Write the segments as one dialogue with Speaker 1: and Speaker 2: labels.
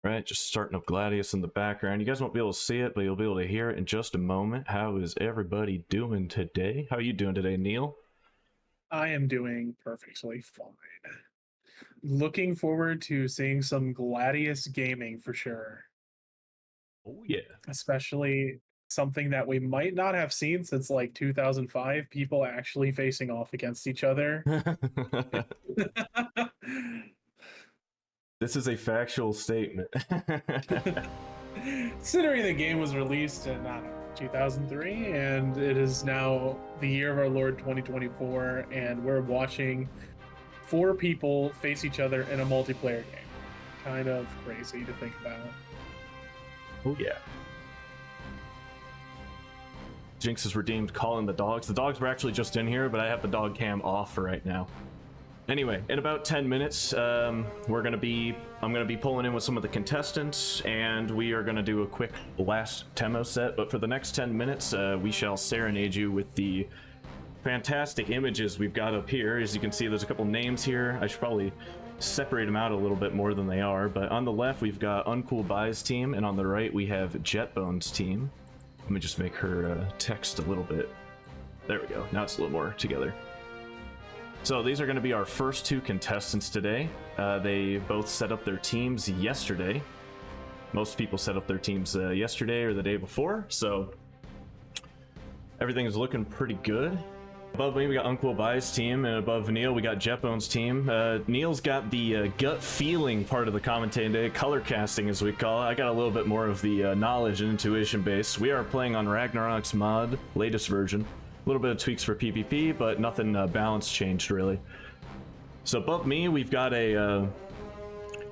Speaker 1: Right, just starting up Gladius in the background. You guys won't be able to see it, but you'll be able to hear it in just a moment. How is everybody doing today? How are you doing today, Neil?
Speaker 2: I am doing perfectly fine. Looking forward to seeing some Gladius gaming for sure,
Speaker 1: Oh yeah.
Speaker 2: especially something that we might not have seen since like 2005, people actually facing off against each other.
Speaker 1: This is a factual statement.
Speaker 2: Considering the game was released in 2003 and it is now the year of our Lord 2024 and we're watching four people face each other in a multiplayer game. Kind of crazy to think about.
Speaker 1: Oh yeah. Jinx is redeemed calling the dogs. The dogs were actually just in here, but I have the dog cam off for right now. Anyway, in about 10 minutes, I'm gonna be pulling in with some of the contestants, and we are gonna do a quick last Temo set. But for the next 10 minutes, we shall serenade you with the fantastic images we've got up here. As you can see, there's a couple names here. I should probably separate them out a little bit more than they are. But on the left, we've got UncoolBi's team, and on the right, we have Jett Bonez' team. Let me just make her text a little bit. There we go. Now it's a little more together. So these are going to be our first two contestants today. They both set up their teams yesterday. Most people set up their teams yesterday or the day before, so everything is looking pretty good. Above me, we got UncoolBi's team, and above Neil, we got Jett Bonez' team. Neil's got the gut feeling part of the commentating day, color casting as we call it. I got a little bit more of the knowledge and intuition base. We are playing on Ragnarok's mod, latest version. A little bit of tweaks for PvP, but nothing balance changed really. So above me, we've got a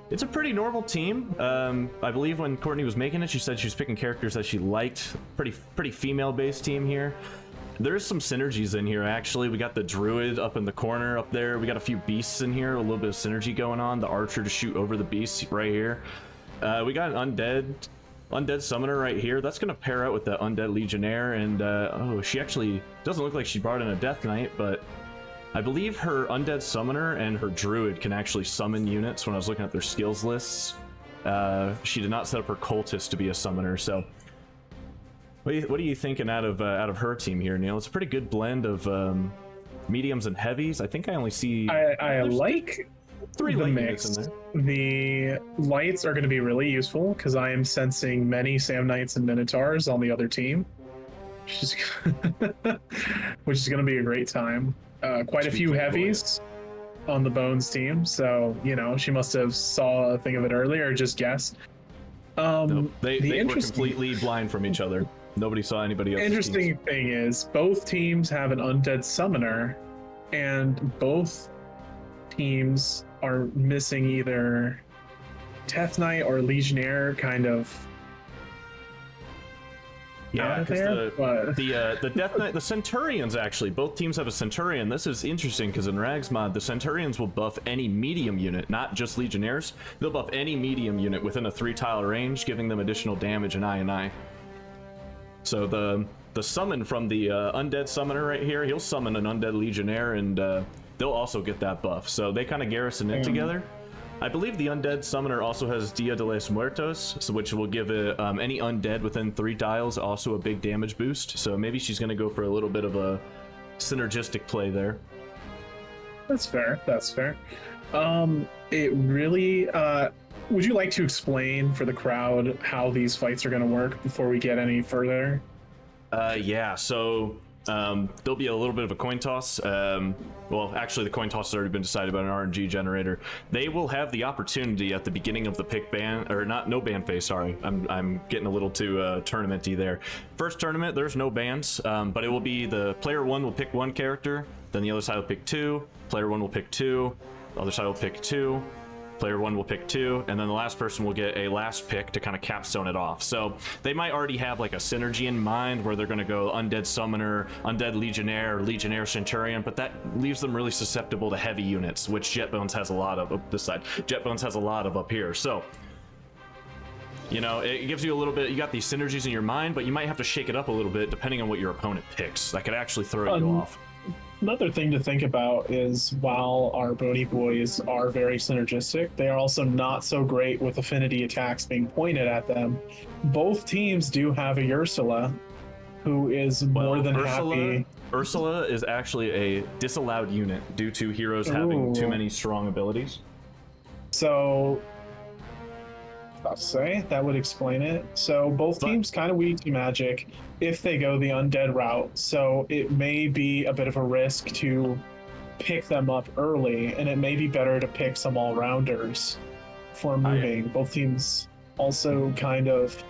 Speaker 1: it's a pretty normal team. I believe when Courtney was making it, she said she was picking characters that she liked. Pretty female-based team here. There's some synergies in here actually. We got the druid up in the corner up there. We got a few beasts in here, a little bit of synergy going on. The archer to shoot over the beasts right here. We got an undead summoner right here. That's gonna pair out with the undead legionnaire, and oh, she actually doesn't look like she brought in a death knight, but I believe her undead summoner and her druid can actually summon units. When I was looking at their skills lists, she did not set up her cultist to be a summoner. So what are you thinking out of her team here, Neil? It's a pretty good blend of mediums and heavies. I think I only see
Speaker 2: I like
Speaker 1: three
Speaker 2: the
Speaker 1: light
Speaker 2: mix.
Speaker 1: units in there.
Speaker 2: The lights are going to be really useful because I am sensing many Sam Knights and Minotaurs on the other team, which is going to be a great time. Quite a few heavies on the Bones team, so you know she must have saw a thing of it earlier or just guessed.
Speaker 1: Nope. They were completely blind from each other. Nobody saw anybody else.
Speaker 2: Interesting thing is both teams have an undead summoner, and both teams are missing either Death Knight or Legionnaire kind of.
Speaker 1: Yeah, because the Death Knight, the Centurions actually, both teams have a Centurion. This is interesting because in Rags mod, the Centurions will buff any medium unit, not just Legionnaires. They'll buff any medium unit within a 3-tile range, giving them additional damage and I. So the summon from the undead summoner right here, he'll summon an undead Legionnaire, and they'll also get that buff. So they kind of garrison it together. I believe the undead summoner also has Dia de los Muertos, so which will give any undead within 3 tiles also a big damage boost. So maybe she's going to go for a little bit of a synergistic play there.
Speaker 2: That's fair. That's fair. It really. Would you like to explain for the crowd how these fights are going to work before we get any further?
Speaker 1: Yeah. So. There'll be a little bit of a coin toss. Well, actually, the coin toss has already been decided by an RNG generator. They will have the opportunity at the beginning of the pick ban, or not, no ban phase. Sorry, I'm getting a little too tournamenty there. First tournament, there's no bans, but it will be the player 1 will pick 1 character, then the other side will pick 2. Player 1 will pick 2. The other side will pick 2. Player 1 will pick 2, and then the last person will get a last pick to kind of capstone it off. So they might already have like a synergy in mind where they're going to go undead summoner, undead legionnaire, or legionnaire centurion, but that leaves them really susceptible to heavy units, which Jett Bonez has a lot of up this side. Jett Bonez has a lot of up here. So you know, it gives you a little bit, you got these synergies in your mind, but you might have to shake it up a little bit depending on what your opponent picks. That could actually throw you off.
Speaker 2: Another thing to think about is while our Bony Boys are very synergistic, they are also not so great with affinity attacks being pointed at them. Both teams do have a Ursula, who is more than happy.
Speaker 1: Ursula is actually a disallowed unit due to heroes having too many strong abilities.
Speaker 2: So, I'll say that would explain it. So both teams kind of weak to magic if they go the undead route. So it may be a bit of a risk to pick them up early, and it may be better to pick some all-rounders for moving. Both teams also kind of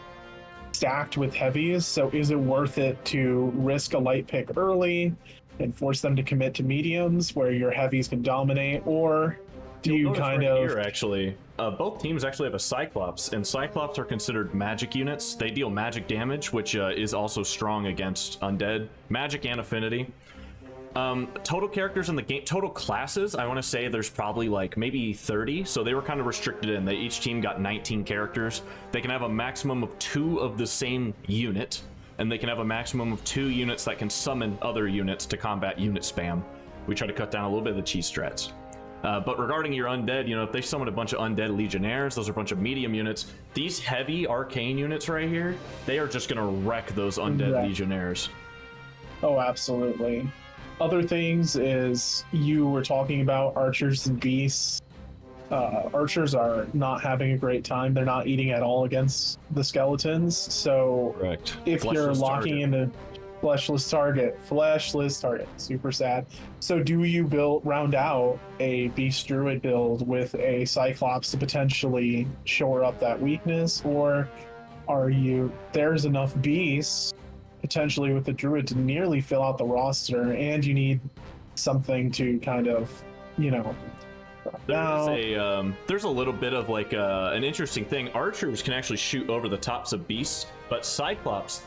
Speaker 2: stacked with heavies, so is it worth it to risk a light pick early and force them to commit to mediums where your heavies can dominate, or do you kind of
Speaker 1: here actually both teams actually have a Cyclops, and Cyclops are considered magic units. They deal magic damage, which is also strong against undead, magic and affinity. Total characters in the game, total classes, I want to say there's probably like maybe 30, so they were kind of restricted in that each team got 19 characters. They can have a maximum of 2 of the same unit, and they can have a maximum of 2 units that can summon other units to combat unit spam. We try to cut down a little bit of the cheese strats. But regarding your undead, you know, if they summon a bunch of undead legionnaires, those are a bunch of medium units. These heavy arcane units right here, they are just going to wreck those undead legionnaires.
Speaker 2: Oh, absolutely. Other things is you were talking about archers and beasts. Archers are not having a great time. They're not eating at all against the skeletons. So
Speaker 1: correct.
Speaker 2: If you're locking into fleshless target, super sad. So do you round out a beast druid build with a cyclops to potentially shore up that weakness, or there's enough beasts potentially with the druid to nearly fill out the roster, and you need something to kind of, you know,
Speaker 1: there's a little bit of like an interesting thing. Archers can actually shoot over the tops of beasts, but Cyclops,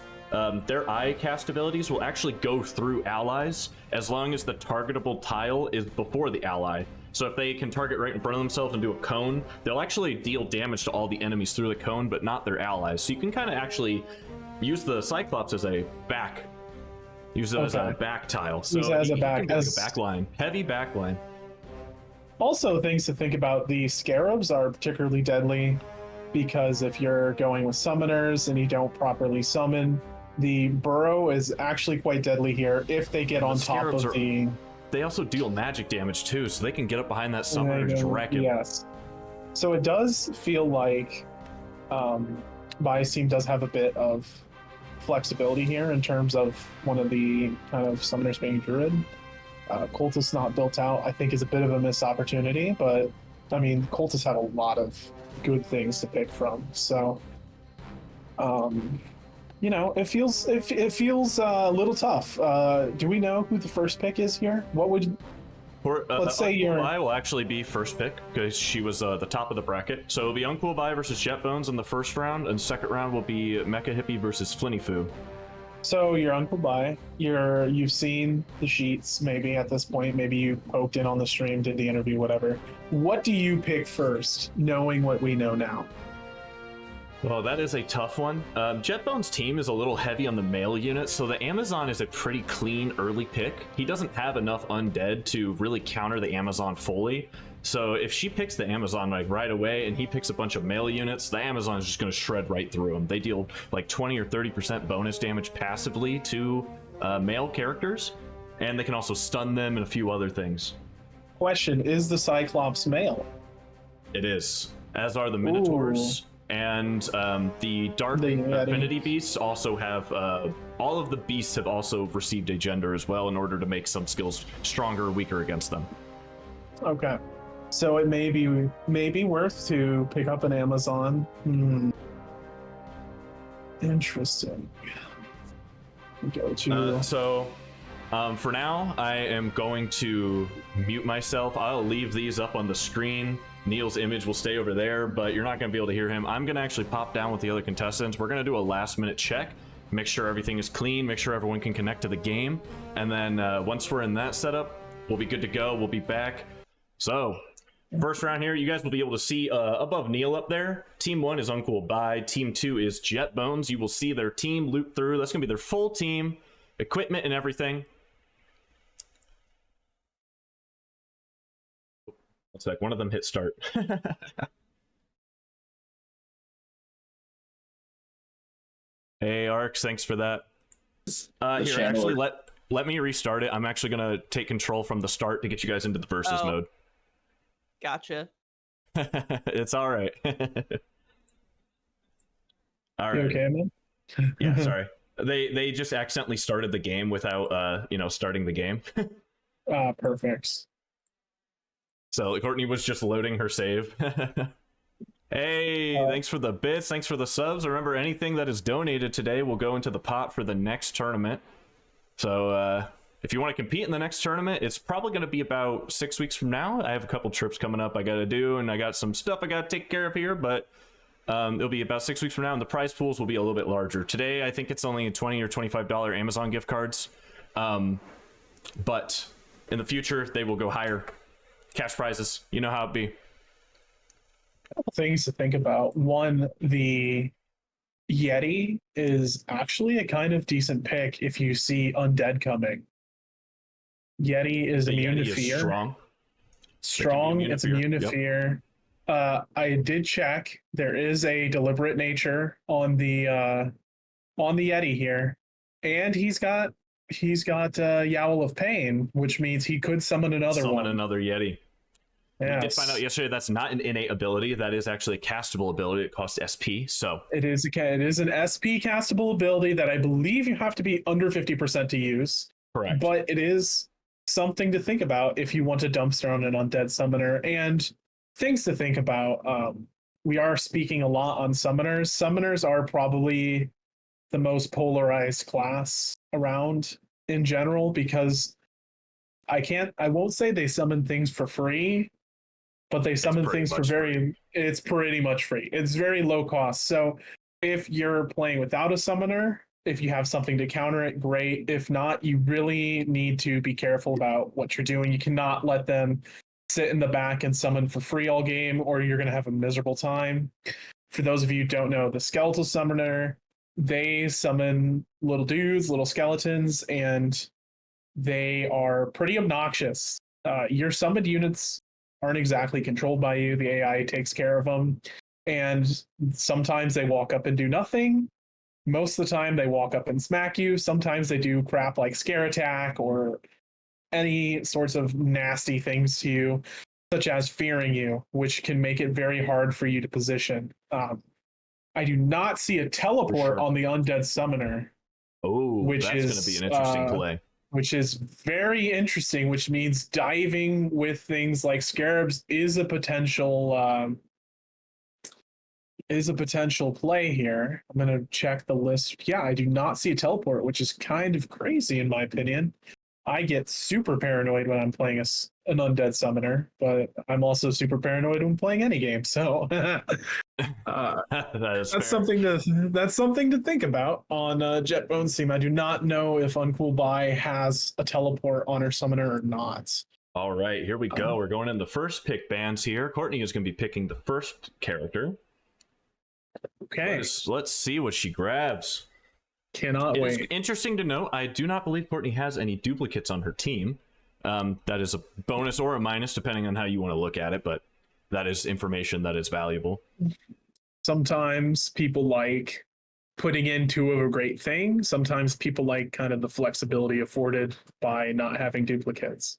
Speaker 1: their eye cast abilities will actually go through allies as long as the targetable tile is before the ally. So if they can target right in front of themselves and do a cone, they'll actually deal damage to all the enemies through the cone, but not their allies. So you can kind of actually use the Cyclops as a back. Use it as a back tile. So
Speaker 2: use it as a back
Speaker 1: line. Heavy back line.
Speaker 2: Also, things to think about, the scarabs are particularly deadly because if you're going with summoners and you don't properly summon, the burrow is actually quite deadly here if they get on top of the...
Speaker 1: They also deal magic damage too, so they can get up behind that summoner and just wreck it.
Speaker 2: Yes. So it does feel like Bias team does have a bit of flexibility here in terms of one of the kind of summoners being druid. Cultist not built out, I think, is a bit of a missed opportunity, but I mean, Cultist had a lot of good things to pick from. So, you know, it feels a little tough. Do we know who the first pick is here? What would let's say
Speaker 1: UncoolBi will actually be first pick because she was the top of the bracket. So it'll be UncoolBi versus Jett Bonez in the first round, and second round will be Mecha Hippie versus Flinny Foo.
Speaker 2: So you're UncoolBi. You've seen the sheets maybe at this point. Maybe you poked in on the stream, did the interview, whatever. What do you pick first, knowing what we know now?
Speaker 1: Well, that is a tough one. Jett Bonez' team is a little heavy on the male unit, so the Amazon is a pretty clean early pick. He doesn't have enough undead to really counter the Amazon fully. So if she picks the Amazon like right away and he picks a bunch of male units, the Amazon is just going to shred right through them. They deal like 20 or 30% bonus damage passively to male characters, and they can also stun them and a few other things.
Speaker 2: Question, is the Cyclops male?
Speaker 1: It is, as are the Minotaurs. Ooh. And the Dark Affinity Beasts also have, all of the beasts have also received a gender as well in order to make some skills stronger or weaker against them.
Speaker 2: Okay. So it may be worth to pick up an Amazon. Interesting. Go to...
Speaker 1: For now, I am going to mute myself. I'll leave these up on the screen. Neil's image will stay over there, but you're not going to be able to hear him. I'm going to actually pop down with the other contestants. We're going to do a last-minute check, make sure everything is clean, make sure everyone can connect to the game, and then once we're in that setup, we'll be good to go. We'll be back. So, first round here, you guys will be able to see above Neil up there. Team 1 is UncoolBi. Team 2 is Jett Bonez. You will see their team loop through. That's going to be their full team, equipment and everything. It's like one of them hit start. Hey, Arx, thanks for that. Here, actually, let me restart it. I'm actually gonna take control from the start to get you guys into the versus mode.
Speaker 3: Gotcha.
Speaker 1: It's all right. All right.
Speaker 2: You okay, man?
Speaker 1: Yeah, sorry. They just accidentally started the game without starting the game.
Speaker 2: Perfect.
Speaker 1: So Courtney was just loading her save. Hey, thanks for the bits, thanks for the subs. Remember, anything that is donated today will go into the pot for the next tournament. So if you want to compete in the next tournament, it's probably going to be about 6 weeks from now. I have a couple trips coming up I got to do, and I got some stuff I got to take care of here, but it'll be about 6 weeks from now, and the prize pools will be a little bit larger. Today, I think it's only $20 or $25 Amazon gift cards, but in the future, they will go higher. Cash prizes, you know how it be.
Speaker 2: Couple things to think about. One, the Yeti is actually a kind of decent pick if you see undead coming. Yeti is immune to fear. Strong. It's immune to fear. I did check. There is a deliberate nature on the Yeti here, and he's got Yowl of Pain, which means he could summon another
Speaker 1: Yeti.
Speaker 2: Yes.
Speaker 1: We did find out yesterday that's not an innate ability. That is actually a castable ability. It costs SP. So
Speaker 2: it is an SP castable ability that I believe you have to be under 50% to use.
Speaker 1: Correct.
Speaker 2: But it is something to think about if you want to dumpster on an undead summoner. And things to think about. We are speaking a lot on summoners. Summoners are probably the most polarized class around in general because I won't say they summon things for free, but they summon things for it's pretty much free. It's very low cost. So if you're playing without a summoner, if you have something to counter it, great. If not, you really need to be careful about what you're doing. You cannot let them sit in the back and summon for free all game, or you're going to have a miserable time. For those of you who don't know, the skeletal summoner, they summon little dudes, little skeletons, and they are pretty obnoxious. Your summoned units aren't exactly controlled by you. The AI takes care of them. And sometimes they walk up and do nothing. Most of the time they walk up and smack you. Sometimes they do crap like scare attack or any sorts of nasty things to you, such as fearing you, which can make it very hard for you to position. I do not see a teleport on the undead summoner.
Speaker 1: Oh, that's going to be an interesting play.
Speaker 2: Which is very interesting, which means diving with things like scarabs is a potential play here. I'm going to check the list. Yeah, I do not see a teleport, which is kind of crazy in my opinion. I get super paranoid when I'm playing an undead summoner, but I'm also super paranoid when playing any game. So that's something to think about on Jett Bonez' team. I do not know if UncoolBi has a teleport on her summoner or not.
Speaker 1: All right, here we go. We're going in the first pick bands here. Courtney is going to be picking the first character.
Speaker 2: Okay,
Speaker 1: let's see what she grabs.
Speaker 2: Cannot wait.
Speaker 1: It's interesting to note, I do not believe Courtney has any duplicates on her team. That is a bonus or a minus, depending on how you want to look at it, but that is information that is valuable.
Speaker 2: Sometimes people like putting in two of a great thing. Sometimes people like kind of the flexibility afforded by not having duplicates.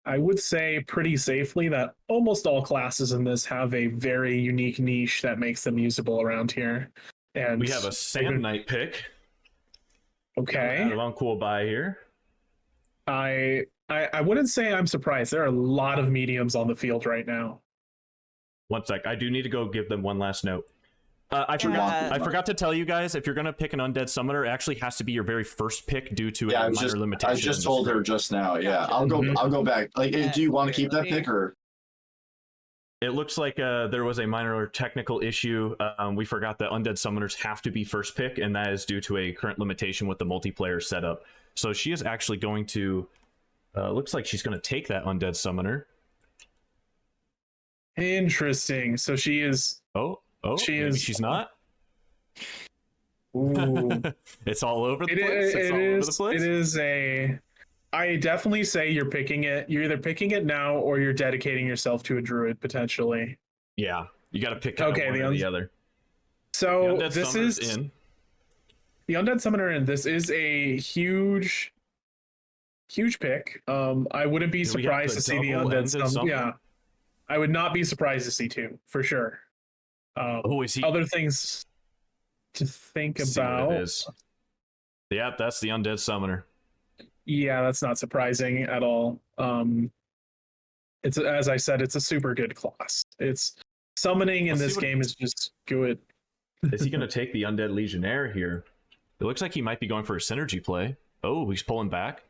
Speaker 2: I would say pretty safely that almost all classes in this have a very unique niche that makes them usable around here. And
Speaker 1: we have a Sam Knight pick.
Speaker 2: Okay.
Speaker 1: UncoolBi here.
Speaker 2: I wouldn't say I'm surprised. There are a lot of mediums on the field right now.
Speaker 1: One sec. I do need to go give them one last note. I forgot to tell you guys, if you're going to pick an undead summoner, it actually has to be your very first pick due to a minor limitation.
Speaker 4: I just told her just now. Yeah, I'll go back. Like, do you want to keep that pick or?
Speaker 1: It looks like there was a minor technical issue. We forgot that undead summoners have to be first pick, and that is due to a current limitation with the multiplayer setup. So she is actually going to. Looks like she's going to take that undead summoner.
Speaker 2: Interesting. So she is.
Speaker 1: She's not.
Speaker 2: Ooh.
Speaker 1: It's all over the place.
Speaker 2: It is a I definitely say you're picking it. You're either picking it now or you're dedicating yourself to a druid potentially.
Speaker 1: Yeah, you got to pick one or the other.
Speaker 2: So
Speaker 1: The Undead
Speaker 2: this
Speaker 1: Summoner's
Speaker 2: is
Speaker 1: in.
Speaker 2: the Undead Summoner, and this is a huge pick. I wouldn't be surprised to see the Undead Summoner. Yeah, I would not be surprised to see two for sure.
Speaker 1: Is he?
Speaker 2: Other things to think about.
Speaker 1: What it is. Yep, that's the Undead Summoner.
Speaker 2: Yeah, that's not surprising at all. It's, as I said, it's a super good class. It's summoning in this game is just good.
Speaker 1: Is he going to take the Undead Legionnaire here? It looks like he might be going for a synergy play. Oh, he's pulling back.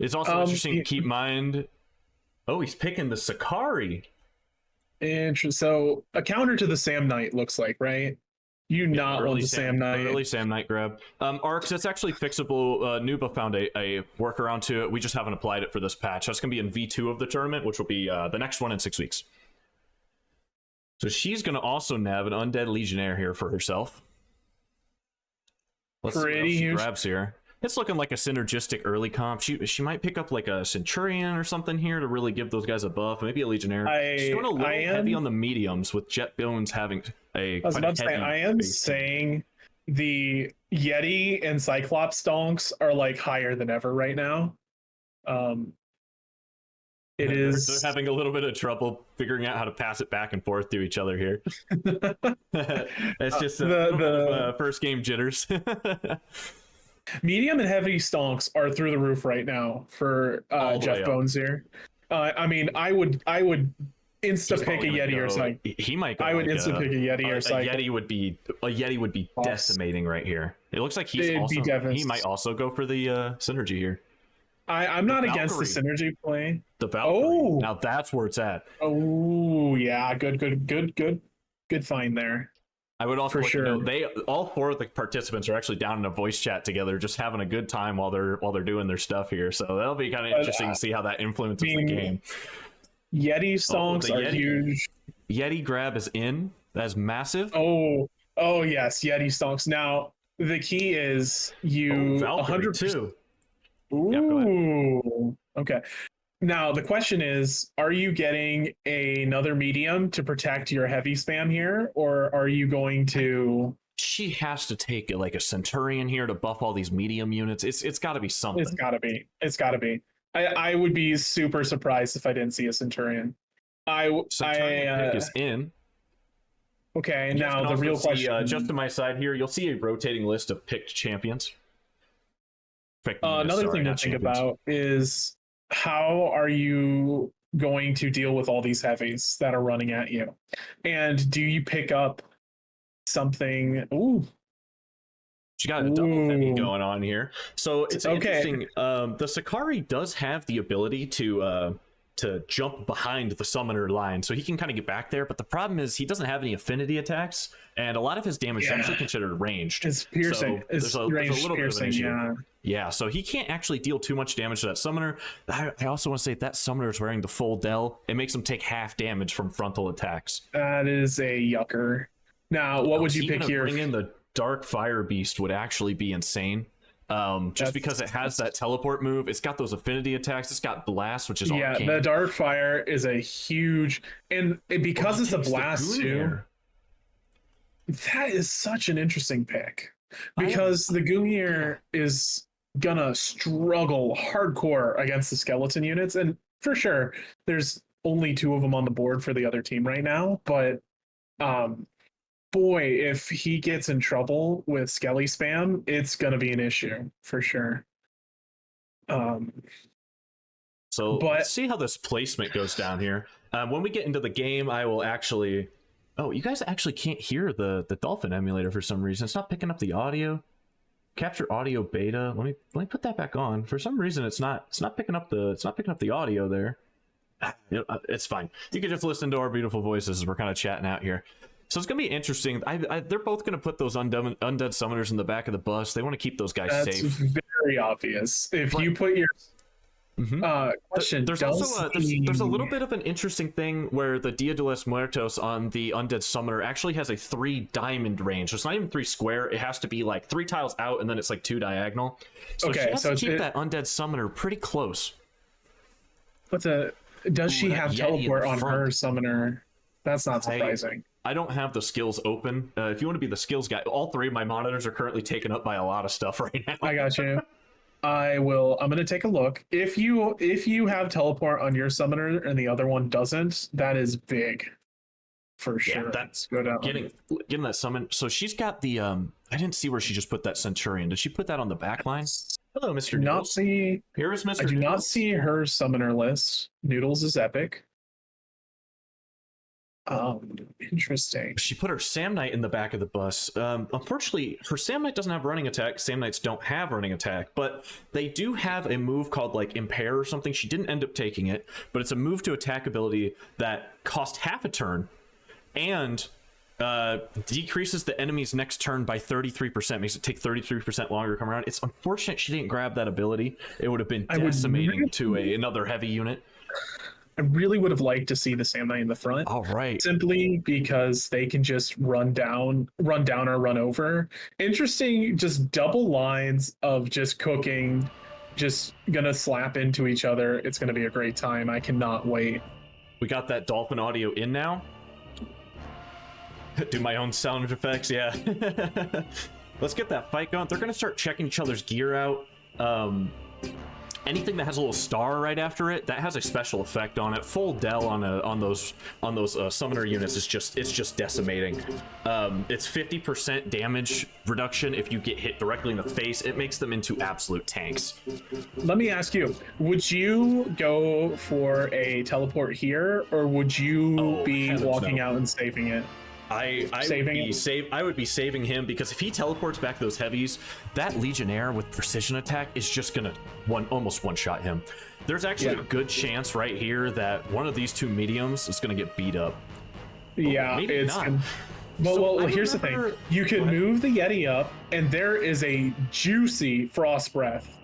Speaker 1: It's also interesting to keep in mind. Oh, he's picking the Sakari.
Speaker 2: So a counter to the Sam Knight looks like, right? You not want the Sam Knight.
Speaker 1: Early Sam Knight grab. Arcs, that's actually fixable. Nuba found a workaround to it. We just haven't applied it for this patch. That's going to be in V2 of the tournament, which will be the next one in 6 weeks. So she's going to also nab an Undead Legionnaire here for herself. Let's see what else she grabs here. It's looking like a synergistic early comp. She might pick up like a Centurion or something here to really give those guys a buff. Maybe a Legionnaire. She's going a little heavy on the mediums with Jett Bonez having a quite a heavy
Speaker 2: I am saying the Yeti and Cyclops donks are like higher than ever right now. They're
Speaker 1: having a little bit of trouble figuring out how to pass it back and forth to each other here. It's just the first game jitters.
Speaker 2: Medium and heavy stonks are through the roof right now for Jett Bonez here. I mean, I would insta pick a Yeti or something.
Speaker 1: He might go.
Speaker 2: I would insta pick a Yeti or something.
Speaker 1: A Yeti would be decimating right here. It looks like he might also go for the synergy here.
Speaker 2: I'm not against the synergy play.
Speaker 1: The Valkyrie. Now that's where it's at.
Speaker 2: Oh yeah, good find there.
Speaker 1: I would also all four of the participants are actually down in a voice chat together, just having a good time while they're doing their stuff here. So that'll be kind of interesting to see how that influences the game.
Speaker 2: Yeti stonks are huge.
Speaker 1: Yeti grab is in. That's massive.
Speaker 2: Oh yes, Yeti stonks. Now the key is you 100%
Speaker 1: too.
Speaker 2: Ooh. Yeah, okay. Now the question is, are you getting another medium to protect your heavy spam here, or are you going to?
Speaker 1: She has to take like a Centurion here to buff all these medium units. It's got to be something.
Speaker 2: It's got to be. I would be super surprised if I didn't see a Centurion.
Speaker 1: Centurion pick is in.
Speaker 2: Okay, now the real question.
Speaker 1: Just to my side here, you'll see a rotating list of picked champions.
Speaker 2: Another thing to think about is how are you going to deal with all these heavies that are running at you? And do you pick up something? Ooh.
Speaker 1: She got a double heavy going on here. So it's interesting. The Sakari does have the ability to jump behind the summoner line, so he can kind of get back there. But the problem is he doesn't have any affinity attacks, and a lot of his damage is actually considered ranged.
Speaker 2: It's piercing.
Speaker 1: So there's a little bit of an issue.
Speaker 2: Yeah,
Speaker 1: so he can't actually deal too much damage to that summoner. I also want to say that summoner is wearing the full Dell. It makes him take half damage from frontal attacks.
Speaker 2: That is a yucker. Now, what would you pick here?
Speaker 1: Bring in the Dark Fire Beast would actually be insane. Just because it has that teleport move. It's got those affinity attacks. It's got blast, which is arcane.
Speaker 2: The Dark Fire is a huge, and because it's a blast too. That is such an interesting pick because the Gungnir is gonna struggle hardcore against the skeleton units, and for sure there's only 2 of them on the board for the other team right now, but boy, if he gets in trouble with skelly spam, it's gonna be an issue for sure.
Speaker 1: Let's see how this placement goes down here. When we get into the game, I will actually. Oh, you guys actually can't hear the Dolphin emulator for some reason. It's not picking up the audio. Capture audio beta. Let me put that back on. For some reason, it's not picking up the audio there. It's fine. You can just listen to our beautiful voices as we're kind of chatting out here. So it's gonna be interesting. They're both gonna put those undead summoners in the back of the bus. They want to keep those guys safe.
Speaker 2: That's very obvious. If you put your Question.
Speaker 1: There's also there's a little bit of an interesting thing where the Dia de los Muertos on the Undead Summoner actually has a 3 diamond range. So it's not even 3 square. It has to be like 3 tiles out, and then it's like 2 diagonal. So she has to keep that Undead Summoner pretty close.
Speaker 2: But does she have teleport on her summoner? That's not surprising.
Speaker 1: I don't have the skills open. If you want to be the skills guy, all 3 of my monitors are currently taken up by a lot of stuff right now.
Speaker 2: I got you. I'm gonna take a look. If you have teleport on your summoner and the other one doesn't, that is big. For sure.
Speaker 1: Yeah, that's good. Getting that summon. So she's got the I didn't see where she just put that Centurion. Did she put that on the back line? Hello, Mr. Noodles. Here is Mr.
Speaker 2: I do not see her summoner list. Noodles is epic. Interesting.
Speaker 1: She put her Sam Knight in the back of the bus. Unfortunately, her Sam Knight doesn't have running attack. Sam Knights don't have running attack, but they do have a move called like Impair or something. She didn't end up taking it, but it's a move to attack ability that costs half a turn and decreases the enemy's next turn by 33%, makes it take 33% longer to come around. It's unfortunate she didn't grab that ability. It would have been decimating to another heavy unit.
Speaker 2: I really would have liked to see the Sam Knight in the front.
Speaker 1: All right.
Speaker 2: Simply because they can just run down or run over. Interesting, just double lines of just cooking, just gonna slap into each other. It's gonna be a great time. I cannot wait.
Speaker 1: We got that dolphin audio in now. Do my own sound effects, yeah. Let's get that fight going. They're gonna start checking each other's gear out. Anything that has a little star right after it, that has a special effect on it. Full Del on those summoner units is just decimating. It's 50% damage reduction if you get hit directly in the face. It makes them into absolute tanks.
Speaker 2: Let me ask you, would you go for a teleport here, or would you be walking out and saving it?
Speaker 1: I would be saving him, because if he teleports back those heavies, that Legionnaire with precision attack is just gonna almost one-shot him. There's actually a good chance right here that one of these 2 mediums is gonna get beat up.
Speaker 2: Yeah,
Speaker 1: maybe
Speaker 2: it's
Speaker 1: not.
Speaker 2: Well, here's the thing. You can move the Yeti up, and there is a juicy Frost Breath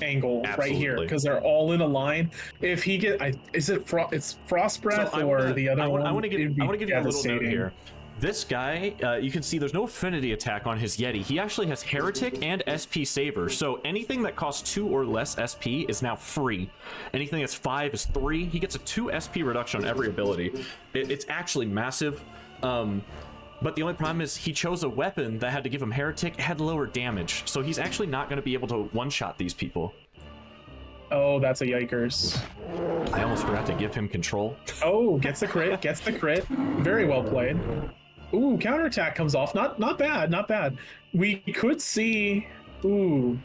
Speaker 2: angle right here, because they're all in a line. If he it's Frost Breath or the other one?
Speaker 1: I want to give you a little note here. This guy, you can see there's no affinity attack on his Yeti. He actually has Heretic and SP Saver. So anything that costs 2 or less SP is now free. Anything that's 5 is 3. He gets a 2 SP reduction on every ability. It's actually massive. But the only problem is he chose a weapon that had to give him Heretic, had lower damage. So he's actually not going to be able to one-shot these people.
Speaker 2: Oh, that's a yikers.
Speaker 1: I almost forgot to give him control.
Speaker 2: Oh, gets the crit, gets the crit. Very well played. Ooh, counterattack comes off. Not bad, not bad. We could see. Ooh.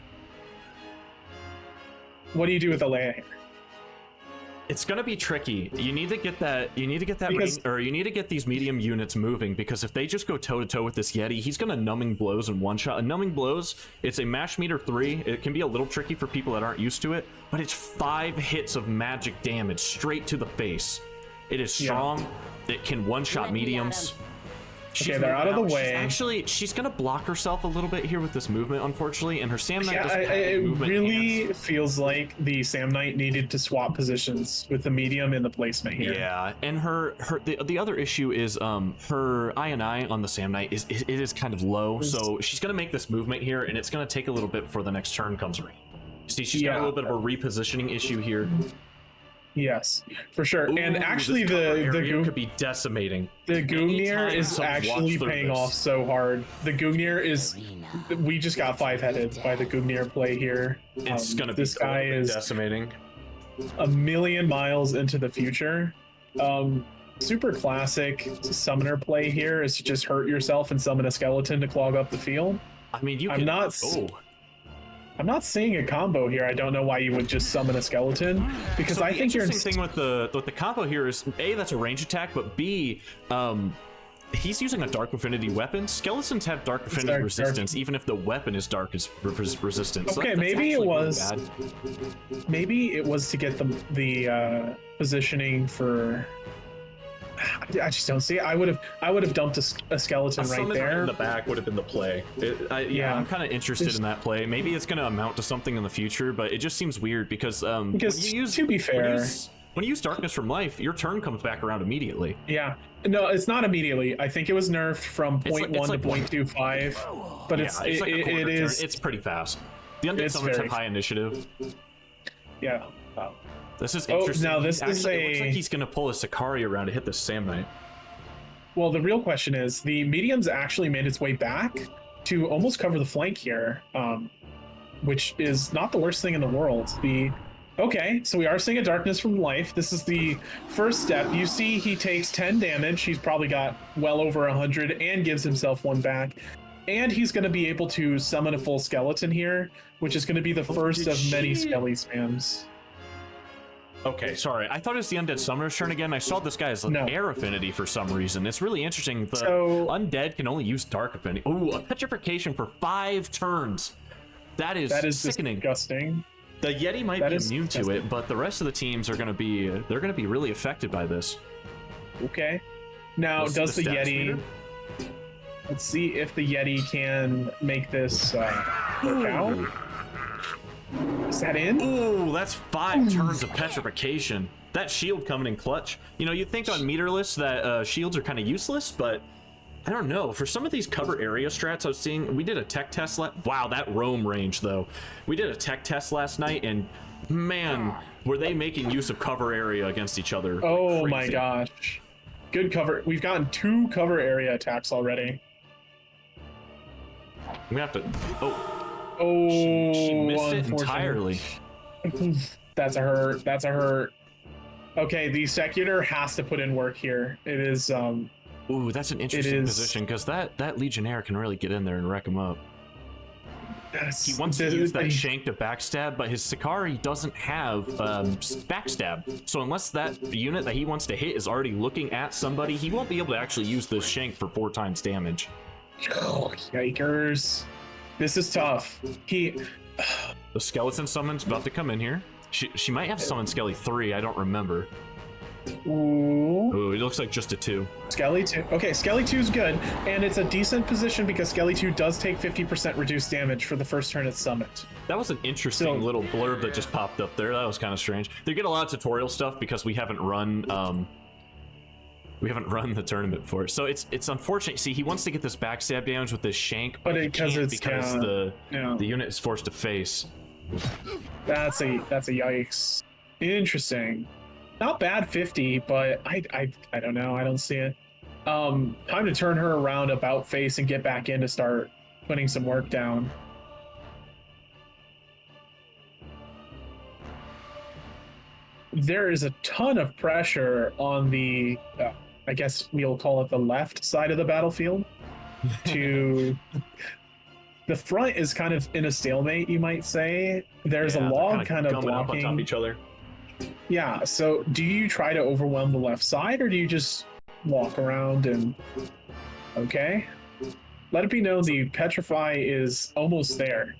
Speaker 2: What do you do with the Leia here?
Speaker 1: It's gonna be tricky. You need to get that. You need to get that, you need to get these medium units moving, because if they just go toe to toe with this Yeti, he's gonna numbing blows in one shot. And numbing blows, it's a mash meter 3. It can be a little tricky for people that aren't used to it, but it's 5 hits of magic damage straight to the face. It is strong. It can one shot mediums.
Speaker 2: Okay, they're out of the way.
Speaker 1: She's gonna block herself a little bit here with this movement, unfortunately, and her Sam Knight doesn't have
Speaker 2: it
Speaker 1: movement
Speaker 2: really
Speaker 1: hands.
Speaker 2: feels like the Sam Knight needed to swap positions with the medium and the placement here.
Speaker 1: Yeah, and the other issue is her INI on the Sam Knight is kind of low, so she's gonna make this movement here, and it's gonna take a little bit before the next turn comes around. See, she's got a little bit of a repositioning issue here.
Speaker 2: Yes, for sure.
Speaker 1: Ooh,
Speaker 2: and actually the
Speaker 1: Goom could be decimating.
Speaker 2: The Goomnir is actually paying off so hard. The Goomnir is, we just got 5-headed by the Goomnir play here.
Speaker 1: It's gonna be
Speaker 2: this guy is
Speaker 1: decimating.
Speaker 2: A million miles into the future. Super classic summoner play here is to just hurt yourself and summon a skeleton to clog up the field.
Speaker 1: I mean, I'm not
Speaker 2: seeing a combo here. I don't know why you would just summon a skeleton, because I think you're.
Speaker 1: The interesting thing with the combo here is A, that's a range attack, but B, he's using a Dark Affinity weapon. Skeletons have Dark Affinity resistance, even if the weapon is Dark resistance.
Speaker 2: Okay,
Speaker 1: so
Speaker 2: maybe it was. Maybe it was to get the positioning for. I just don't see it. I would have dumped a skeleton right
Speaker 1: Summon
Speaker 2: there.
Speaker 1: in the back would have been the play.
Speaker 2: Yeah.
Speaker 1: I'm kind of interested in that play. Maybe it's going to amount to something in the future, but it just seems weird because when
Speaker 2: to be fair,
Speaker 1: when you use Darkness from Life, your turn comes back around immediately.
Speaker 2: yeah, no, it's not immediately. I think it was nerfed from 0.1 to 0.25, but it is.
Speaker 1: It's pretty fast. The undead summons have high initiative.
Speaker 2: Yeah.
Speaker 1: This is interesting.
Speaker 2: Now this is
Speaker 1: it looks like he's going to pull a Sakari around to hit the Sam Knight.
Speaker 2: Well, the real question is, the medium's actually made its way back to almost cover the flank here, which is not the worst thing in the world. Okay, so we are seeing a Darkness from Life. This is the first step. You see he takes 10 damage. He's probably got well over 100 and gives himself one back. And he's going to be able to summon a full skeleton here, which is going to be the first of many skelly spams.
Speaker 1: Okay, sorry. I thought it was the Undead Summoner's turn again. I saw this guy has air affinity for some reason. It's really interesting. The Undead can only use dark affinity. Ooh, a petrification for 5 turns. That is sickening.
Speaker 2: Disgusting.
Speaker 1: The Yeti might be immune to it, but the rest of the teams are going to be really affected by this.
Speaker 2: Okay. Now, does the Yeti... Let's see if the Yeti can make this work out. Is that in?
Speaker 1: Ooh, that's 5 turns of petrification. That shield coming in clutch. You know, you'd think on meterless that shields are kind of useless, but I don't know. For some of these cover area strats I was seeing, we did a tech test. Wow, that roam range, though. We did a tech test last night, and man, were they making use of cover area against each other.
Speaker 2: Oh my gosh. Good cover. We've gotten 2 cover area attacks already.
Speaker 1: We have to...
Speaker 2: Oh,
Speaker 1: she missed it entirely.
Speaker 2: That's a hurt. That's a hurt. Okay, the Secular has to put in work here. It is...
Speaker 1: Ooh, that's an interesting position, because that Legionnaire can really get in there and wreck him up. He wants to use that shank to backstab, but his Sakari doesn't have backstab. So unless that unit that he wants to hit is already looking at somebody, he won't be able to actually use this shank for 4 times damage.
Speaker 2: Oh, yikers. This is tough.
Speaker 1: The skeleton summon's about to come in here. She might have summoned Skelly 3, I don't remember. Ooh, it looks like just a 2.
Speaker 2: Skelly 2. Okay, Skelly 2 is good, and it's a decent position because Skelly 2 does take 50% reduced damage for the first turn it's summoned.
Speaker 1: That was an interesting little blurb that just popped up there. That was kind of strange. They get a lot of tutorial stuff because we haven't run the tournament for it, so it's unfortunate. See, he wants to get this backstab damage with this shank, but because the unit is forced to face.
Speaker 2: That's a yikes. Interesting. Not bad 50, but I don't know. I don't see it. Time to turn her around about face and get back in to start putting some work down. There is a ton of pressure on the, I guess we'll call it the left side of the battlefield. The front is kind of in a stalemate, you might say. There's a log kind of blocking
Speaker 1: up on top of each other.
Speaker 2: Yeah, so do you try to overwhelm the left side, or do you just walk around and... Okay. Let it be known the Petrify is almost there.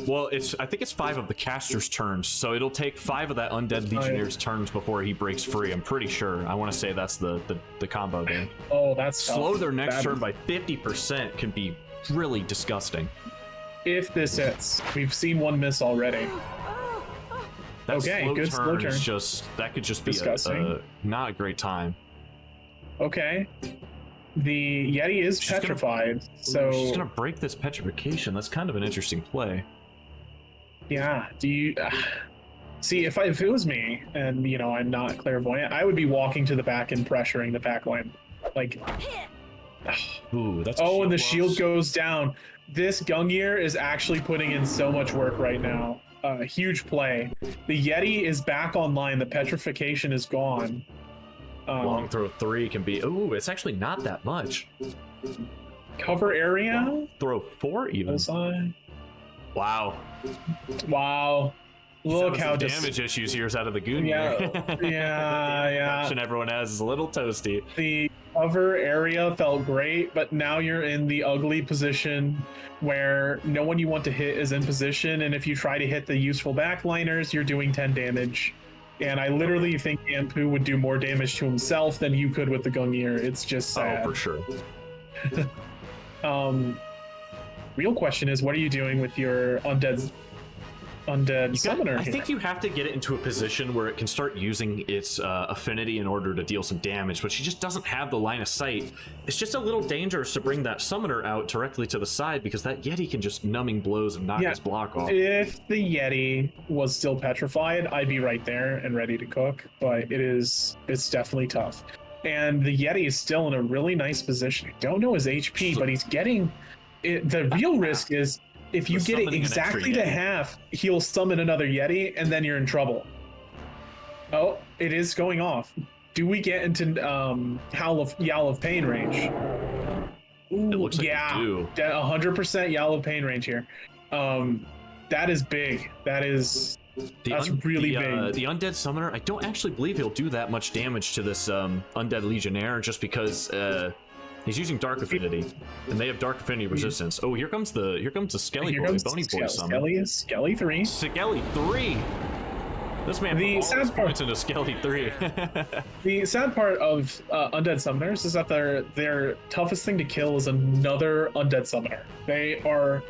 Speaker 1: Well, I think it's 5 of the caster's turns, so it'll take 5 of that Undead Legionnaire's turns before he breaks free. I'm pretty sure. I want to say that's the combo game.
Speaker 2: Oh, that's tough.
Speaker 1: Slow their next turn by 50% can be really disgusting.
Speaker 2: If this hits. We've seen 1 miss already.
Speaker 1: That
Speaker 2: good slow turn.
Speaker 1: That could just be not a great time.
Speaker 2: Okay. The Yeti is petrified, so
Speaker 1: she's gonna break this petrification. That's kind of an interesting play.
Speaker 2: Yeah. Do you see if it was me, and I'm not clairvoyant, I would be walking to the back and pressuring the back line, like.
Speaker 1: Ooh, that's.
Speaker 2: And the shield goes down. This Gungnir is actually putting in so much work right now. Huge play. The Yeti is back online. The petrification is gone.
Speaker 1: Long throw 3 can be. Ooh, it's actually not that much.
Speaker 2: Cover area.
Speaker 1: Long throw 4 even. Wow.
Speaker 2: Look how
Speaker 1: damage issues here is out of the Gungnir.
Speaker 2: Yeah.
Speaker 1: The everyone has is a little toasty.
Speaker 2: The cover area felt great, but now you're in the ugly position where no one you want to hit is in position, and if you try to hit the useful backliners, you're doing 10 damage. And I literally think Anpu would do more damage to himself than you could with the Gungnir. It's just sad.
Speaker 1: Oh, for sure.
Speaker 2: Real question is, what are you doing with your undead summoner?
Speaker 1: I think you have to get it into a position where it can start using its affinity in order to deal some damage, but she just doesn't have the line of sight. It's just a little dangerous to bring that summoner out directly to the side because that Yeti can just numbing blows and knock his block off.
Speaker 2: If the Yeti was still petrified, I'd be right there and ready to cook, but it's definitely tough. And the Yeti is still in a really nice position. I don't know his HP, but he's getting it. The real risk is if you get it exactly to half, he'll summon another Yeti, and then you're in trouble. Oh, it is going off. Do we get into Yowl of Pain range? Ooh,
Speaker 1: it looks like
Speaker 2: yeah,
Speaker 1: we do.
Speaker 2: 100% Yowl of Pain range here. That is big. That's really big.
Speaker 1: The Undead Summoner, I don't actually believe he'll do that much damage to this Undead Legionnaire just because he's using Dark Affinity, and they have Dark Affinity resistance. Oh, here comes the Skelly Boy, Bony Boy summon.
Speaker 2: Skelly 3.
Speaker 1: Skelly 3. This man put all his points into Skelly 3.
Speaker 2: The sad part of Undead Summoners is that their toughest thing to kill is another Undead Summoner. They are...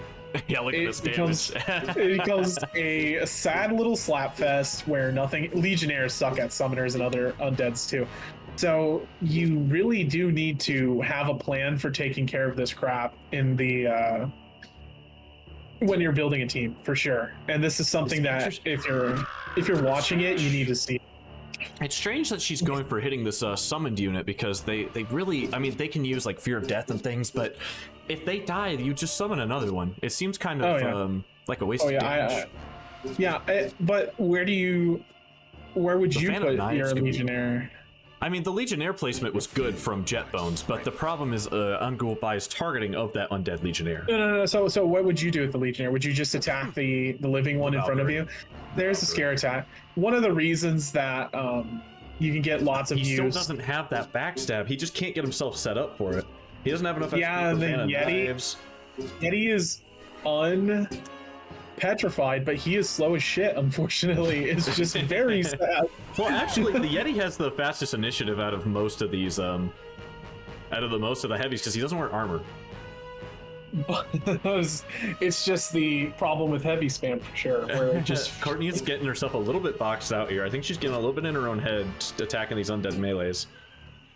Speaker 1: Yeah, look at this damage.
Speaker 2: It becomes a sad little slap fest where Legionnaires suck at summoners and other undeads too. So you really do need to have a plan for taking care of this crap in the when you're building a team, for sure. And this is something that if you're watching it, you need to see.
Speaker 1: It's strange that she's going for hitting this summoned unit because they really, I mean, they can use like Fear of Death and things, but if they die, you just summon another one. It seems kind of like a waste of damage.
Speaker 2: But where would you put your Legionnaire?
Speaker 1: I mean, the Legionnaire placement was good from Jett Bonez, but the problem is UncoolBi's targeting of that Undead Legionnaire.
Speaker 2: No. So what would you do with the Legionnaire? Would you just attack the living one in front of you? There's a scare attack. One of the reasons that you can get lots of use.
Speaker 1: He still doesn't have that backstab. He just can't get himself set up for it. He doesn't have enough.
Speaker 2: Yeah, and then Yeti is unpetrified, but he is slow as shit. Unfortunately, it's just very sad.
Speaker 1: Well, actually, the Yeti has the fastest initiative out of most of these, most of the heavies, because he doesn't wear armor.
Speaker 2: It's just the problem with heavy spam for sure. Where it just
Speaker 1: Courtney is getting herself a little bit boxed out here. I think she's getting a little bit in her own head attacking these undead melees.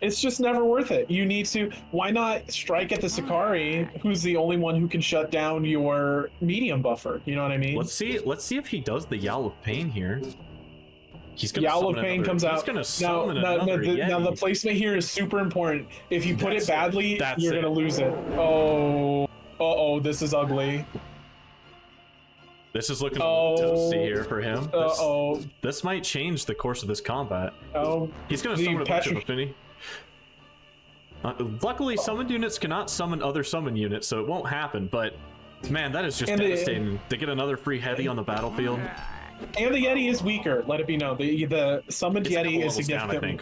Speaker 2: It's just never worth it. You need to. Why not strike at the Sakari, who's the only one who can shut down your medium buffer? You know what I mean?
Speaker 1: Let's see if he does the Yowl of Pain here. He's gonna
Speaker 2: Yowl of Pain comes out.
Speaker 1: He's gonna summon another Yeti.
Speaker 2: Now the placement here is super important. If you put it badly, you're gonna lose it. Oh, this is ugly.
Speaker 1: This is looking a little toasty here for him. This might change the course of this combat. He's gonna summon a bunch of affinity. Luckily, summoned units cannot summon other summon units, so it won't happen, but man, that is just devastating to get another free heavy on the battlefield.
Speaker 2: And the Yeti is weaker, let it be known. The summoned Yeti is significant.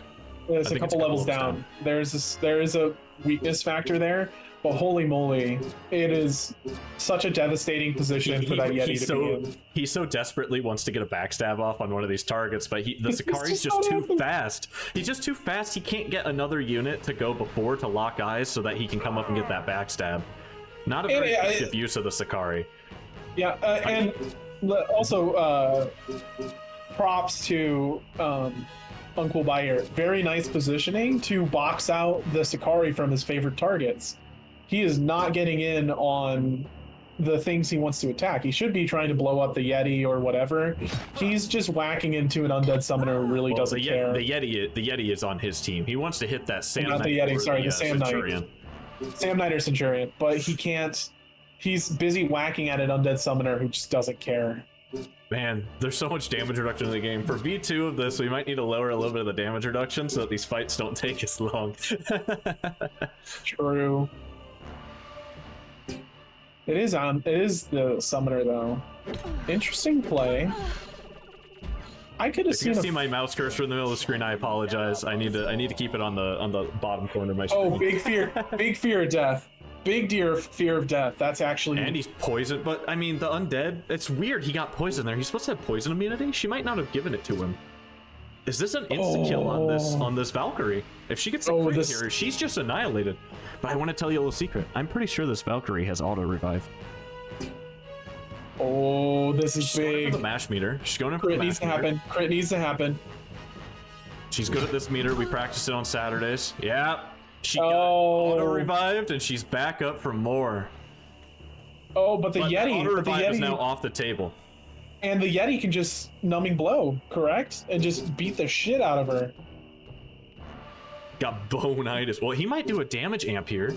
Speaker 2: It's a couple levels down. There is a weakness factor there, but holy moly, it is such a devastating position for that Yeti to be in.
Speaker 1: He so desperately wants to get a backstab off on one of these targets, but the Sakari's just too fast. He's just too fast. He can't get another unit to go before to lock eyes so that he can come up and get that backstab. Not a very effective use of the Sakari.
Speaker 2: Yeah, and also props to UncoolBi here. Very nice positioning to box out the Sakari from his favorite targets. He is not getting in on the things he wants to attack. He should be trying to blow up the Yeti or whatever. He's just whacking into an undead summoner who really doesn't care.
Speaker 1: The Yeti is on his team. He wants to hit that Sam Knight.
Speaker 2: Not the Yeti, sorry, the Sam
Speaker 1: Centurion.
Speaker 2: Knight. Sam Knight or Centurion, but he can't. He's busy whacking at an undead summoner who just doesn't care.
Speaker 1: Man, there's so much damage reduction in the game. For V2 of this, we might need to lower a little bit of the damage reduction so that these fights don't take as long.
Speaker 2: True. It is the summoner though. Interesting play. I could have seen.
Speaker 1: If you see my mouse cursor in the middle of the screen, I apologize. I need to keep it on the bottom corner of my screen.
Speaker 2: Oh, big fear of death. Big fear of death. That's actually.
Speaker 1: And he's poisoned, but I mean the undead. It's weird. He got poisoned there. He's supposed to have poison immunity. She might not have given it to him. Is this an insta kill on this Valkyrie? If she gets a crit here, she's just annihilated. But I want to tell you a little secret. I'm pretty sure this Valkyrie has auto revive.
Speaker 2: Oh, this is
Speaker 1: She's
Speaker 2: big.
Speaker 1: going for the mash meter. She's going for
Speaker 2: Crit
Speaker 1: the
Speaker 2: needs
Speaker 1: mash
Speaker 2: to
Speaker 1: meter.
Speaker 2: happen. Crit needs to happen.
Speaker 1: She's good at this meter. We practice it on Saturdays. Yeah. She got auto revived and she's back up for more.
Speaker 2: Oh, but the Yeti.
Speaker 1: Auto
Speaker 2: But the
Speaker 1: revive is
Speaker 2: Yeti
Speaker 1: now off the table.
Speaker 2: and the Yeti can just numbing blow, correct? And just beat the shit out of her.
Speaker 1: Got bonitis. Well, he might do a damage amp here.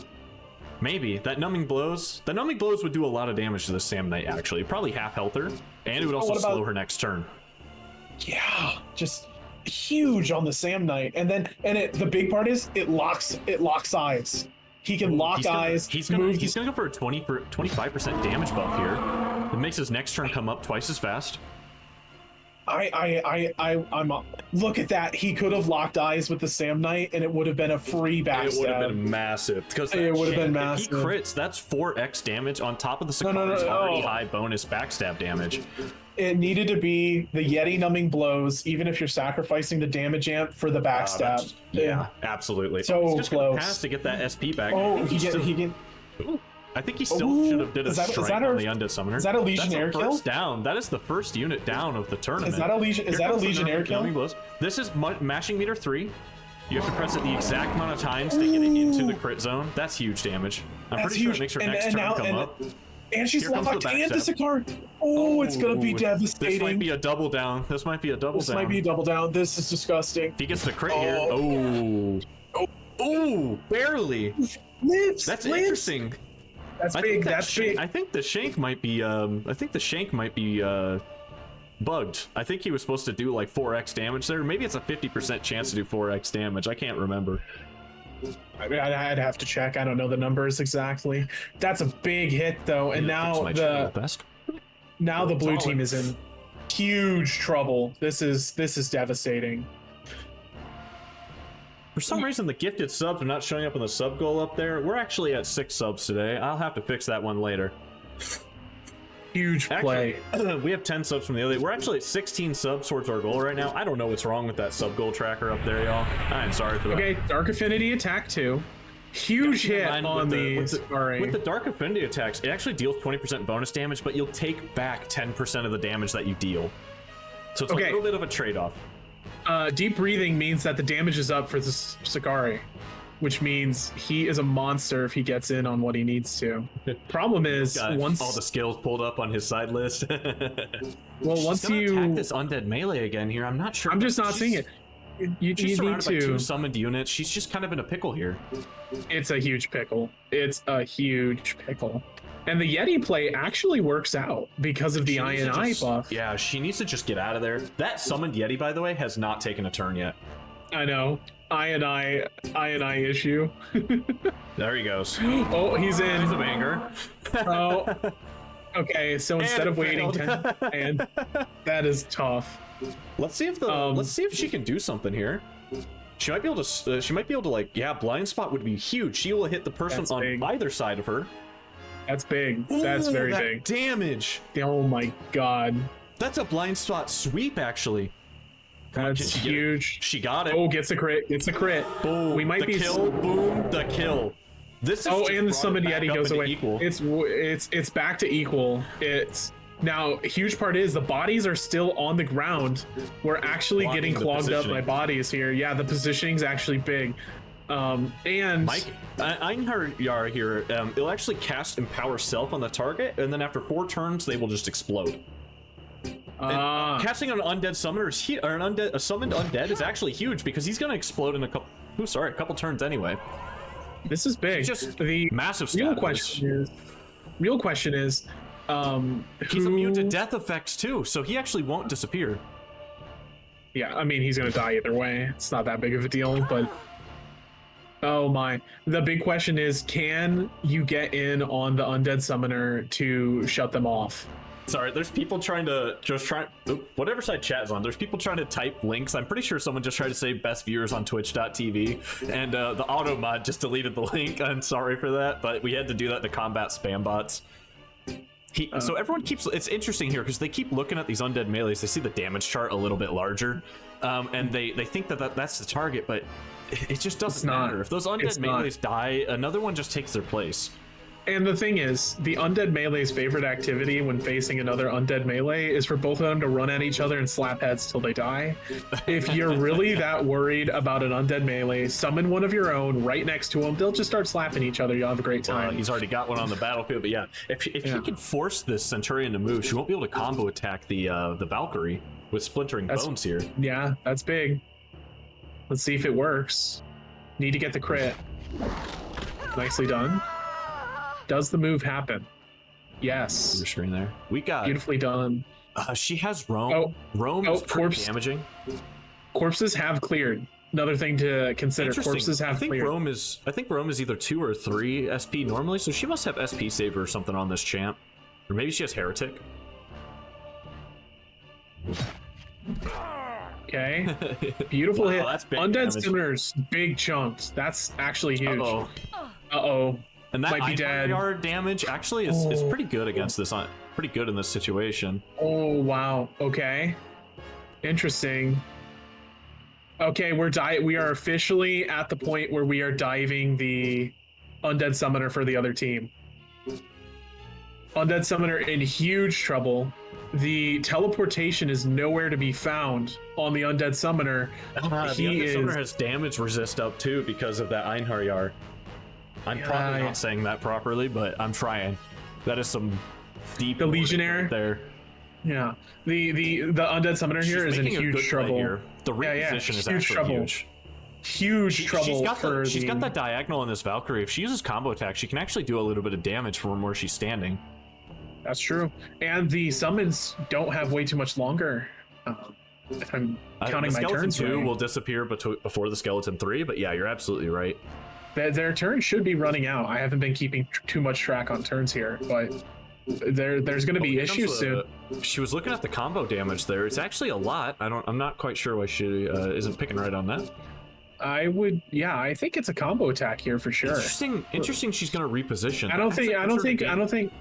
Speaker 1: Maybe. That numbing blows. The numbing blows would do a lot of damage to the Sam Knight, actually. Probably half health her. And it would also slow her next turn.
Speaker 2: Yeah, just huge on the Sam Knight. And then the big part is it locks eyes. He can lock eyes.
Speaker 1: He's gonna go for a 25% damage buff here. It makes his next turn come up twice as fast.
Speaker 2: I'm look at that. He could have locked eyes with the Sam Knight and it would have been a free backstab.
Speaker 1: It would have been massive. Because
Speaker 2: it would have been massive.
Speaker 1: If he crits, that's 4x damage on top of the Sakari's already high bonus backstab damage.
Speaker 2: It needed to be the Yeti numbing blows, even if you're sacrificing the damage amp for the backstab.
Speaker 1: Yeah, absolutely.
Speaker 2: So
Speaker 1: he's just
Speaker 2: close.
Speaker 1: gonna pass to get that SP back.
Speaker 2: Oh,
Speaker 1: I think he still should have did a strike on the Undead Summoner.
Speaker 2: Is that a Legionnaire kill?
Speaker 1: First down. That is the first unit down of the tournament.
Speaker 2: Is that a Legionnaire kill?
Speaker 1: This is mashing meter 3. You have to press it the exact amount of times to get it into the crit zone. That's huge damage. I'm pretty sure it makes her next turn come up.
Speaker 2: And she's locked and the Sakari. Oh, it's gonna be devastating.
Speaker 1: This might be a double down. This might be a double down.
Speaker 2: This is disgusting.
Speaker 1: If he gets the crit here. Oh, barely. That's interesting.
Speaker 2: That's big. That's big.
Speaker 1: I think the shank might be bugged. I think he was supposed to do like 4x damage there. Maybe it's a 50% chance to do 4x damage. I can't remember.
Speaker 2: I'd have to check. I don't know the numbers exactly. That's a big hit though, and now the blue team is in huge trouble. This is devastating.
Speaker 1: For some reason, the gifted subs are not showing up on the sub goal up there. We're actually at 6 subs today. I'll have to fix that one later.
Speaker 2: Huge play.
Speaker 1: Actually, we have 10 subs from the other. We're actually at 16 subs towards our goal right now. I don't know what's wrong with that sub goal tracker up there, y'all. I'm sorry for that.
Speaker 2: Okay, Dark Affinity attack 2. Huge hit on
Speaker 1: with the Dark Affinity attacks, it actually deals 20% bonus damage, but you'll take back 10% of the damage that you deal. So it's a little bit of a trade-off.
Speaker 2: Deep breathing means that the damage is up for the Sakari, which means he is a monster if he gets in on what he needs to. Problem is, once
Speaker 1: all the skills pulled up on his side list.
Speaker 2: Well, once you
Speaker 1: attack this undead melee again here, I'm not sure.
Speaker 2: I'm just not seeing it. You need
Speaker 1: by 2
Speaker 2: to.
Speaker 1: summoned units. She's just kind of in a pickle here.
Speaker 2: It's a huge pickle. It's a huge pickle. And the Yeti play actually works out because of the I&I buff.
Speaker 1: Yeah, she needs to just get out of there. That summoned Yeti, by the way, has not taken a turn yet.
Speaker 2: I know. I&I issue.
Speaker 1: There he goes.
Speaker 2: Oh, he's in.
Speaker 1: He's of anger.
Speaker 2: Oh. Okay, so instead of waiting 10, and that is tough.
Speaker 1: Let's see if she can do something here. She might be able to like, blind spot would be huge. She will hit the person on either side of her.
Speaker 2: That's big. That's very big.
Speaker 1: Damage.
Speaker 2: Oh my god.
Speaker 1: That's a blind spot sweep, actually.
Speaker 2: That's huge.
Speaker 1: She got it.
Speaker 2: Oh, gets a crit. Gets a crit.
Speaker 1: Boom.
Speaker 2: We might be
Speaker 1: kill. Boom. The kill. This is
Speaker 2: and the summoned Yeti goes away.
Speaker 1: Equal.
Speaker 2: It's back to equal. It's now huge part is the bodies are still on the ground. We're actually getting clogged up by bodies here. Yeah, the positioning's actually big. And
Speaker 1: Mike, Einhard here, it'll actually cast Empower Self on the target, and then after 4 turns, they will just explode. Casting an undead summoner a summoned undead is actually huge because he's going to explode in a couple turns anyway.
Speaker 2: This is big.
Speaker 1: Just
Speaker 2: the
Speaker 1: massive
Speaker 2: real question is,
Speaker 1: he's immune to death effects too, so he actually won't disappear.
Speaker 2: Yeah, I mean he's gonna die either way. It's not that big of a deal, but oh my! The big question is, can you get in on the undead summoner to shut them off?
Speaker 1: Sorry, there's people trying to whatever side chat is on, there's people trying to type links. I'm pretty sure someone just tried to say best viewers on twitch.tv, and the auto mod just deleted the link. I'm sorry for that, but we had to do that to combat spam bots. So everyone keeps, it's interesting here because they keep looking at these undead melees. They see the damage chart a little bit larger, and they think that's the target, but it just doesn't matter. If those undead melees die, another one just takes their place.
Speaker 2: And the thing is, the undead melee's favorite activity when facing another undead melee is for both of them to run at each other and slap heads till they die. If you're really that worried about an undead melee, summon one of your own right next to them. They'll just start slapping each other. You'll have a great time.
Speaker 1: He's already got one on the battlefield, but yeah, if he can force this Centurion to move, she won't be able to combo attack the Valkyrie with Splintering Bones here.
Speaker 2: Yeah, that's big. Let's see if it works. Need to get the crit. Nicely done. Does the move happen? Yes.
Speaker 1: Your screen there. We got
Speaker 2: beautifully done.
Speaker 1: She has Roam. Roam is pretty damaging.
Speaker 2: Corpses have cleared. Another thing to consider. Corpses have cleared.
Speaker 1: I think Roam is either 2 or 3 SP normally, so she must have SP Saver or something on this champ, or maybe she has Heretic.
Speaker 2: Okay. Beautiful hit.
Speaker 1: That's big
Speaker 2: Undead
Speaker 1: damage.
Speaker 2: Summoners, big chunks. That's actually huge.
Speaker 1: Uh-oh. And that
Speaker 2: might be dead.
Speaker 1: yard damage actually is pretty good against this. Pretty good in this situation.
Speaker 2: Oh wow. Okay. Interesting. Okay, we are officially at the point where we are diving the Undead Summoner for the other team. Undead Summoner in huge trouble. The teleportation is nowhere to be found on the Undead Summoner.
Speaker 1: The Undead Summoner has damage resist up too because of that Einharyar. I'm probably not saying that properly, but I'm trying. That is some deep.
Speaker 2: The Legionnaire
Speaker 1: right there.
Speaker 2: Yeah. The Undead Summoner here is in huge trouble.
Speaker 1: Here. The reposition is actually huge.
Speaker 2: Huge trouble.
Speaker 1: She's got that diagonal in this Valkyrie. If she uses combo attack, she can actually do a little bit of damage from where she's standing.
Speaker 2: That's true. And the summons don't have way too much longer. If I'm counting my turns,
Speaker 1: the Skeleton 2 will disappear before the Skeleton 3, but yeah, you're absolutely right.
Speaker 2: Their turn should be running out. I haven't been keeping too much track on turns here, but there's going to be issues soon.
Speaker 1: She was looking at the combo damage there. It's actually a lot. I'm not quite sure why she isn't picking right on that.
Speaker 2: I think it's a combo attack here for sure.
Speaker 1: Interesting. She's going to reposition.
Speaker 2: I don't think.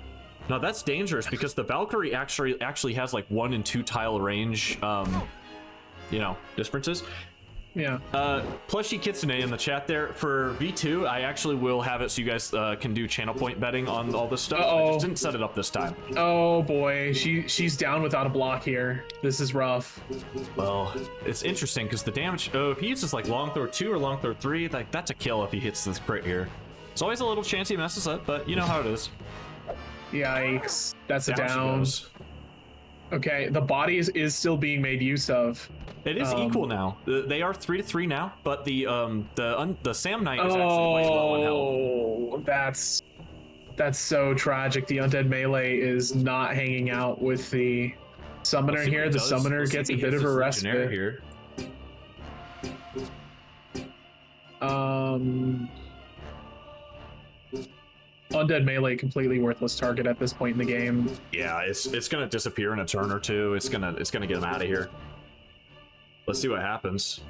Speaker 1: No, that's dangerous because the Valkyrie actually has like 1 and 2 tile range, differences.
Speaker 2: Yeah.
Speaker 1: Plushy Kitsune in the chat there. For V2, I actually will have it so you guys can do channel point betting on all this stuff. I just didn't set it up this time.
Speaker 2: Oh boy, she's down without a block here. This is rough.
Speaker 1: Well, it's interesting because the damage. Oh, if he uses like long throw 2 or long throw 3, like that's a kill if he hits this crit here. It's always a little chance he messes up, but you know how it is.
Speaker 2: Yikes! That's a down. Okay, the body is still being made use of.
Speaker 1: It is equal now. They are 3-3 now, but the Sam Knight is actually quite low in health.
Speaker 2: That's so tragic. The undead melee is not hanging out with the summoner here. The summoner gets a bit of a respite
Speaker 1: here.
Speaker 2: Undead melee completely worthless target at this point in the game.
Speaker 1: Yeah, it's gonna disappear in a turn or two. It's gonna get him out of here. Let's see what happens.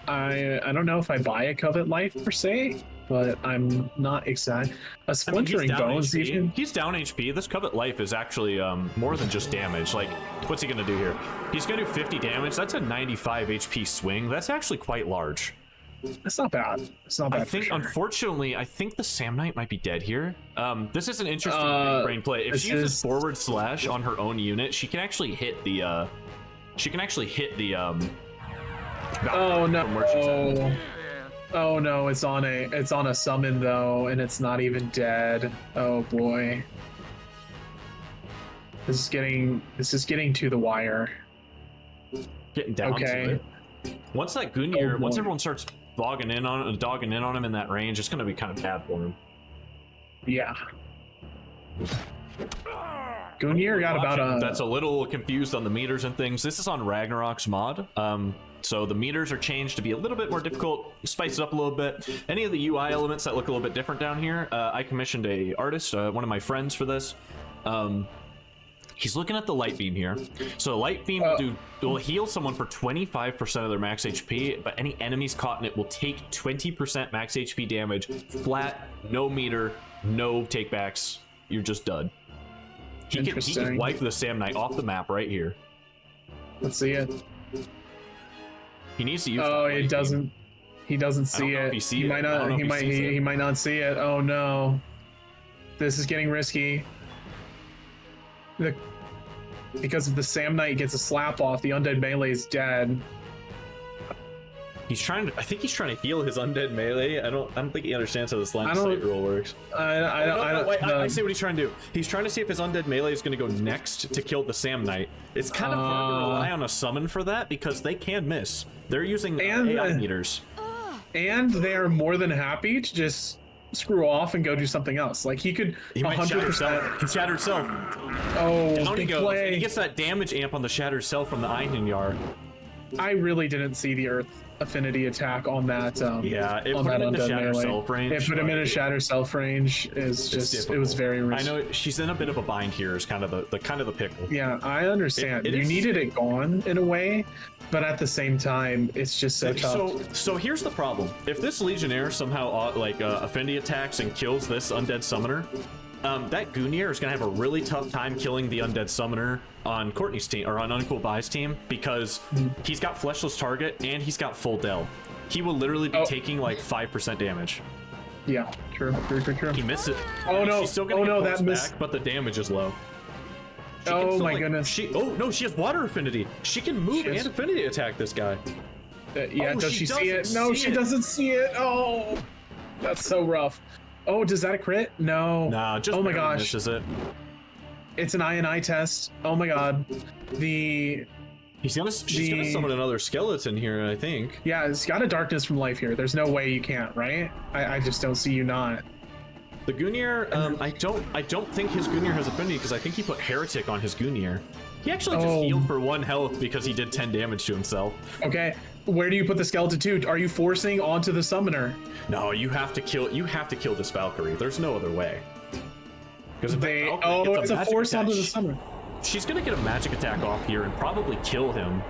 Speaker 2: I don't know if I buy a Covet Life per se, but I'm not excited. A Splintering Bones.
Speaker 1: He's down HP. This Covet Life is actually more than just damage. Like, what's he gonna do here? He's gonna do 50 damage. That's a 95 HP swing. That's actually quite large.
Speaker 2: That's not bad. It's not bad.
Speaker 1: Unfortunately, I think the Sam Knight might be dead here. This is an interesting big brain play. If she uses forward slash on her own unit, she can actually hit the.
Speaker 2: Oh no! Oh no! It's on a summon though, and it's not even dead. Oh boy! This is getting to the wire.
Speaker 1: Getting down to it. Once that Gungnir, once everyone starts dogging in on him in that range, it's going to be kind of bad for him.
Speaker 2: Yeah. Gungnir got about a...
Speaker 1: That's a little confused on the meters and things. This is on Ragnarok's mod. So the meters are changed to be a little bit more difficult, spice it up a little bit. Any of the UI elements that look a little bit different down here, I commissioned a artist, one of my friends for this. He's looking at the light beam here. So light beam will heal someone for 25% of their max HP, but any enemies caught in it will take 20% max HP damage, flat, no meter, no takebacks, you're just done. He can wipe the Sam Knight off the map right here.
Speaker 2: Let's see it.
Speaker 1: He needs to use.
Speaker 2: Oh, it doesn't. He doesn't see it. He might not. He might not see it. Oh no, this is getting risky. Because if the Sam Knight gets a slap off, the undead melee is dead.
Speaker 1: He's trying to. I think he's trying to heal his undead melee. I don't think he understands how this line of sight rule works. I see what he's trying to do. He's trying to see if his undead melee is going to go next to kill the Sam Knight. It's kind of hard to rely on a summon for that because they can miss. They're using AI meters.
Speaker 2: And they're more than happy to just screw off and go do something else. Like he could 100%.
Speaker 1: He shattered self.
Speaker 2: Oh,
Speaker 1: down he
Speaker 2: big
Speaker 1: goes.
Speaker 2: play.
Speaker 1: And he gets that damage amp on the shattered self from the Einhjarn.
Speaker 2: I really didn't see the Earth Affinity attack on that.
Speaker 1: Yeah, it put him in the shatter self range.
Speaker 2: It put him in a shatter self range. Is just it was very risky.
Speaker 1: I know she's in a bit of a bind here. Is kind of the pickle.
Speaker 2: Yeah, I understand. You needed it gone in a way, but at the same time, it's just so tough.
Speaker 1: So here's the problem. If this Legionnaire somehow affinity attacks and kills this undead summoner, that Gungnir is gonna have a really tough time killing the undead summoner on Courtney's team or on UncoolBi's team because he's got fleshless target and he's got full del. He will literally be taking like 5% damage.
Speaker 2: Yeah, true.
Speaker 1: He missed it.
Speaker 2: Oh no!
Speaker 1: She's still gonna get back, but the damage is low.
Speaker 2: Oh my goodness!
Speaker 1: She has water affinity. She can move and affinity attack this guy.
Speaker 2: Yeah, does she see it? No, she doesn't see it. Oh, that's so rough. Oh, does that a crit? No.
Speaker 1: Nah, just
Speaker 2: my gosh.
Speaker 1: Misses it.
Speaker 2: It's an I test. Oh my god. She's gonna
Speaker 1: summon another skeleton here, I think.
Speaker 2: Yeah, it's got a darkness from life here. There's no way you can't, right? I just don't see you not.
Speaker 1: The Gungnir, I don't think his Gungnir has affinity because I think he put Heretic on his Gungnir. He actually just healed for 1 health because he did 10 damage to himself. Okay,
Speaker 2: where do you put the skeleton to? Are you forcing onto the summoner?
Speaker 1: No, you have to kill this Valkyrie. There's no other way. Because
Speaker 2: it's a force onto the summoner.
Speaker 1: She's gonna get a magic attack off here and probably kill him.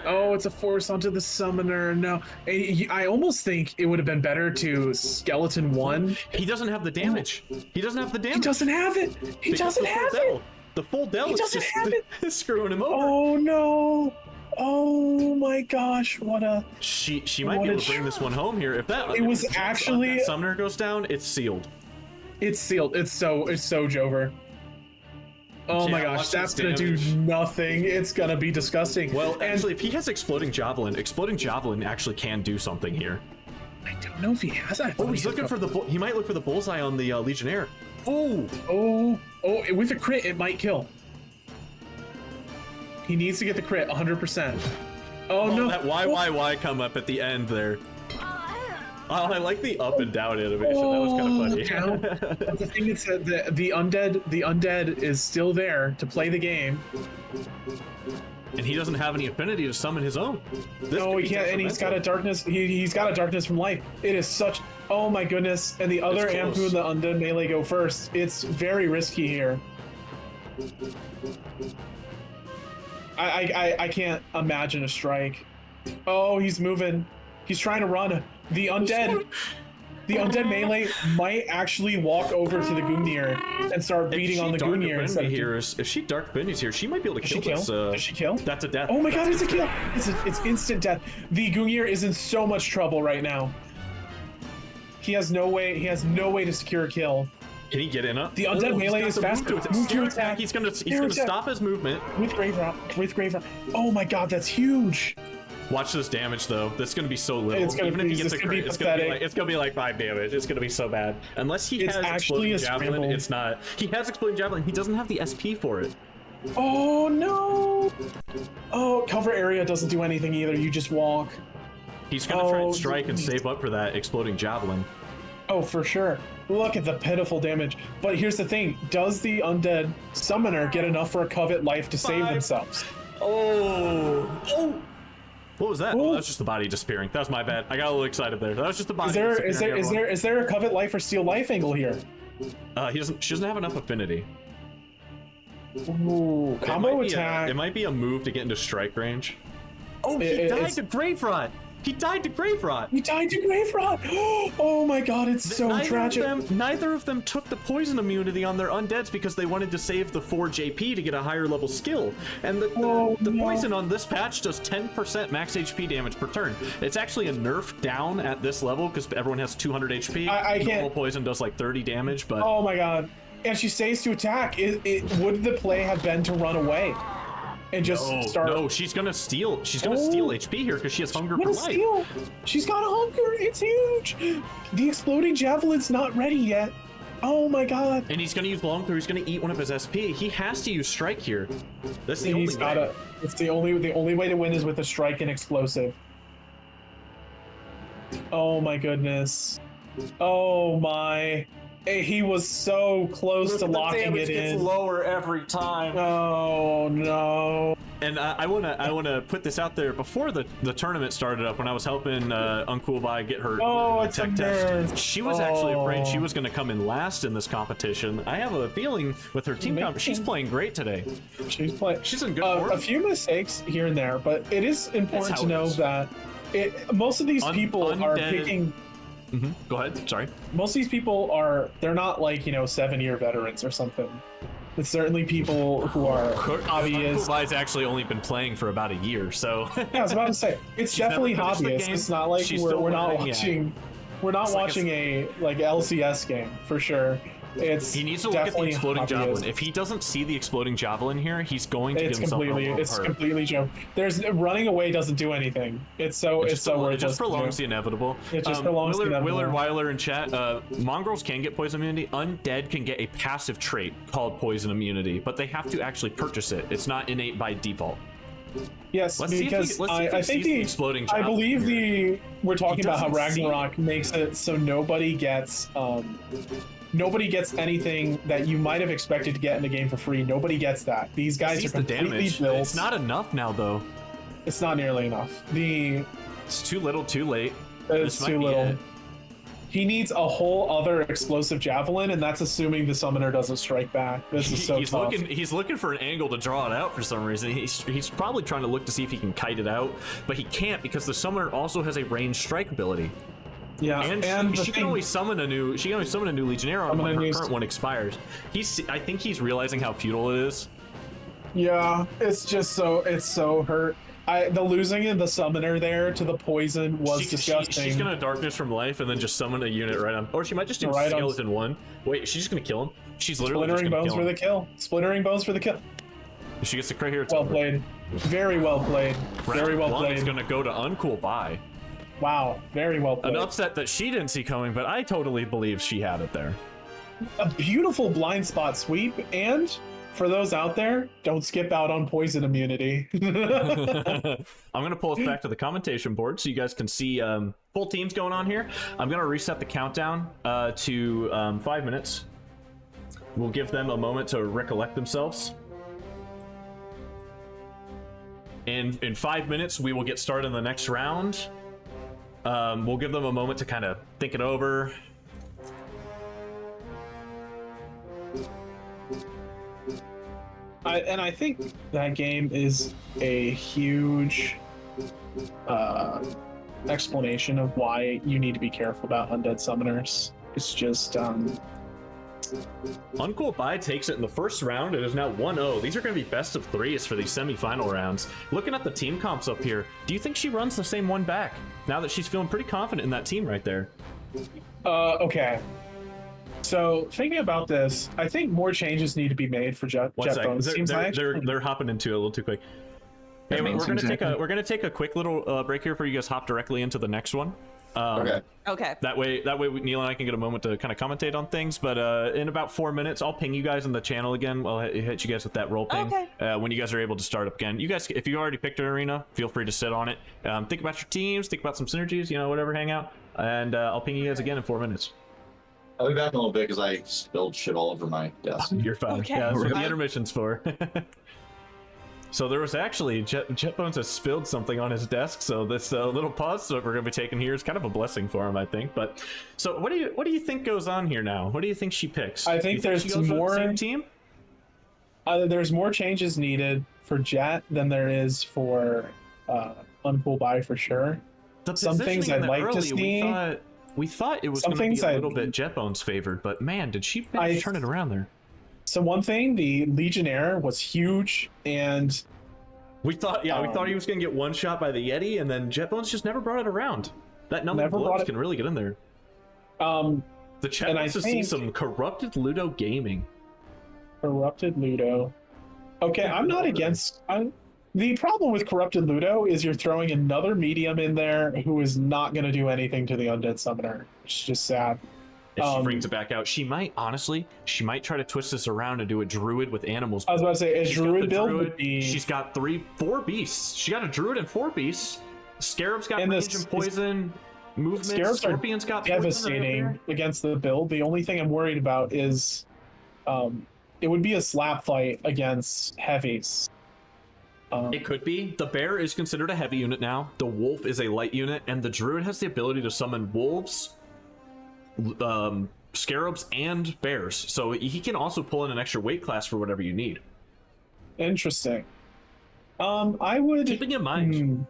Speaker 2: Oh, it's a force onto the summoner. No, I almost think it would have been better to skeleton 1.
Speaker 1: He doesn't have the damage. He doesn't have the damage.
Speaker 2: He doesn't have it. He doesn't have it.
Speaker 1: The full del is screwing him over.
Speaker 2: Oh no. Oh my gosh, what a...
Speaker 1: She might be able to bring this one home here. If that summoner goes down, it's sealed.
Speaker 2: It's sealed. It's so Jover. Oh my gosh, that's gonna do nothing. It's gonna be disgusting.
Speaker 1: Well, actually, if he has Exploding Javelin actually can do something here.
Speaker 2: I don't know if he has that.
Speaker 1: Oh, he's looking for he might look for the bullseye on the Legionnaire.
Speaker 2: Oh, with a crit, it might kill. He needs to get the crit 100%. Oh no!
Speaker 1: That why come up at the end there. Oh, I like the up and down animation. That was kind of funny.
Speaker 2: The thing is that the undead is still there to play the game.
Speaker 1: And he doesn't have any affinity to summon his own.
Speaker 2: No, he can't, and he's got a darkness. He's got a darkness from life. It is such. Oh my goodness! And the other Ampu and the undead melee go first. It's very risky here. I can't imagine a strike. Oh, he's moving. He's trying to run. The undead melee might actually walk over to the Gungnir and start beating on the Gungnir.
Speaker 1: If she dark Bendy's here, she might be able to kill this.
Speaker 2: Does she kill?
Speaker 1: That's a death.
Speaker 2: Oh my god, it's a kill! It's instant death. The Gungnir is in so much trouble right now. He has no way to secure a kill.
Speaker 1: Can he get in up?
Speaker 2: The undead melee is fast. Move to attack.
Speaker 1: He's gonna stop his movement
Speaker 2: with Grave Rock. Oh my god, that's huge.
Speaker 1: Watch this damage though. That's gonna be so little. Even if he gets a crit, it's gonna be like 5 damage. It's gonna be so bad. Unless he has Exploding Javelin, it's not. He has Exploding Javelin. He doesn't have the SP for it.
Speaker 2: Oh no! Oh, cover area doesn't do anything either. You just walk.
Speaker 1: He's gonna try and strike and save up for that Exploding Javelin.
Speaker 2: Oh, for sure. Look at the pitiful damage. But here's the thing. Does the undead summoner get enough for a covet life to save themselves?
Speaker 1: Oh! What was that? Oh, that was just the body disappearing. That was my bad. I got a little excited there. That was just the body.
Speaker 2: Is there a covet life or steal life angle here?
Speaker 1: She doesn't have enough affinity.
Speaker 2: Ooh, combo attack.
Speaker 1: It might be a move to get into strike range. Oh, he died to Grave Rot. He died to grave rot.
Speaker 2: He died to grave rot. Oh my god, it's so tragic.
Speaker 1: Neither of them took the poison immunity on their undeads because they wanted to save the 4 JP to get a higher level skill. And the poison on this patch does 10% max HP damage per turn. It's actually a nerf down at this level because everyone has 200 HP.
Speaker 2: I can't.
Speaker 1: Normal poison does like 30 damage, but...
Speaker 2: Oh my god. And she stays to attack. Would the play have been to run away? And just start.
Speaker 1: No, she's gonna steal. She's gonna steal HP here because she has hunger for life.
Speaker 2: She's got hunger. It's huge. The exploding javelin's not ready yet. Oh my god.
Speaker 1: And he's gonna use long throw. He's gonna eat one of his SP. He has to use strike here. That's the only way.
Speaker 2: It's the only way to win is with a strike and explosive. Oh my goodness. Oh my. He was so close to locking it in.
Speaker 1: Gets lower every time.
Speaker 2: Oh no!
Speaker 1: And I wanna put this out there. Before the tournament started up, when I was helping UncoolBi get her tech test, she was actually afraid she was gonna come in last in this competition. I have a feeling with her team comp, she's playing great today. She's in good form.
Speaker 2: A few mistakes here and there, but it is important to know that most of these people are picking.
Speaker 1: Go ahead. Sorry.
Speaker 2: Most of these people they're not like, 7-year veterans or something. It's certainly people who are hobbyists.
Speaker 1: UncoolBi's actually only been playing for about a year, so.
Speaker 2: Yeah, I was about to say it's definitely hobbyists. It's not like we're not watching. We're not watching a LCS game for sure. He
Speaker 1: needs to look at the exploding javelin. If he doesn't see the exploding javelin here, he's going to give himself
Speaker 2: It's completely joke. There's running away doesn't do anything. It just
Speaker 1: prolongs the inevitable.
Speaker 2: It just prolongs the inevitable.
Speaker 1: Willard Weiler in chat. Mongrels can get poison immunity. Undead can get a passive trait called poison immunity, but they have to actually purchase it. It's not innate by default.
Speaker 2: Yes, because I think
Speaker 1: exploding javelin.
Speaker 2: I believe we're talking about how Ragnarok makes it so nobody gets anything that you might have expected to get in the game for free. Nobody gets that. These guys are completely built.
Speaker 1: It's not enough now, though.
Speaker 2: It's not nearly enough.
Speaker 1: It's too little, too late.
Speaker 2: It's too little. He needs a whole other explosive javelin, and that's assuming the summoner doesn't strike back. This is so tough.
Speaker 1: He's looking for an angle to draw it out for some reason. He's probably trying to look to see if he can kite it out, but he can't because the summoner also has a ranged strike ability.
Speaker 2: Yeah,
Speaker 1: and she can only summon a new Legionnaire on when her current one expires. I think he's realizing how futile it is.
Speaker 2: Yeah, it's so hurt. The losing in the summoner there to the poison was disgusting.
Speaker 1: She's gonna darkness from life and then just summon a unit right on, or she might just do skeleton one. Wait, she's just gonna kill him. She's literally
Speaker 2: splintering bones for the kill. Splintering bones for the kill.
Speaker 1: If she gets the crit here, it's
Speaker 2: well played. Very well played. Very well played.
Speaker 1: It's gonna go to UncoolBi.
Speaker 2: Wow, very well played.
Speaker 1: An upset that she didn't see coming, but I totally believe she had it there.
Speaker 2: A beautiful blind spot sweep, and for those out there, don't skip out on poison immunity.
Speaker 1: I'm gonna pull us back to the commentation board so you guys can see full teams going on here. I'm gonna reset the countdown to 5 minutes. We'll give them a moment to recollect themselves. In 5 minutes, we will get started in the next round. We'll give them a moment to kind of think it over.
Speaker 2: I think that game is a huge explanation of why you need to be careful about undead summoners. It's just
Speaker 1: UncoolBi takes it in the first round. It is now 1-0. These are going to be best of threes for these semi-final rounds. Looking at the team comps up here, do you think she runs the same one back now that she's feeling pretty confident in that team right there?
Speaker 2: Okay. So thinking about this, I think more changes need to be made for Jett Bonez.
Speaker 1: They're hopping into it a little too quick. Hey, we're gonna take a quick little break here for you guys. Hop directly into the next one.
Speaker 3: Okay.
Speaker 1: That way, Neil and I can get a moment to kind of commentate on things. But in about 4 minutes, I'll ping you guys in the channel again. I'll hit you guys with that role ping when you guys are able to start up again. You guys, if you already picked an arena, feel free to sit on it. Think about your teams, think about some synergies, whatever, hang out. And I'll ping you guys again in 4 minutes.
Speaker 4: I'll be back in a little bit because I spilled shit all over my desk.
Speaker 1: You're fine.
Speaker 3: Okay.
Speaker 1: Yeah, that's what the intermission's for. So there was actually, Jett Bonez has spilled something on his desk, so this little pause that we're going to be taking here is kind of a blessing for him, I think. But so what do you think goes on here now? What do you think she picks?
Speaker 2: I think there's more
Speaker 1: same team.
Speaker 2: There's more changes needed for Jett than there is for UncoolBi for sure. some things I'd like to see.
Speaker 1: We thought it was going to be a little bit Jett Bonez favored, but man, did she turn it around there.
Speaker 2: So one thing, the Legionnaire was huge, and
Speaker 1: we thought he was going to get one shot by the Yeti, and then Jett Bonez just never brought it around. That number of blows can really get in there. The chat wants to see some Corrupted Ludo gaming.
Speaker 2: Corrupted Ludo. Okay, I'm not against. The problem with Corrupted Ludo is you're throwing another medium in there who is not going to do anything to the Undead Summoner. It's just sad.
Speaker 1: If she brings it back out, she might try to twist this around and do a druid with animals.
Speaker 2: I was about to say, a druid build would be...
Speaker 1: She's got 4 beasts. She got a druid and 4 beasts. Scarab's got range and poison. Movement.
Speaker 2: Scarabs
Speaker 1: Scorpion's got
Speaker 2: devastating against the build. The only thing I'm worried about is it would be a slap fight against heavies.
Speaker 1: It could be. The bear is considered a heavy unit now. The wolf is a light unit, and the druid has the ability to summon wolves, scarabs, and bears. So he can also pull in an extra weight class for whatever you need.
Speaker 2: Interesting. I would
Speaker 1: keeping in mind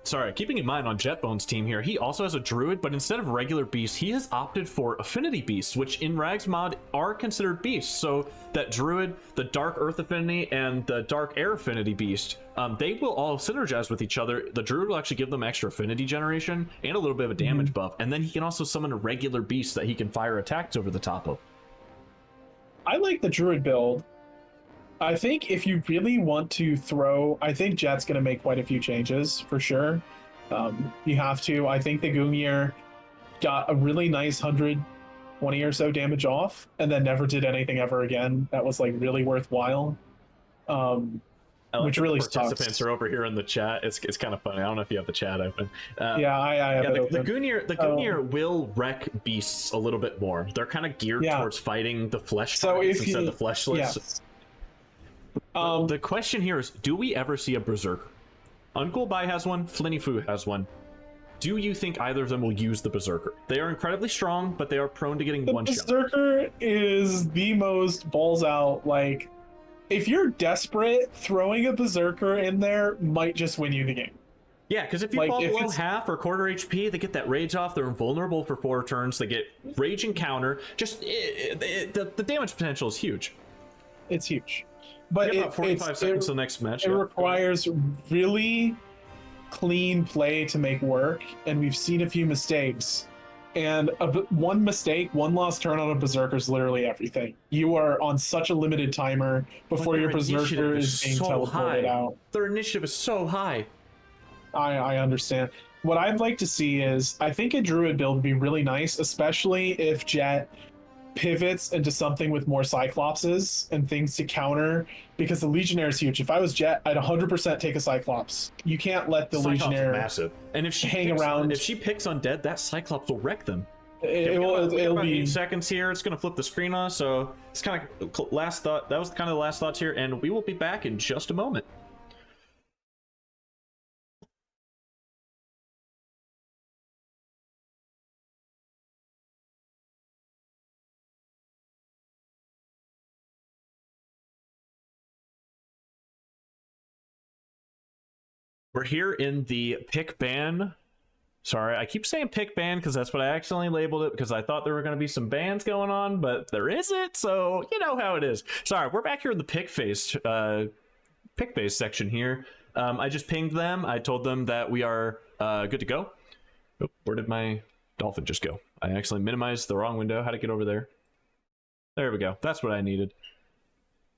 Speaker 1: on Jett Bonez' team here, he also has a druid, but instead of regular beasts, he has opted for affinity beasts, which in Rags mod are considered beasts. So that druid, the dark earth affinity, and the dark air affinity beast, they will all synergize with each other. The druid will actually give them extra affinity generation and a little bit of a damage buff, and then he can also summon a regular beast that he can fire attacks over the top of.
Speaker 2: I like the druid build. I think if you really want to throw, I think Jett's going to make quite a few changes for sure. You have to. I think the Gungnir got a really nice 120 or so damage off and then never did anything ever again. That was like really worthwhile. Which really
Speaker 1: participants
Speaker 2: sucks.
Speaker 1: Are over here in the chat. It's kind of funny. I don't know if you have the chat open.
Speaker 2: Yeah, I have it open.
Speaker 1: The Gungnir will wreck beasts a little bit more. They're kind of geared towards fighting the flesh instead of the fleshless.
Speaker 2: Yes.
Speaker 1: The question here is, do we ever see a Berserker? UncoolBi has one, Flinny Foo has one. Do you think either of them will use the Berserker? They are incredibly strong, but they are prone to getting one shot.
Speaker 2: The Berserker is the most balls out, like, if you're desperate, throwing a Berserker in there might just win you the game.
Speaker 1: Yeah, because if you fall below half or quarter HP, they get that rage off, they're invulnerable for 4 turns, they get rage and counter. Just, the damage potential is huge.
Speaker 2: It's huge. But
Speaker 1: about 45 seconds to the next match.
Speaker 2: It requires really clean play to make work, and we've seen a few mistakes. And one mistake, one lost turn on a Berserker is literally everything. You are on such a limited timer before your Berserker is being teleported out.
Speaker 1: Their initiative is so high.
Speaker 2: I understand. What I'd like to see is, I think a Druid build would be really nice, especially if Jett pivots into something with more Cyclopses and things to counter, because the Legionnaire is huge. If I was Jett, I'd 100% take a Cyclops. You can't let the Legionnaire
Speaker 1: massive. And if she
Speaker 2: hang around.
Speaker 1: If she picks Undead, that Cyclops will wreck them.
Speaker 2: It'll be
Speaker 1: 8 seconds here. It's going to flip the screen on, so it's kind of last thought. That was kind of the last thoughts here, and we will be back in just a moment. We're here in the pick ban. Sorry, I keep saying pick ban because that's what I accidentally labeled it, because I thought there were going to be some bans going on, but there isn't, so you know how it is. Sorry, we're back here in the pick phase section here. I just pinged them. I told them that we are good to go. Oh, where did my dolphin just go? I actually minimized the wrong window. How to get over there? There we go. That's what I needed.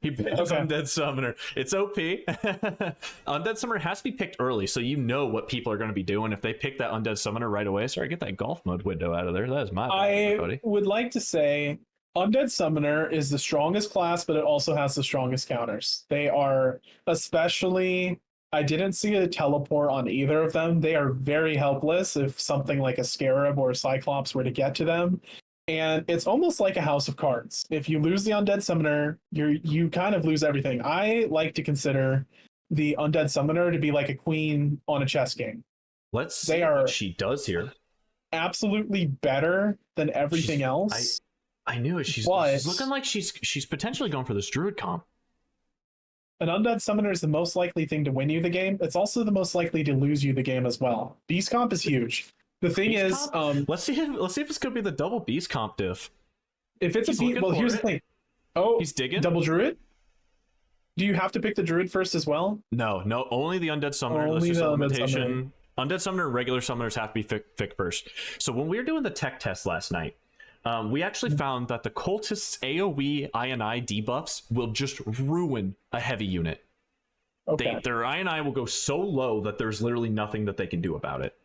Speaker 1: He bans Undead Summoner. It's OP. Undead Summoner has to be picked early, so you know what people are going to be doing if they pick that Undead Summoner right away. Sorry, get that golf mode window out of there. That is my bad, everybody.
Speaker 2: I would like to say Undead Summoner is the strongest class, but it also has the strongest counters. They are especially... I didn't see a teleport on either of them. They are very helpless if something like a Scarab or a Cyclops were to get to them. And it's almost like a house of cards. If you lose the Undead Summoner, you kind of lose everything. I like to consider the Undead Summoner to be like a queen on a chess game.
Speaker 1: Let's see what she does here.
Speaker 2: Absolutely better than everything else.
Speaker 1: I knew it. She's looking like she's potentially going for this Druid comp.
Speaker 2: An Undead Summoner is the most likely thing to win you the game. It's also the most likely to lose you the game as well. Beast comp is huge. The thing
Speaker 1: Beast
Speaker 2: is,
Speaker 1: comp? Let's see if it's gonna be the double beast comp diff.
Speaker 2: if it's
Speaker 1: He's
Speaker 2: a beast,
Speaker 1: looking
Speaker 2: well,
Speaker 1: for
Speaker 2: here's
Speaker 1: it.
Speaker 2: the thing. Oh,
Speaker 1: He's digging.
Speaker 2: double druid. Do you have to pick the druid first as well?
Speaker 1: No, only the undead summoner. That's
Speaker 2: Only
Speaker 1: just a
Speaker 2: the undead
Speaker 1: limitation.
Speaker 2: summoner.
Speaker 1: Undead summoner and regular summoners have to be thick first. So when we were doing the tech test last night, we actually found that the cultists' AoE INI debuffs will just ruin a heavy unit.
Speaker 2: Okay.
Speaker 1: Their INI will go so low that there's literally nothing that they can do about it.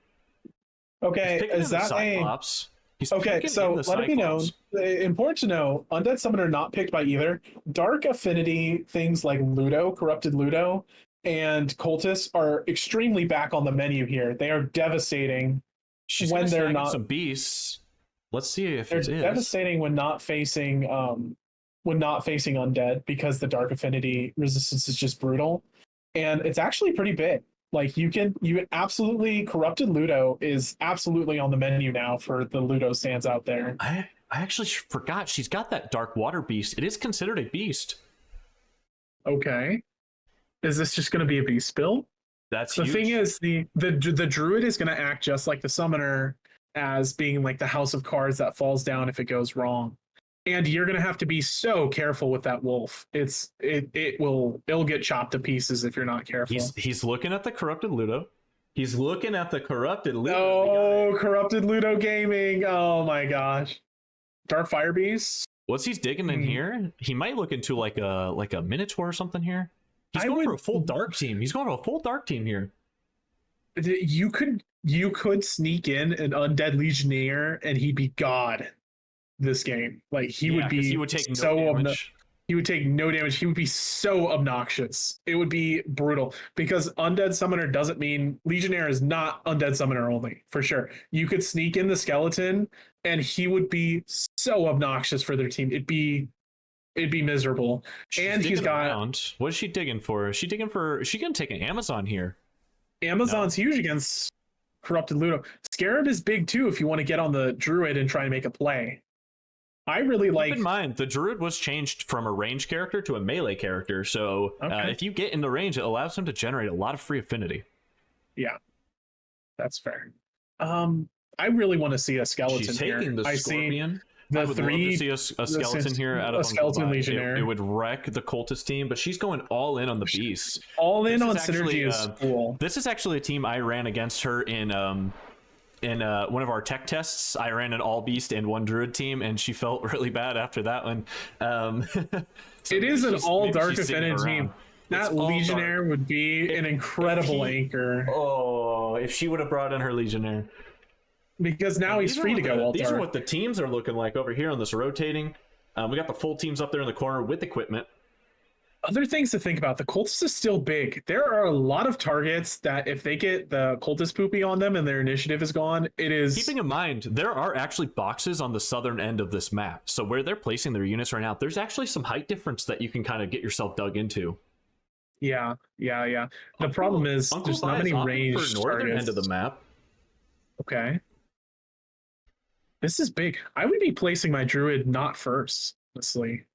Speaker 2: Okay.
Speaker 1: He's picking
Speaker 2: Is
Speaker 1: in the
Speaker 2: that a
Speaker 1: Cyclops. He's
Speaker 2: okay?
Speaker 1: picking
Speaker 2: So
Speaker 1: in the
Speaker 2: let it be known.
Speaker 1: Cyclops.
Speaker 2: Important to know: undead summoner not picked by either. Dark affinity things like Ludo, corrupted Ludo, and cultists are extremely back on the menu here. They are devastating
Speaker 1: She's
Speaker 2: when
Speaker 1: gonna
Speaker 2: they're
Speaker 1: snag in
Speaker 2: not.
Speaker 1: some beasts. Let's see if
Speaker 2: They're
Speaker 1: it is.
Speaker 2: devastating when not facing undead, because the dark affinity resistance is just brutal, and it's actually pretty big. Like you absolutely, corrupted Ludo is absolutely on the menu now for the Ludo stands out there.
Speaker 1: I actually forgot she's got that dark water beast. It is considered a beast.
Speaker 2: Okay, is this just going to be a beast build?
Speaker 1: That's
Speaker 2: The
Speaker 1: huge.
Speaker 2: thing is, the druid is going to act just like the summoner, as being like the house of cards that falls down if it goes wrong. And you're going to have to be so careful with that wolf. It'll get chopped to pieces if you're not careful.
Speaker 1: He's looking at the corrupted Ludo. He's looking at the corrupted Ludo.
Speaker 2: Oh, corrupted Ludo gaming. Oh my gosh. Dark Fire Beast.
Speaker 1: What's he's digging in here? He might look into like a Minotaur or something here. He's going for a full dark team. He's going to a full dark team here.
Speaker 2: You could sneak in an undead legionnaire and he'd be god this game. Like he would take no damage. He would take no damage. He would be so obnoxious. It would be brutal, because undead summoner doesn't mean legionnaire is not undead summoner only, for sure. You could sneak in the skeleton and he would be so obnoxious for their team. It'd be miserable. And he's got
Speaker 1: around. What is she digging for? Is she gonna take an Amazon here?
Speaker 2: Amazon's huge against corrupted Ludo. Scarab is big too if you want to get on the druid and try and make a play. I really
Speaker 1: Keep in mind, the druid was changed from a range character to a melee character, so if you get in the range, it allows him to generate a lot of free affinity.
Speaker 2: Yeah, that's fair. I really want to see a skeleton.
Speaker 1: She's
Speaker 2: here.
Speaker 1: taking the scorpion.
Speaker 2: The
Speaker 1: I would love to see a skeleton here out of
Speaker 2: skeleton
Speaker 1: UncoolBi.
Speaker 2: legionnaire.
Speaker 1: It would wreck the cultist team, but she's going all in on the beasts.
Speaker 2: All in on synergy is cool.
Speaker 1: This is actually a team I ran against her in one of our tech tests. I ran an all beast and one druid team, and she felt really bad after that one.
Speaker 2: So it is an all dark affinity team. That legionnaire would be an incredible anchor.
Speaker 1: Oh, if she would have brought in her legionnaire.
Speaker 2: Because now he's free to go all dark.
Speaker 1: These are what the teams are looking like over here on this rotating. We got the full teams up there in the corner with equipment.
Speaker 2: Other things to think about. The cultist is still big. There are a lot of targets that if they get the cultist poopy on them and their initiative is gone, it is...
Speaker 1: Keeping in mind, there are actually boxes on the southern end of this map. So where they're placing their units right now, there's actually some height difference that you can kind of get yourself dug into.
Speaker 2: Yeah. The problem is there's not many ranged
Speaker 1: northern
Speaker 2: targets.
Speaker 1: end of the map.
Speaker 2: Okay. This is big. I would be placing my druid not first, honestly.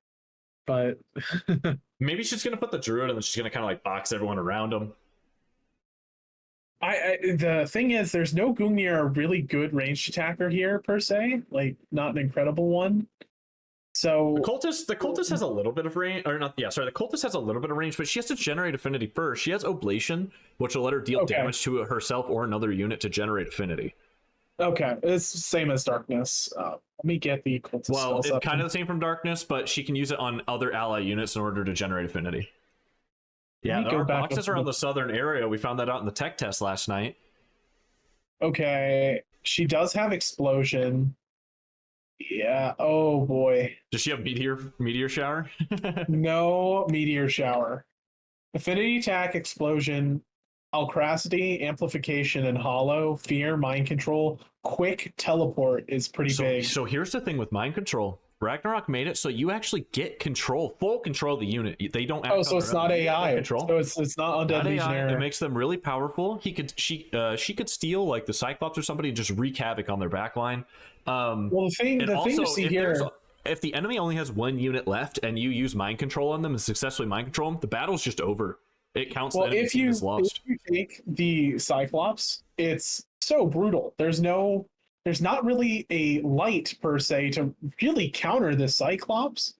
Speaker 2: But
Speaker 1: maybe she's gonna put the druid and then she's gonna kind of like box everyone around him.
Speaker 2: The thing is, there's no Gungnir, a really good ranged attacker here per se, like not an incredible one. So
Speaker 1: the cultist has a little bit of range, or not? Yeah, sorry. The cultist has a little bit of range, but she has to generate affinity first. She has oblation, which will let her deal damage to herself or another unit to generate affinity.
Speaker 2: Okay, it's the same as darkness. Let me get the cultist.
Speaker 1: Well, it's kind of the same from darkness, but she can use it on other ally units in order to generate affinity. Yeah, there are boxes around the southern area. We found that out in the tech test last night.
Speaker 2: Okay, she does have explosion. Yeah. Oh boy.
Speaker 1: Does she have meteor shower?
Speaker 2: No meteor shower. Affinity attack, explosion, alcracity, amplification, and hollow, fear, mind control, quick teleport is pretty big.
Speaker 1: So here's the thing with mind control. Ragnarok made it so you actually get full control of the unit. They don't.
Speaker 2: So it's not AI. Control. So it's not undead legionnaire.
Speaker 1: It makes them really powerful. She could steal like the Cyclops or somebody and just wreak havoc on their backline.
Speaker 2: Well, the thing to see here.
Speaker 1: If the enemy only has one unit left and you use mind control on them and successfully mind control them, the battle's just over. It counts.
Speaker 2: Well, if you take the Cyclops, it's so brutal. There's not really a light per se to really counter this Cyclops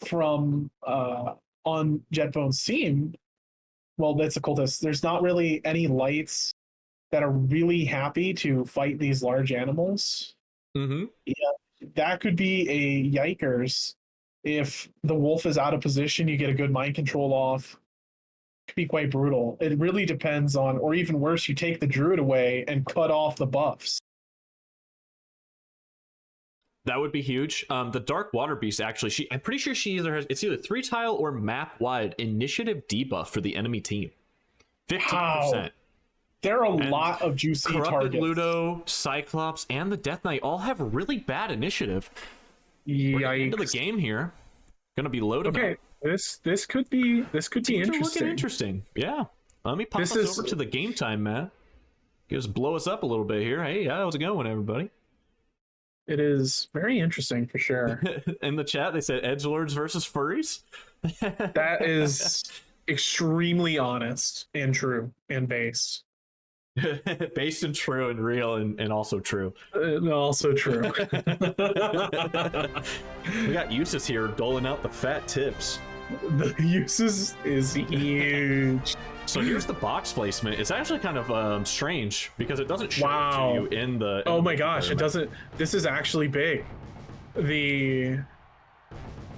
Speaker 2: from on Jett Bonez' team. Well, that's a cultist. There's not really any lights that are really happy to fight these large animals.
Speaker 1: Mm-hmm.
Speaker 2: Yeah, that could be a yikers. If the wolf is out of position, you get a good mind control off. It could be quite brutal. It really depends on, or even worse, you take the druid away and cut off the buffs.
Speaker 1: That would be huge. The Dark Water Beast, actually, I'm pretty sure she either has, it's either 3 tile or map wide initiative debuff for the enemy team. 15%.
Speaker 2: Wow. There are a lot of juicy
Speaker 1: Corrupted
Speaker 2: targets.
Speaker 1: Ludo, Cyclops, and the Death Knight all have really bad initiative. We're getting into the game here. Gonna be loaded.
Speaker 2: Okay, this could be interesting.
Speaker 1: Looking interesting. Yeah. Let me pop us over to the game time, Matt. Just blow us up a little bit here. Hey, how's it going, everybody?
Speaker 2: It is very interesting for sure.
Speaker 1: In the chat, they said edgelords versus furries.
Speaker 2: That is extremely honest and true and based.
Speaker 1: Based and true and real and also true.
Speaker 2: Also true.
Speaker 1: We got Usus here doling out the fat tips.
Speaker 2: The uses is huge.
Speaker 1: So here's the box placement. It's actually kind of strange because it doesn't show it to you in the.
Speaker 2: Oh my gosh, it doesn't. This is actually big.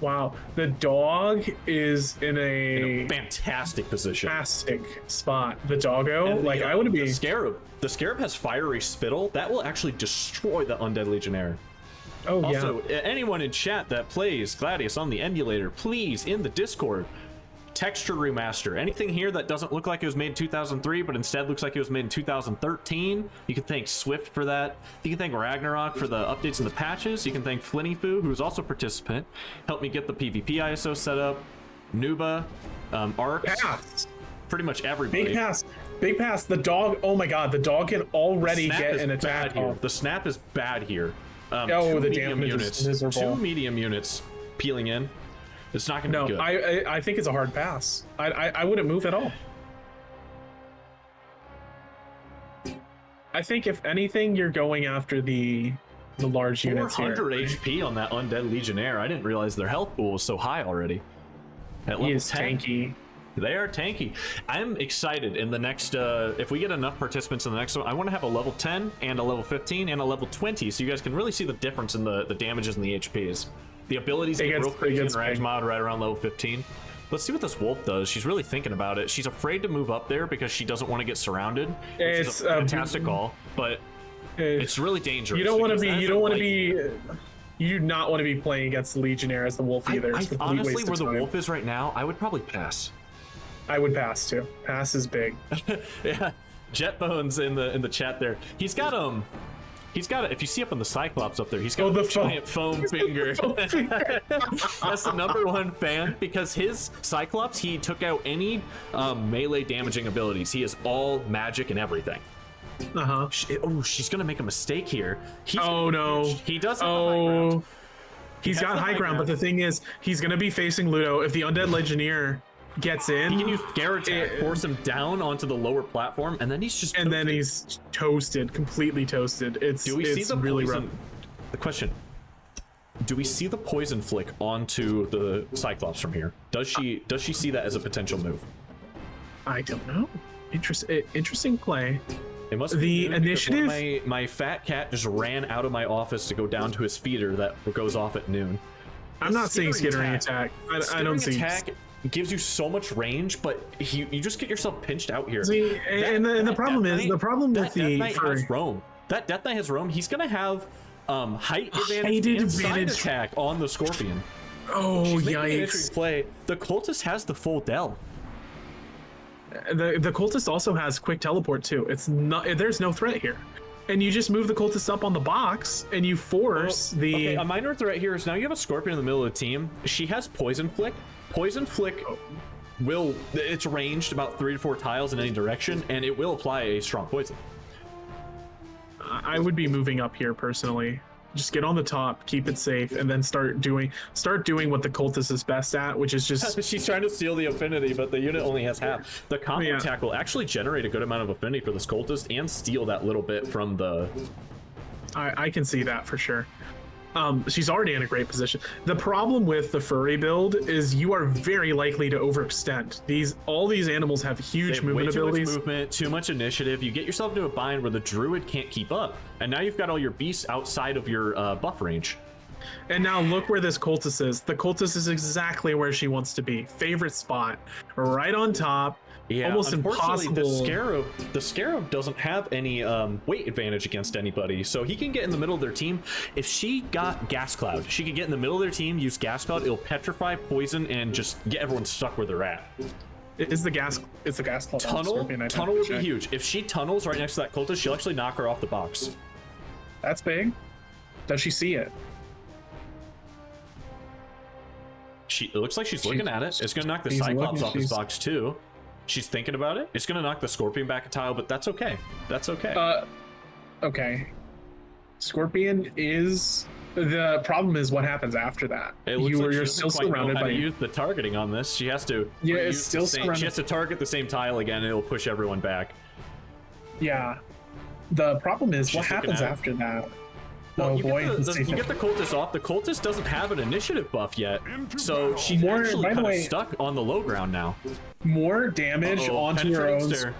Speaker 2: Wow, the dog is in a
Speaker 1: fantastic position.
Speaker 2: Fantastic spot. The doggo,
Speaker 1: and
Speaker 2: I wouldn't be.
Speaker 1: The scarab. The scarab has fiery spittle that will actually destroy the undead legionnaire.
Speaker 2: Oh
Speaker 1: also, anyone in chat that plays Gladius on the emulator, please in the Discord. Texture remaster. Anything here that doesn't look like it was made in 2003, but instead looks like it was made in 2013. You can thank Swift for that. You can thank Ragnarok for the updates and the patches. You can thank Flinnyfoo, who's also a participant. Helped me get the PvP ISO set up. Nuba, Arcs.
Speaker 2: Pass.
Speaker 1: Pretty much everybody.
Speaker 2: Big pass. The dog. Oh my god, the dog can already get an attack
Speaker 1: here.
Speaker 2: off.
Speaker 1: The snap is bad here.
Speaker 2: The damage is miserable.
Speaker 1: 2 medium units peeling in. It's not going to be good.
Speaker 2: I think it's a hard pass. I wouldn't move at all. I think if anything, you're going after the large units here.
Speaker 1: 400 HP on that undead legionnaire. I didn't realize their health pool was so high already. At level 10.
Speaker 2: Tanky.
Speaker 1: They are tanky. I'm excited in the next, if we get enough participants in the next one, I want to have a level 10 and a level 15 and a level 20 so you guys can really see the difference in the damages and the HPs. The abilities get real crazy in Rage Mod right around level 15. Let's see what this wolf does. She's really thinking about it. She's afraid to move up there because she doesn't want to get surrounded. It's a fantastic call, but it's really dangerous.
Speaker 2: You don't want to be. You don't want to be. You do not want to be playing against the Legionnaire as the wolf either.
Speaker 1: Honestly, where the wolf is right now, I would probably pass.
Speaker 2: I would pass too. Pass is big.
Speaker 1: Yeah, Jett Bonez in the chat there. He's got if you see up on the Cyclops up there, he's got
Speaker 2: the
Speaker 1: giant foam finger. That's the #1 fan because his Cyclops, he took out any melee damaging abilities. He is all magic and everything. She's gonna make a mistake here.
Speaker 2: No.
Speaker 1: He doesn't.
Speaker 2: Oh, he's got high ground, but the thing is, he's gonna be facing Ludo. If the Undead Legionnaire gets in,
Speaker 1: he can use Scare Attack, force him down onto the lower platform, and then he's
Speaker 2: toasted, completely toasted.
Speaker 1: Do we see the
Speaker 2: really
Speaker 1: poison?
Speaker 2: rough.
Speaker 1: The question: do we see the poison flick onto the Cyclops from here? Does she see that as a potential move?
Speaker 2: I don't know. Interesting play.
Speaker 1: It must be
Speaker 2: the initiative.
Speaker 1: My fat cat just ran out of my office to go down to his feeder that goes off at noon.
Speaker 2: I'm not seeing skittering attack. I don't see.
Speaker 1: Attack gives you so much range, but you just get yourself pinched out here.
Speaker 2: See, the problem is with the
Speaker 1: Death Knight has roam. That Death Knight has roam. He's gonna have height advantage and side attack on the Scorpion.
Speaker 2: Oh, yikes!
Speaker 1: Play. The Cultist has the full Dell.
Speaker 2: The Cultist also has quick teleport too. It's not. There's no threat here, and you just move the Cultist up on the box, and you force the.
Speaker 1: Okay, a minor threat here is now you have a Scorpion in the middle of the team. She has Poison Flick. Poison Flick it's ranged about 3 to 4 tiles in any direction, and it will apply a strong poison.
Speaker 2: I would be moving up here personally. Just get on the top, keep it safe, and then start doing what the cultist is best at, which is just.
Speaker 1: She's trying to steal the affinity, but the unit only has half. The combo attack will actually generate a good amount of affinity for this cultist and steal that little bit from the.
Speaker 2: I can see that for sure. She's already in a great position. The problem with the furry build is you are very likely to overextend. All these animals have huge movement abilities.
Speaker 1: Too much movement, too much initiative. You get yourself into a bind where the druid can't keep up, and now you've got all your beasts outside of your buff range.
Speaker 2: And now look where this cultist is. The cultist is exactly where she wants to be. Favorite spot, right on top.
Speaker 1: Yeah,
Speaker 2: almost impossible.
Speaker 1: The scarab doesn't have any weight advantage against anybody, so he can get in the middle of their team. If she got gas cloud, she could get in the middle of their team, use gas cloud, it'll petrify, poison, and just get everyone stuck where they're at.
Speaker 2: It's the gas cloud.
Speaker 1: Tunnel would be huge. If she tunnels right next to that cultist, she'll actually knock her off the box.
Speaker 2: That's big. Does she see it?
Speaker 1: It looks like she's looking at it. It's gonna knock the Cyclops off his box too. She's thinking about it. It's gonna knock the Scorpion back a tile, but that's okay. That's okay.
Speaker 2: Okay. Scorpion is the problem. Is what happens after that. You're still surrounded by.
Speaker 1: Use the targeting on this. She has to.
Speaker 2: Yeah, it's still surrounded.
Speaker 1: She has to target the same tile again, and it'll push everyone back.
Speaker 2: The problem is what happens after that.
Speaker 1: Well, you get the cultist off. The cultist doesn't have an initiative buff yet, so she's actually kind of stuck on the low ground now.
Speaker 2: More damage onto her own.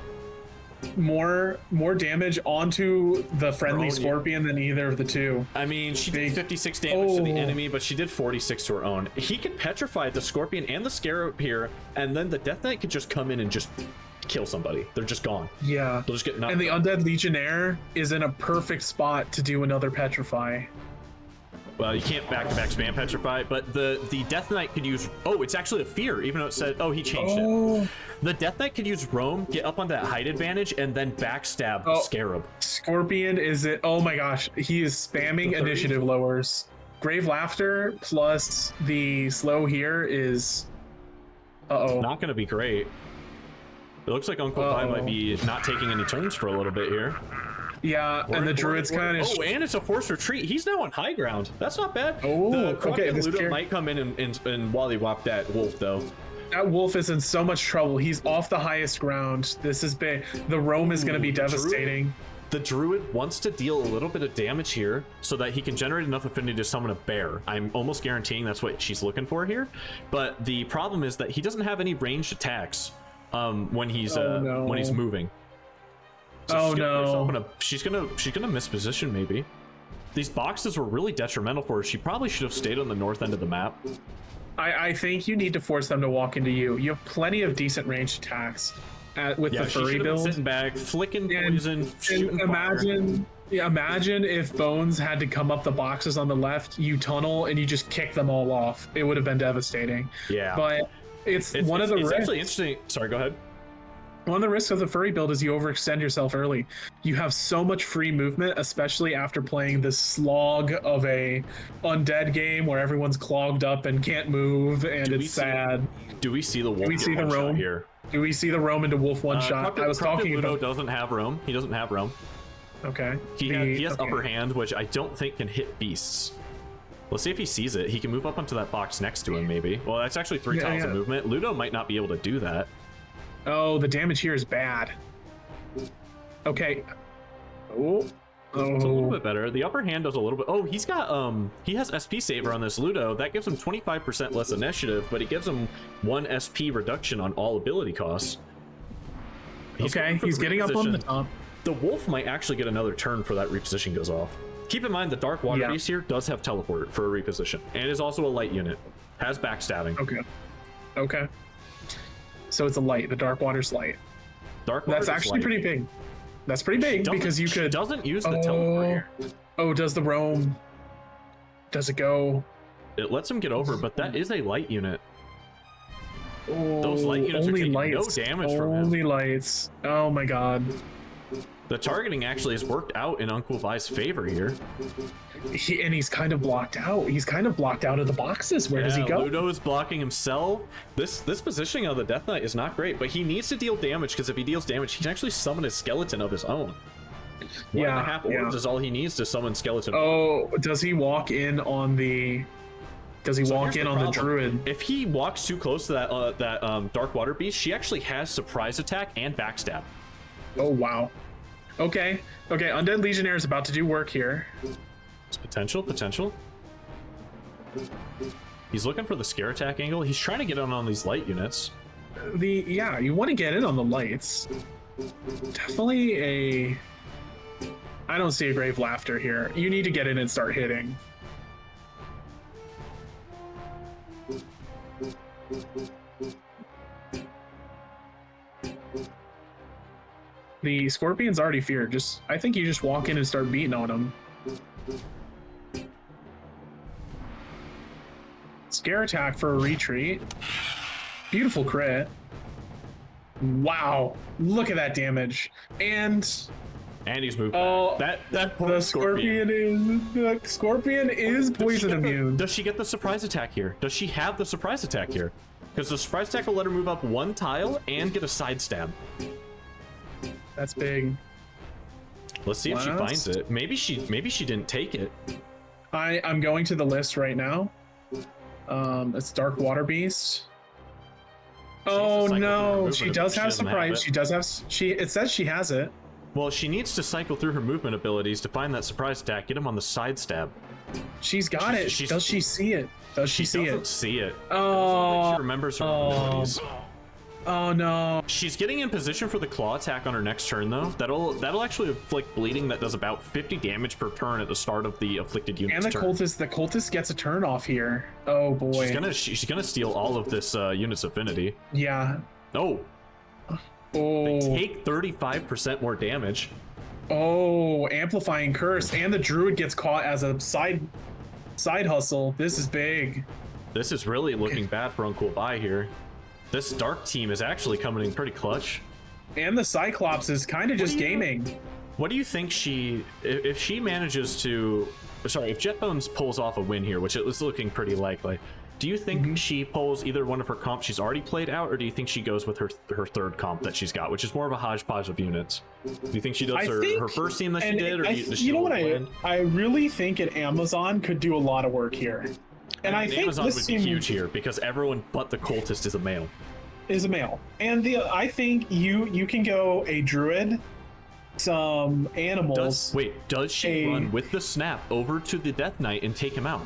Speaker 2: More damage onto the friendly Scorpion than either of the two.
Speaker 1: I mean, she did 56 damage to the enemy, but she did 46 to her own. He could petrify the Scorpion and the Scarab here, and then the Death Knight could just come in and just kill somebody. They're just gone.
Speaker 2: Yeah.
Speaker 1: They'll just get knocked
Speaker 2: and the
Speaker 1: out.
Speaker 2: Undead Legionnaire is in a perfect spot to do another petrify.
Speaker 1: Well, you can't back-to-back spam petrify, but the Death Knight could use. Oh, it's actually a fear, even though it said. Oh, he changed it. The Death Knight could use roam, get up on that height advantage, and then backstab Scarab.
Speaker 2: Scorpion is it? Oh my gosh, he is spamming initiative lowers. Grave Laughter plus the slow here is.
Speaker 1: Not gonna be great. It looks like UncoolBi might be not taking any turns for a little bit here.
Speaker 2: Yeah, and the druid's kind of.
Speaker 1: Oh, and it's a forced retreat. He's now on high ground. That's not bad.
Speaker 2: Oh,
Speaker 1: okay. Ludo might come in and wallywop that wolf though.
Speaker 2: That wolf is in so much trouble. He's off the highest ground. This is big. The roam is going to be devastating.
Speaker 1: The druid wants to deal a little bit of damage here so that he can generate enough affinity to summon a bear. I'm almost guaranteeing that's what she's looking for here. But the problem is that he doesn't have any ranged attacks when he's moving. So she's gonna miss position maybe. These boxes were really detrimental for her. She probably should have stayed on the north end of the map.
Speaker 2: I think you need to force them to walk into you. You have plenty of decent ranged attacks with the furry build.
Speaker 1: Sitting back, flicking poison, shooting
Speaker 2: imagine, imagine if Bones had to come up the boxes on the left, you tunnel, and you just kick them all off. It would have been devastating.
Speaker 1: Yeah.
Speaker 2: But it's one of the risks.
Speaker 1: It's actually interesting. Sorry, go ahead.
Speaker 2: One of the risks of the furry build is you overextend yourself early. You have so much free movement, especially after playing this slog of a undead game where everyone's clogged up and can't move, and it's sad.
Speaker 1: Do we see the wolf?
Speaker 2: Do we see the roam
Speaker 1: here?
Speaker 2: Do we see the roam into wolf one shot? I was talking
Speaker 1: Ludo
Speaker 2: about.
Speaker 1: doesn't have roam. He doesn't have roam.
Speaker 2: Okay.
Speaker 1: He has upper hand, which I don't think can hit beasts. Let's see if he sees it. He can move up onto that box next to him, maybe. Well, that's actually 3 tiles of movement. Ludo might not be able to do that.
Speaker 2: Oh, the damage here is bad. Okay.
Speaker 1: It's a little bit better. The upper hand does a little bit. Oh, he's got he has SP saver on this Ludo. That gives him 25% less initiative, but it gives him 1 SP reduction on all ability costs.
Speaker 2: He's getting up on the top.
Speaker 1: The wolf might actually get another turn for that reposition goes off. Keep in mind the Dark Water Beast here does have teleport for a reposition, and is also a light unit. Has backstabbing.
Speaker 2: Okay. So it's a light. The Dark Water's light. That's actually pretty big. That's pretty big because you could.
Speaker 1: She doesn't use the teleport here.
Speaker 2: Oh, does the roam? Does it go?
Speaker 1: It lets him get over, but that is a light unit.
Speaker 2: Oh,
Speaker 1: those light units are taking no damage from him.
Speaker 2: Only lights. Oh my god.
Speaker 1: The targeting actually has worked out in UncoolBi's favor here.
Speaker 2: And he's kind of blocked out. He's kind of blocked out of the boxes. Where does he go?
Speaker 1: Ludo is blocking himself. This positioning of the Death Knight is not great, but he needs to deal damage because if he deals damage, he can actually summon a skeleton of his own. One and a half orbs is all he needs to summon skeleton.
Speaker 2: Oh, does he walk in on the? Does he walk in on the druid?
Speaker 1: If he walks too close to that dark water beast, she actually has surprise attack and backstab.
Speaker 2: Oh wow. Okay. Undead Legionnaire is about to do work here.
Speaker 1: It's potential. He's looking for the scare attack angle. He's trying to get on these light units.
Speaker 2: You want to get in on the lights. Definitely I don't see a Grave Laughter here. You need to get in and start hitting. The Scorpion's already feared. I think you just walk in and start beating on him. Scare attack for a retreat. Beautiful crit. Wow, look at that damage. And
Speaker 1: he's moved. That poor
Speaker 2: the Scorpion is poison immune.
Speaker 1: Does she get the surprise attack here? Does she have the surprise attack here? Because the surprise attack will let her move up one tile and get a side stab.
Speaker 2: That's big.
Speaker 1: Let's see if she finds it. Maybe she didn't take it.
Speaker 2: I'm going to the list right now. It's Dark Water Beast. Oh no, she does have surprise. It says she has it.
Speaker 1: Well, she needs to cycle through her movement abilities to find that surprise attack, get him on the side stab.
Speaker 2: She's got it. Does she see it? She
Speaker 1: doesn't see it.
Speaker 2: Oh,
Speaker 1: she remembers her abilities.
Speaker 2: Oh no.
Speaker 1: She's getting in position for the claw attack on her next turn though. That'll actually inflict bleeding that does about 50 damage per turn at the start of the afflicted unit's
Speaker 2: turn. And the cultist gets a turn off here. Oh boy.
Speaker 1: She's gonna steal all of this unit's affinity.
Speaker 2: Yeah.
Speaker 1: Oh. They take 35% more damage.
Speaker 2: Oh, amplifying curse, and the druid gets caught as a side hustle. This is big.
Speaker 1: This is really looking bad for UncoolBi here. This dark team is actually coming in pretty clutch.
Speaker 2: And the Cyclops is kind of just gaming.
Speaker 1: What do you think if she manages to, if Jett Bonez pulls off a win here, which it was looking pretty likely, do you think she pulls either one of her comps she's already played out, or do you think she goes with her third comp that she's got, which is more of a hodgepodge of units? Do you think she does her first team that she did, or does she
Speaker 2: I really think an Amazon could do a lot of work here. And I think
Speaker 1: Amazon would be huge here because everyone but the cultist is a male.
Speaker 2: And I think you can go a druid, some animals.
Speaker 1: Does she run with the snap over to the Death Knight and take him out?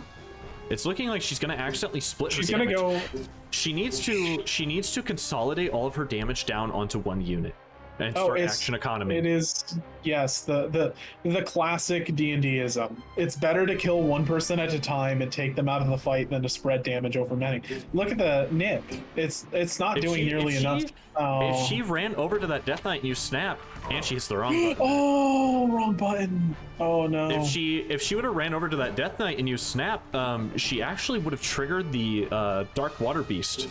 Speaker 1: It's looking like she's gonna accidentally split her damage.
Speaker 2: She's gonna go.
Speaker 1: She needs to consolidate all of her damage down onto one unit and start action economy.
Speaker 2: It is, yes, the classic D&D-ism. It's better to kill one person at a time and take them out of the fight than to spread damage over many. Look at the nip. It's not doing nearly enough.
Speaker 1: If she ran over to that Death Knight and you snap, and she hits the wrong button.
Speaker 2: Oh, wrong button. Oh no.
Speaker 1: If she would have ran over to that Death Knight and you snap, she actually would have triggered the Dark Water Beast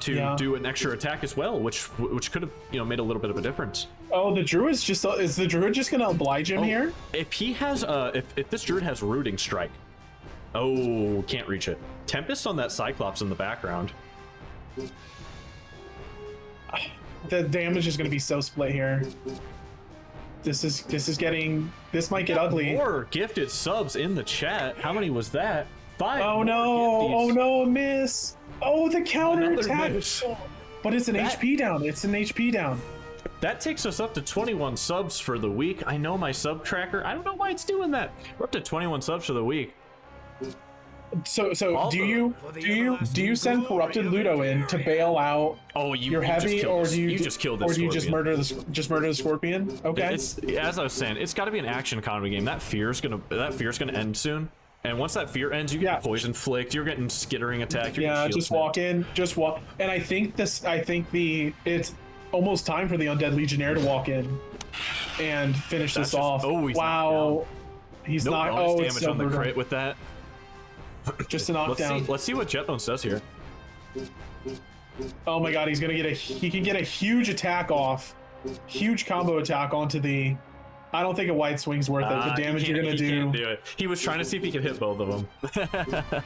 Speaker 1: to do an extra attack as well, which could have made a little bit of a difference.
Speaker 2: Oh, is the druid just gonna oblige him here?
Speaker 1: If he has if this druid has rooting strike, can't reach it. Tempest on that Cyclops in the background.
Speaker 2: The damage is gonna be so split here. This might get ugly.
Speaker 1: More gifted subs in the chat. How many was that? 5.
Speaker 2: Oh no, a miss. Oh, the counter attack. But it's an HP down. It's an HP down.
Speaker 1: That takes us up to 21 subs for the week. I know my sub tracker. I don't know why it's doing that. We're up to 21 subs for the week.
Speaker 2: So do you send Corrupted Ludo in to bail out your heavy, or do you just kill the Scorpion? Or do you just murder the Scorpion? Okay.
Speaker 1: As I was saying, it's got to be an action economy game. That fear's gonna end soon. And once that fear ends, you get poison flicked. You're getting skittering attack.
Speaker 2: Just walk in. And I think it's almost time for the Undead Legionnaire to walk in and finish this off. Wow. He's not.
Speaker 1: Damage on the crit with that.
Speaker 2: Just a knockdown.
Speaker 1: Let's see what Jett Bonez does here.
Speaker 2: Oh my god, he can get a huge attack off. Huge combo attack onto the. I don't think a wide swing's worth it. The damage you're gonna do.
Speaker 1: Can't do it. He was trying to see if he could hit both of them.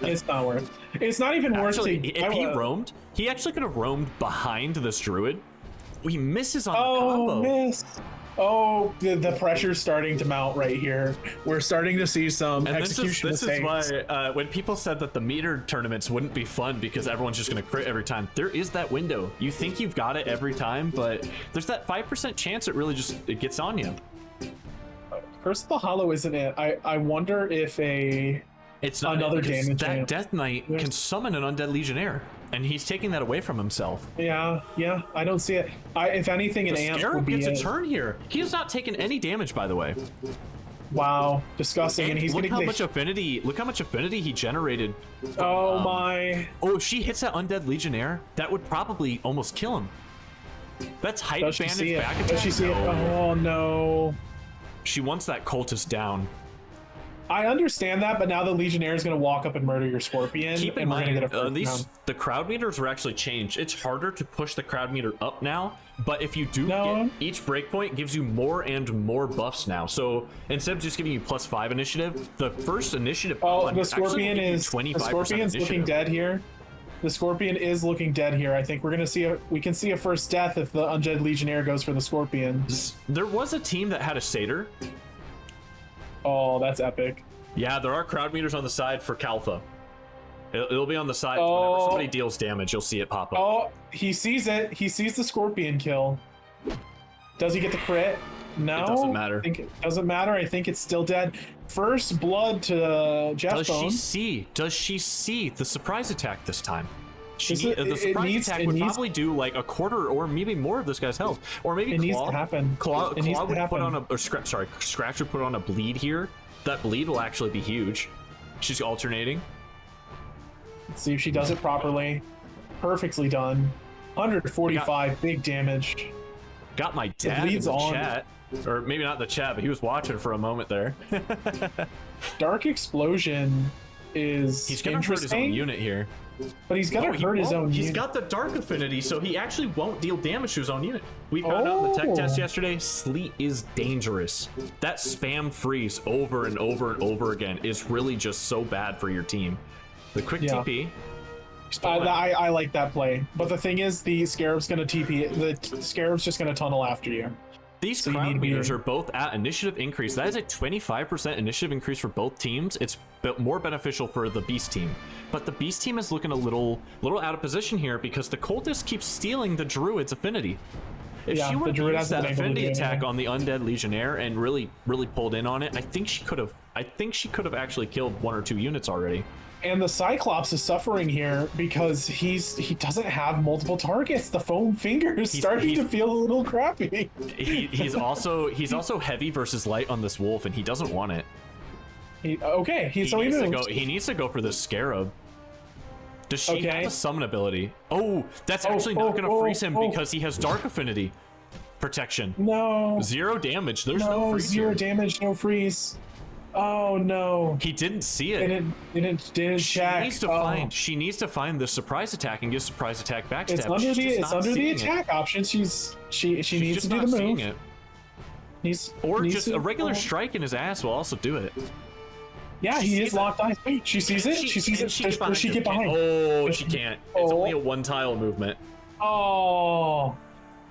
Speaker 2: It's not worth. It's not even worth it.
Speaker 1: If he roamed, he actually could have roamed behind this druid. He misses on the combo.
Speaker 2: Miss. Oh, the pressure's starting to mount right here. We're starting to see some
Speaker 1: And
Speaker 2: execution
Speaker 1: this
Speaker 2: mistakes.
Speaker 1: is why when people said that the metered tournaments wouldn't be fun because everyone's just going to crit every time, there is that window. You think you've got it every time, but there's that 5% chance it really just it gets on you.
Speaker 2: Curse of the Hollow isn't it? I wonder if
Speaker 1: It's not
Speaker 2: another
Speaker 1: because
Speaker 2: damage
Speaker 1: that
Speaker 2: amp.
Speaker 1: Death Knight can summon an undead legionnaire, and he's taking that away from himself.
Speaker 2: Yeah, I don't see it. If anything, an
Speaker 1: The
Speaker 2: amp
Speaker 1: Scarab
Speaker 2: would be
Speaker 1: gets a turn here. He has not taken any damage, by the way.
Speaker 2: Wow, disgusting. And he's
Speaker 1: look
Speaker 2: gonna
Speaker 1: how
Speaker 2: get
Speaker 1: much affinity. Look how much affinity he generated. From,
Speaker 2: Oh my!
Speaker 1: Oh, if she hits that undead legionnaire, that would probably almost kill him. That's height
Speaker 2: Does she
Speaker 1: advantage
Speaker 2: see
Speaker 1: back
Speaker 2: it?
Speaker 1: attack.
Speaker 2: Does she see it?
Speaker 1: No.
Speaker 2: Oh no!
Speaker 1: She wants that cultist down.
Speaker 2: I understand that, but now the Legionnaire is going to walk up and murder your Scorpion.
Speaker 1: Keep in
Speaker 2: and we're gonna
Speaker 1: mind,
Speaker 2: get a first round.
Speaker 1: the crowd meters were actually changed. It's harder to push the crowd meter up now, but if you do
Speaker 2: No.
Speaker 1: get each breakpoint gives you more and more buffs now. So instead of just giving you +5 initiative, the first initiative.
Speaker 2: Oh,
Speaker 1: one
Speaker 2: the
Speaker 1: actually will
Speaker 2: Scorpion
Speaker 1: give you
Speaker 2: is
Speaker 1: 25%
Speaker 2: the Scorpion's looking
Speaker 1: initiative.
Speaker 2: dead here. The Scorpion is looking dead here. I think we're gonna see we can see a first death if the Undead Legionnaire goes for the Scorpion.
Speaker 1: There was a team that had a satyr.
Speaker 2: Oh, that's epic.
Speaker 1: Yeah, there are crowd meters on the side for Kalfa. It'll be on the side whenever
Speaker 2: Oh.
Speaker 1: somebody deals damage. You'll see it pop up.
Speaker 2: Oh, he sees it. He sees the Scorpion kill. Does he get the crit? No.
Speaker 1: It doesn't matter.
Speaker 2: I think it doesn't matter. I think it's still dead. First blood to Jett
Speaker 1: Does she
Speaker 2: Bonez.
Speaker 1: see? Does she see the surprise attack this time?
Speaker 2: Is it-
Speaker 1: The
Speaker 2: it
Speaker 1: surprise
Speaker 2: needs-
Speaker 1: attack
Speaker 2: it
Speaker 1: would
Speaker 2: needs-
Speaker 1: probably do like a quarter or maybe more of this guy's health, or maybe
Speaker 2: It
Speaker 1: Claw.
Speaker 2: needs to happen.
Speaker 1: Claw
Speaker 2: It needs to
Speaker 1: would put
Speaker 2: happen.
Speaker 1: on a Scratch would put on a bleed here. That bleed will actually be huge. She's alternating.
Speaker 2: Let's see if she does it properly. Perfectly done. 145 big damage.
Speaker 1: Got my dad in
Speaker 2: bleed's
Speaker 1: the
Speaker 2: on.
Speaker 1: chat, or maybe not the chat, but he was watching for a moment there.
Speaker 2: Dark Explosion is
Speaker 1: He's gonna hurt his
Speaker 2: interesting,
Speaker 1: own unit here.
Speaker 2: but he's gonna
Speaker 1: Oh, he
Speaker 2: hurt his
Speaker 1: won't.
Speaker 2: own
Speaker 1: He's
Speaker 2: unit.
Speaker 1: got the dark affinity, so he actually won't deal damage to his own unit. We found out in the tech
Speaker 2: Oh.
Speaker 1: test yesterday, Sleet is dangerous. That spam freeze over and over and over again is really just so bad for your team. The quick
Speaker 2: Yeah.
Speaker 1: TP.
Speaker 2: I like that play, but the thing is, the Scarab's gonna TP. The Scarab's just gonna tunnel after you.
Speaker 1: These
Speaker 2: So you need
Speaker 1: crowd
Speaker 2: to be-
Speaker 1: meters are both at initiative increase. That is a 25% initiative increase for both teams. It's more beneficial for the Beast team. But the Beast team is looking a little out of position here because the Cultist keeps stealing the Druid's affinity. If
Speaker 2: Yeah,
Speaker 1: she
Speaker 2: the
Speaker 1: would have
Speaker 2: Druid
Speaker 1: used
Speaker 2: hasn't
Speaker 1: that
Speaker 2: been able to
Speaker 1: affinity
Speaker 2: do
Speaker 1: attack
Speaker 2: anything.
Speaker 1: on the Undead Legionnaire and really pulled in on it, I think she could have actually killed 1 or 2 units already.
Speaker 2: And the Cyclops is suffering here because he doesn't have multiple targets. The foam finger is starting to feel a little crappy.
Speaker 1: He's also heavy versus light on this wolf, and he doesn't want it.
Speaker 2: He
Speaker 1: He
Speaker 2: moves.
Speaker 1: needs to go for this Scarab. Does she
Speaker 2: Okay.
Speaker 1: have a summon ability? Oh, that's actually not going to freeze him because he has Dark Affinity protection.
Speaker 2: No.
Speaker 1: 0 damage. There's no
Speaker 2: No,
Speaker 1: freeze
Speaker 2: 0
Speaker 1: here.
Speaker 2: damage, no freeze. Oh no.
Speaker 1: He didn't see it.
Speaker 2: Didn't
Speaker 1: She
Speaker 2: check.
Speaker 1: needs to she needs to find the surprise attack and get surprise attack backstab.
Speaker 2: It's under
Speaker 1: She's
Speaker 2: the
Speaker 1: just
Speaker 2: it's
Speaker 1: not
Speaker 2: under the
Speaker 1: seeing it.
Speaker 2: attack option. She needs
Speaker 1: She's
Speaker 2: to
Speaker 1: just
Speaker 2: do
Speaker 1: not
Speaker 2: the
Speaker 1: seeing
Speaker 2: move.
Speaker 1: it.
Speaker 2: Needs
Speaker 1: Or
Speaker 2: needs
Speaker 1: just
Speaker 2: to-
Speaker 1: a regular strike in his ass will also do it.
Speaker 2: Yeah,
Speaker 1: She
Speaker 2: he
Speaker 1: sees
Speaker 2: is
Speaker 1: it.
Speaker 2: locked eyes. She sees it. She sees it. Does she get behind?
Speaker 1: Oh,
Speaker 2: Does
Speaker 1: she
Speaker 2: she-
Speaker 1: can't. It's
Speaker 2: Oh.
Speaker 1: only a 1 tile movement.
Speaker 2: Oh,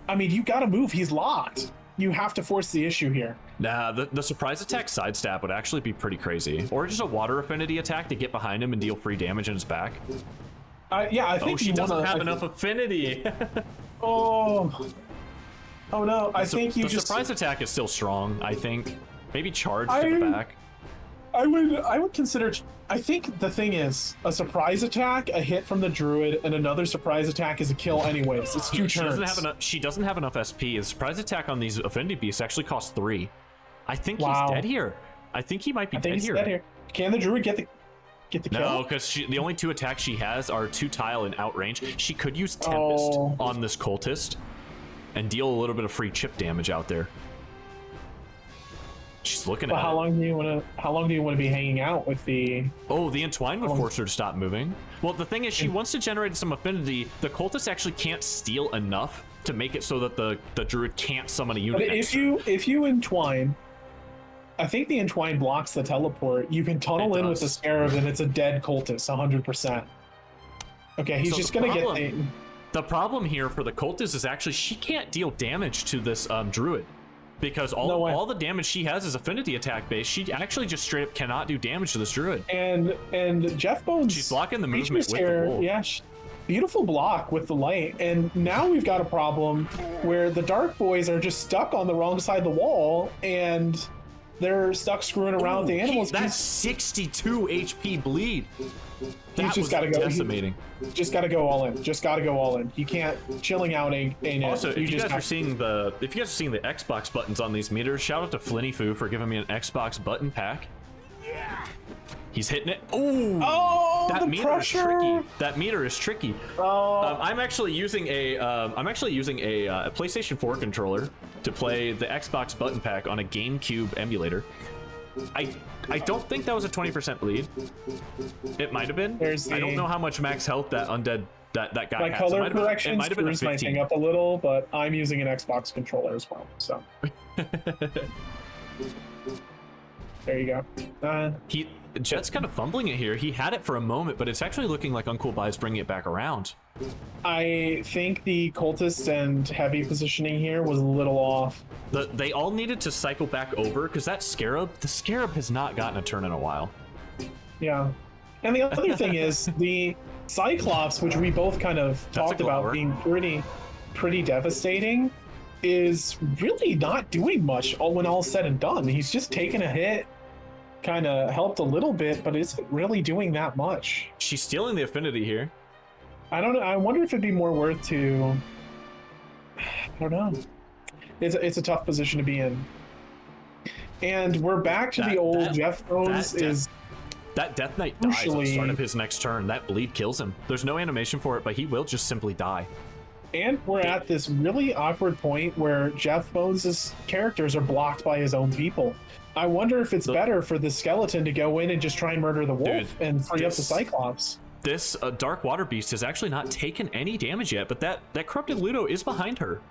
Speaker 2: I mean, you gotta move. He's locked. You have to force the issue here.
Speaker 1: Nah, the surprise attack sidestep would actually be pretty crazy. Or just a water affinity attack to get behind him and deal free damage in his back.
Speaker 2: Yeah, I
Speaker 1: Oh,
Speaker 2: think
Speaker 1: she
Speaker 2: you
Speaker 1: doesn't
Speaker 2: wanna,
Speaker 1: have
Speaker 2: I
Speaker 1: enough
Speaker 2: think-
Speaker 1: affinity.
Speaker 2: Oh, oh no! I think you
Speaker 1: the
Speaker 2: just.
Speaker 1: surprise attack is still strong, I think. Maybe charge to
Speaker 2: I-
Speaker 1: the back.
Speaker 2: I would consider. I think the thing is, a surprise attack, a hit from the druid, and another surprise attack is a kill. Anyways, it's 2
Speaker 1: She
Speaker 2: turns.
Speaker 1: doesn't have enough SP. The surprise attack on these affinity beasts actually costs 3. I think
Speaker 2: Wow.
Speaker 1: he's dead here. I think he might be
Speaker 2: I think
Speaker 1: dead
Speaker 2: he's
Speaker 1: here.
Speaker 2: dead here. Can the druid get the kill?
Speaker 1: No, because the only 2 attacks she has are 2 tile and outrange. She could use Tempest
Speaker 2: Oh.
Speaker 1: on this cultist and deal a little bit of free chip damage out there. She's looking
Speaker 2: But
Speaker 1: at
Speaker 2: how
Speaker 1: it.
Speaker 2: long do you want to be hanging out with the?
Speaker 1: Oh, the Entwine would
Speaker 2: long-
Speaker 1: force her to stop moving. Well, the thing is, she wants to generate some affinity. The cultist actually can't steal enough to make it so that the druid can't summon a unit.
Speaker 2: But
Speaker 1: next
Speaker 2: if you entwine, I think the entwine blocks the teleport. You can tunnel
Speaker 1: It
Speaker 2: in with the
Speaker 1: does.
Speaker 2: scarab, and it's a dead cultist, 100%. Okay, he's
Speaker 1: So
Speaker 2: just
Speaker 1: the
Speaker 2: gonna
Speaker 1: problem-
Speaker 2: get the.
Speaker 1: The problem here for the cultist is actually she can't deal damage to this druid. because
Speaker 2: No way.
Speaker 1: all the damage she has is affinity attack based. She actually just straight up cannot do damage to this druid.
Speaker 2: And Jett Bonez.
Speaker 1: She's blocking the movement
Speaker 2: features
Speaker 1: with
Speaker 2: here,
Speaker 1: the wolf.
Speaker 2: yeah, beautiful block with the light. And now we've got a problem where the dark boys are just stuck on the wrong side of the wall, and they're stuck screwing around with the animals.
Speaker 1: That's 62 HP bleed. That
Speaker 2: just
Speaker 1: was
Speaker 2: gotta go.
Speaker 1: decimating.
Speaker 2: Just got to go all in. Just got to go all in. You can't chilling out ain't it.
Speaker 1: Also, if you
Speaker 2: just
Speaker 1: guys are seeing the Xbox buttons on these meters, shout out to Flinny Foo for giving me an Xbox button pack. He's hitting it. Ooh,
Speaker 2: Oh,
Speaker 1: that
Speaker 2: the
Speaker 1: meter
Speaker 2: pressure.
Speaker 1: is tricky. That meter is tricky.
Speaker 2: Oh,
Speaker 1: I'm actually using a PlayStation 4 controller to play the Xbox button pack on a GameCube emulator. I don't think that was a 20% bleed. It might have been. I don't know how much max health that undead that guy
Speaker 2: my
Speaker 1: has.
Speaker 2: color
Speaker 1: It
Speaker 2: correction
Speaker 1: might have been a
Speaker 2: screws my
Speaker 1: 15.
Speaker 2: thing up a little, but I'm using an Xbox controller as well. So there you go.
Speaker 1: Jett's kind of fumbling it here. He had it for a moment, but it's actually looking like UncoolBi is bringing it back around.
Speaker 2: I think the cultist and heavy positioning here was a little off.
Speaker 1: They all needed to cycle back over because the scarab has not gotten a turn in a while.
Speaker 2: Yeah. And the other thing is the Cyclops, which we both kind of talked about
Speaker 1: glower.
Speaker 2: being pretty devastating, is really not doing much when all's said and done. He's just taking a hit, kind of helped a little bit, but isn't really doing that much.
Speaker 1: She's stealing the affinity here.
Speaker 2: I don't know. I wonder if it'd be more worth to. I don't know. It's a tough position to be in. And we're back to the old Jett Bonez
Speaker 1: That Death Knight dies at the
Speaker 2: Crucially-
Speaker 1: start of his next turn. That bleed kills him. There's no animation for it, but he will just simply die.
Speaker 2: And we're at this really awkward point where Jett Bonez's characters are blocked by his own people. I wonder if it's better for the skeleton to go in and just try and murder the wolf and free up the Cyclops.
Speaker 1: This Dark Water Beast has actually not taken any damage yet, but that Corrupted Ludo is behind her.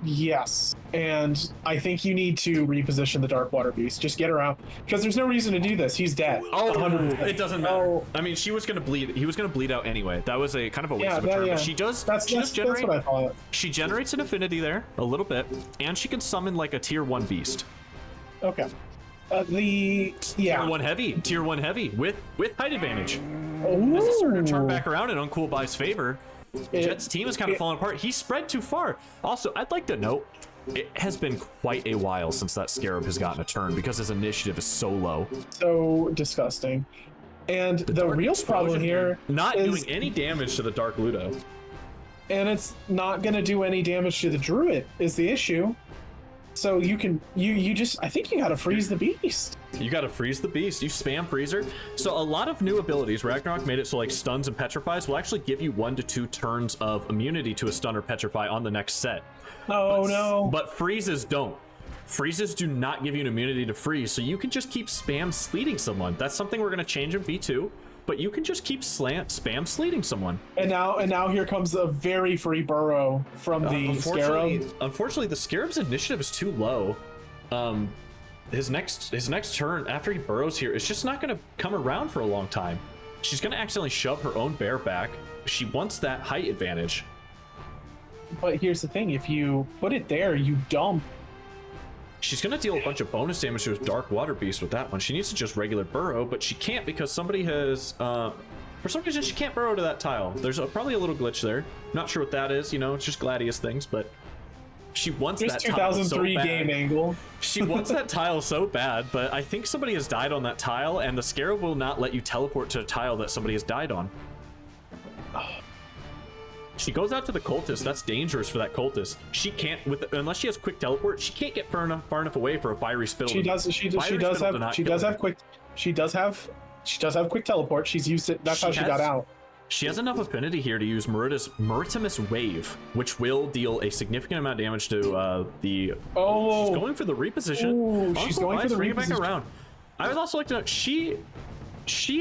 Speaker 2: Yes, and I think you need to reposition the Dark Water Beast. Just get her out, because there's no reason to do this. He's dead.
Speaker 1: Oh,
Speaker 2: 100%.
Speaker 1: it doesn't matter.
Speaker 2: Oh.
Speaker 1: I mean, she was gonna bleed. He was gonna bleed out anyway. That was a kind of a waste of a turn.
Speaker 2: Yeah.
Speaker 1: But she does.
Speaker 2: That's
Speaker 1: generate.
Speaker 2: what I thought.
Speaker 1: She generates an affinity there a little bit, and she can summon like a tier 1 beast.
Speaker 2: Okay.
Speaker 1: Tier 1 heavy with height advantage.
Speaker 2: Ooh.
Speaker 1: This is starting to turn back around in UncoolBi's favor. Jett's team is kind of falling apart. He spread too far. Also, I'd like to note, it has been quite a while since that Scarab has gotten a turn because his initiative is so low.
Speaker 2: So disgusting. And the real problem here
Speaker 1: not
Speaker 2: is,
Speaker 1: doing any damage to the Dark Ludo.
Speaker 2: and it's not going to do any damage to the Druid is the issue. So you just, I think you got to freeze the beast.
Speaker 1: You gotta freeze the beast. You spam freezer. So a lot of new abilities, Ragnarok made it so like stuns and petrifies will actually give you 1 to 2 turns of immunity to a stun or petrify on the next set.
Speaker 2: Oh no.
Speaker 1: But freezes don't. Freezes do not give you an immunity to freeze, so you can just keep spam sleeting someone. That's something we're gonna change in V2, but you can just keep spam sleeting someone.
Speaker 2: And now here comes a very free burrow from the Scarab.
Speaker 1: Unfortunately, the Scarab's initiative is too low. His next turn after he burrows here is just not going to come around for a long time. She's going to accidentally shove her own bear back. She wants that height advantage.
Speaker 2: But here's the thing, if you put it there, you dump.
Speaker 1: She's going to deal a bunch of bonus damage to his Dark Water Beast with that one. She needs to just regular burrow, but she can't because somebody has... for some reason, she can't burrow to that tile. There's probably a little glitch there. Not sure what that is, it's just Gladius things, but... She wants
Speaker 2: Here's
Speaker 1: that tile so
Speaker 2: 2003
Speaker 1: bad.
Speaker 2: game angle.
Speaker 1: She wants that tile so bad, but I think somebody has died on that tile, and the Scarab will not let you teleport to a tile that somebody has died on. She goes out to the cultist. That's dangerous for that cultist. She can't, unless she has quick teleport, she can't get far enough away for a fiery spittle.
Speaker 2: She does have quick teleport. She's used it. That's how she got out.
Speaker 1: She has enough affinity here to use Maritimus Wave, which will deal a significant amount of damage to the...
Speaker 2: Oh!
Speaker 1: She's going for the reposition.
Speaker 2: Ooh, she's going for the
Speaker 1: bring it back
Speaker 2: reposition.
Speaker 1: around. I would also like to note, she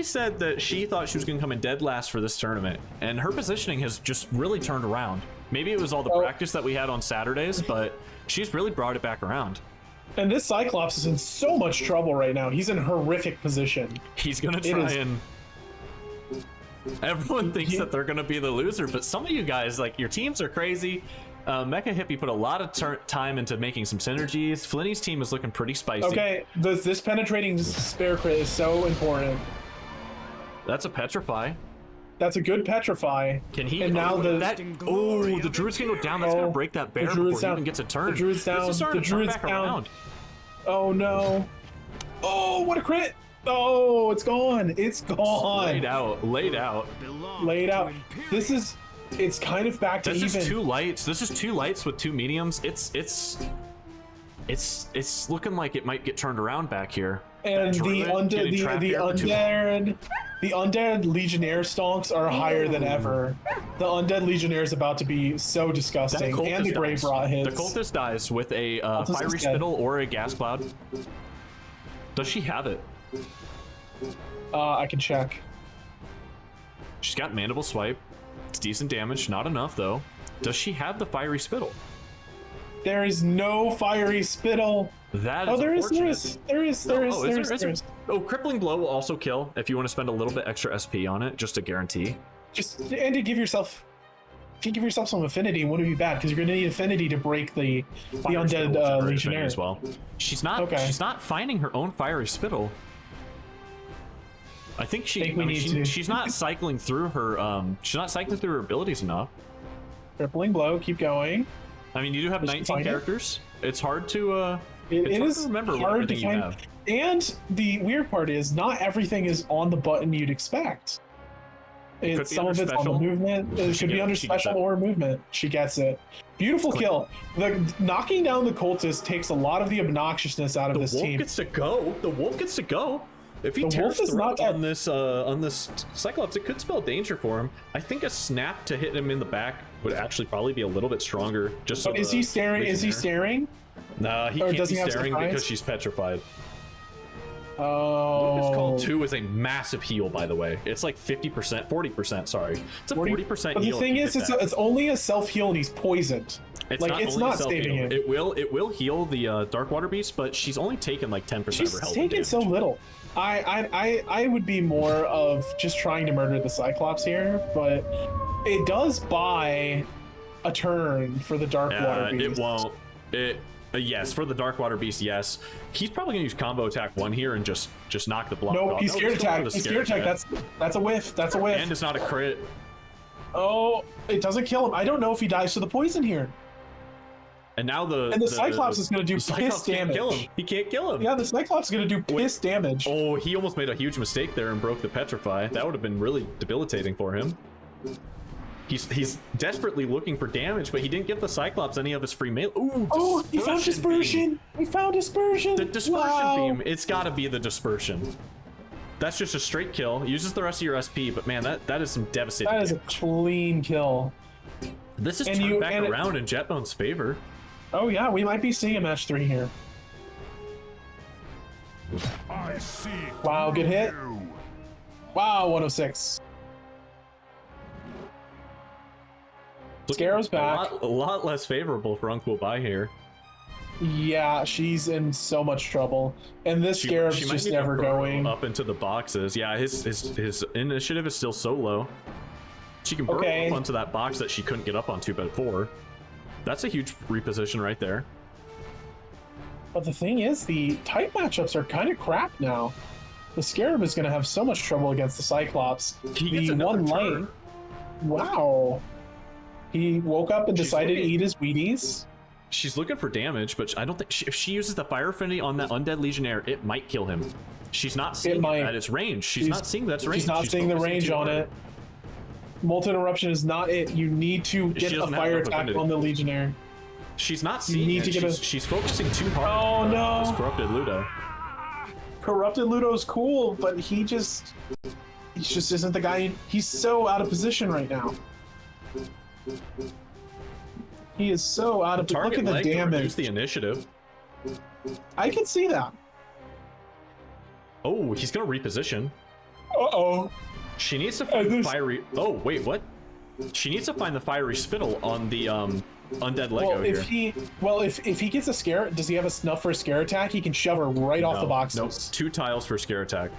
Speaker 1: said that she thought she was going to come in dead last for this tournament, and her positioning has just really turned around. Maybe it was all the practice that we had on Saturdays, but she's really brought it back around.
Speaker 2: And this Cyclops is in so much trouble right now. He's in a horrific position.
Speaker 1: He's going to try and... Everyone thinks that they're going to be the loser, but some of you guys, like, your teams are crazy. Mecha Hippie put a lot of time into making some synergies. Flinny's team is looking pretty spicy.
Speaker 2: Okay, this penetrating spare crit is so important.
Speaker 1: That's a Petrify.
Speaker 2: That's a good Petrify.
Speaker 1: Can he?
Speaker 2: And now the
Speaker 1: the Druid's gonna go down. That's gonna break that bear before he even gets a turn.
Speaker 2: The Druid's down. The Druid's down. Oh no! Oh, what a crit! Oh, it's gone. It's gone.
Speaker 1: Laid out. Laid out.
Speaker 2: Laid out. This is. It's kind of back to even.
Speaker 1: This is two lights. This is two lights with two mediums. It's looking like it might get turned around back here.
Speaker 2: And the undead Legionnaire stonks are higher than ever. The undead Legionnaire is about to be so disgusting. And the Grave Rot hits.
Speaker 1: The cultist dies with a fiery spittle or a gas cloud. Does she have it?
Speaker 2: I can check.
Speaker 1: She's got Mandible Swipe. It's decent damage, not enough though. Does she have the fiery spittle?
Speaker 2: There is no fiery spittle.
Speaker 1: That is
Speaker 2: there is.
Speaker 1: Oh, crippling blow will also kill if you want to spend a little bit extra SP on it, just to guarantee.
Speaker 2: And to give yourself some affinity wouldn't be bad, because you're gonna need affinity to break the undead Legionnaire
Speaker 1: as well. She's not finding her own fiery spittle. I think she's not cycling through her abilities enough.
Speaker 2: Crippling blow, keep going.
Speaker 1: I mean, you do have 19 characters. It's hard to
Speaker 2: it is
Speaker 1: hard to remember
Speaker 2: hard to
Speaker 1: everything
Speaker 2: find.
Speaker 1: you have.
Speaker 2: And the weird part is not everything is on the button you'd expect. Some of it's on the movement. It should be under special or movement. She gets it. Beautiful kill. The knocking down the cultist takes a lot of the obnoxiousness out of this team.
Speaker 1: The wolf gets to go. The wolf gets to go. If he
Speaker 2: tears throat
Speaker 1: on this Cyclops, it could spell danger for him. I think a snap to hit him in the back would actually probably be a little bit stronger. Just so
Speaker 2: is he staring? Is he staring?
Speaker 1: Nah, he can't be staring because she's petrified.
Speaker 2: Oh.
Speaker 1: Lucas Call 2 is a massive heal, by the way. It's like 50%, 40%, sorry. It's a 40% heal.
Speaker 2: But the thing is, it's only a self-heal and he's poisoned.
Speaker 1: It's not saving him. It will heal the Dark Water Beast, but she's only taken like 10% of her health.
Speaker 2: She's taken so little. I would be more of just trying to murder the Cyclops here, but it does buy a turn for the Dark Water Beast.
Speaker 1: It won't. Yes, for the Dark Water Beast, yes. He's probably gonna use combo attack 1 here and just knock the block off.
Speaker 2: He's scared attack. He's scared attack. That's a whiff. That's a whiff.
Speaker 1: And it's not a crit.
Speaker 2: Oh, it doesn't kill him. I don't know if he dies to the poison here.
Speaker 1: And now the
Speaker 2: Cyclops is going to do piss damage.
Speaker 1: He can't kill him.
Speaker 2: Yeah, the Cyclops is going to do piss damage.
Speaker 1: Oh, he almost made a huge mistake there and broke the Petrify. That would have been really debilitating for him. He's desperately looking for damage, but he didn't give the Cyclops any of his free melee. Ooh,
Speaker 2: he found dispersion. He found dispersion.
Speaker 1: The dispersion beam. It's got to be the dispersion. That's just a straight kill. Uses the rest of your SP, but man, that is some devastating.
Speaker 2: That is a clean kill.
Speaker 1: This is turned back around in Jett Bonez's favor.
Speaker 2: Oh yeah, we might be seeing a match 3 here.
Speaker 5: I see.
Speaker 2: Wow, good hit. Wow, 106. Scarab's back.
Speaker 1: A lot less favorable for UncoolBi here.
Speaker 2: Yeah, she's in so much trouble, and this Scarab's just never going
Speaker 1: up into the boxes. Yeah, his initiative is still so low. She can burrow up onto that box that she couldn't get up onto before. That's a huge reposition right there.
Speaker 2: But the thing is, the type matchups are kind of crap now. The Scarab is going to have so much trouble against the Cyclops.
Speaker 1: The one light.
Speaker 2: Wow. He woke up and decided to eat his Wheaties.
Speaker 1: She's looking for damage, but I don't think if she uses the Fire Affinity on that Undead Legionnaire, it might kill him. She's not seeing that at its range. She's not seeing that's range.
Speaker 2: She's not seeing the range on it. Molten Eruption is not it. You need to get a fire attack on the Legionnaire.
Speaker 1: She's not seeing it. She's focusing too hard.
Speaker 2: Oh no!
Speaker 1: This Corrupted Ludo.
Speaker 2: Corrupted Ludo's cool, but he just isn't the guy. He's so out of position right now. He is so out of position. Look at the damage.
Speaker 1: Reduce the initiative.
Speaker 2: I can see that.
Speaker 1: Oh, he's gonna reposition.
Speaker 2: Uh-oh.
Speaker 1: She needs to find the fiery. Oh wait, what? She needs to find the fiery spittle on the undead Lego here.
Speaker 2: If he gets a scare, does he have a snuff for a scare attack? He can shove her right off the boxes.
Speaker 1: Nope. 2 tiles for scare attack.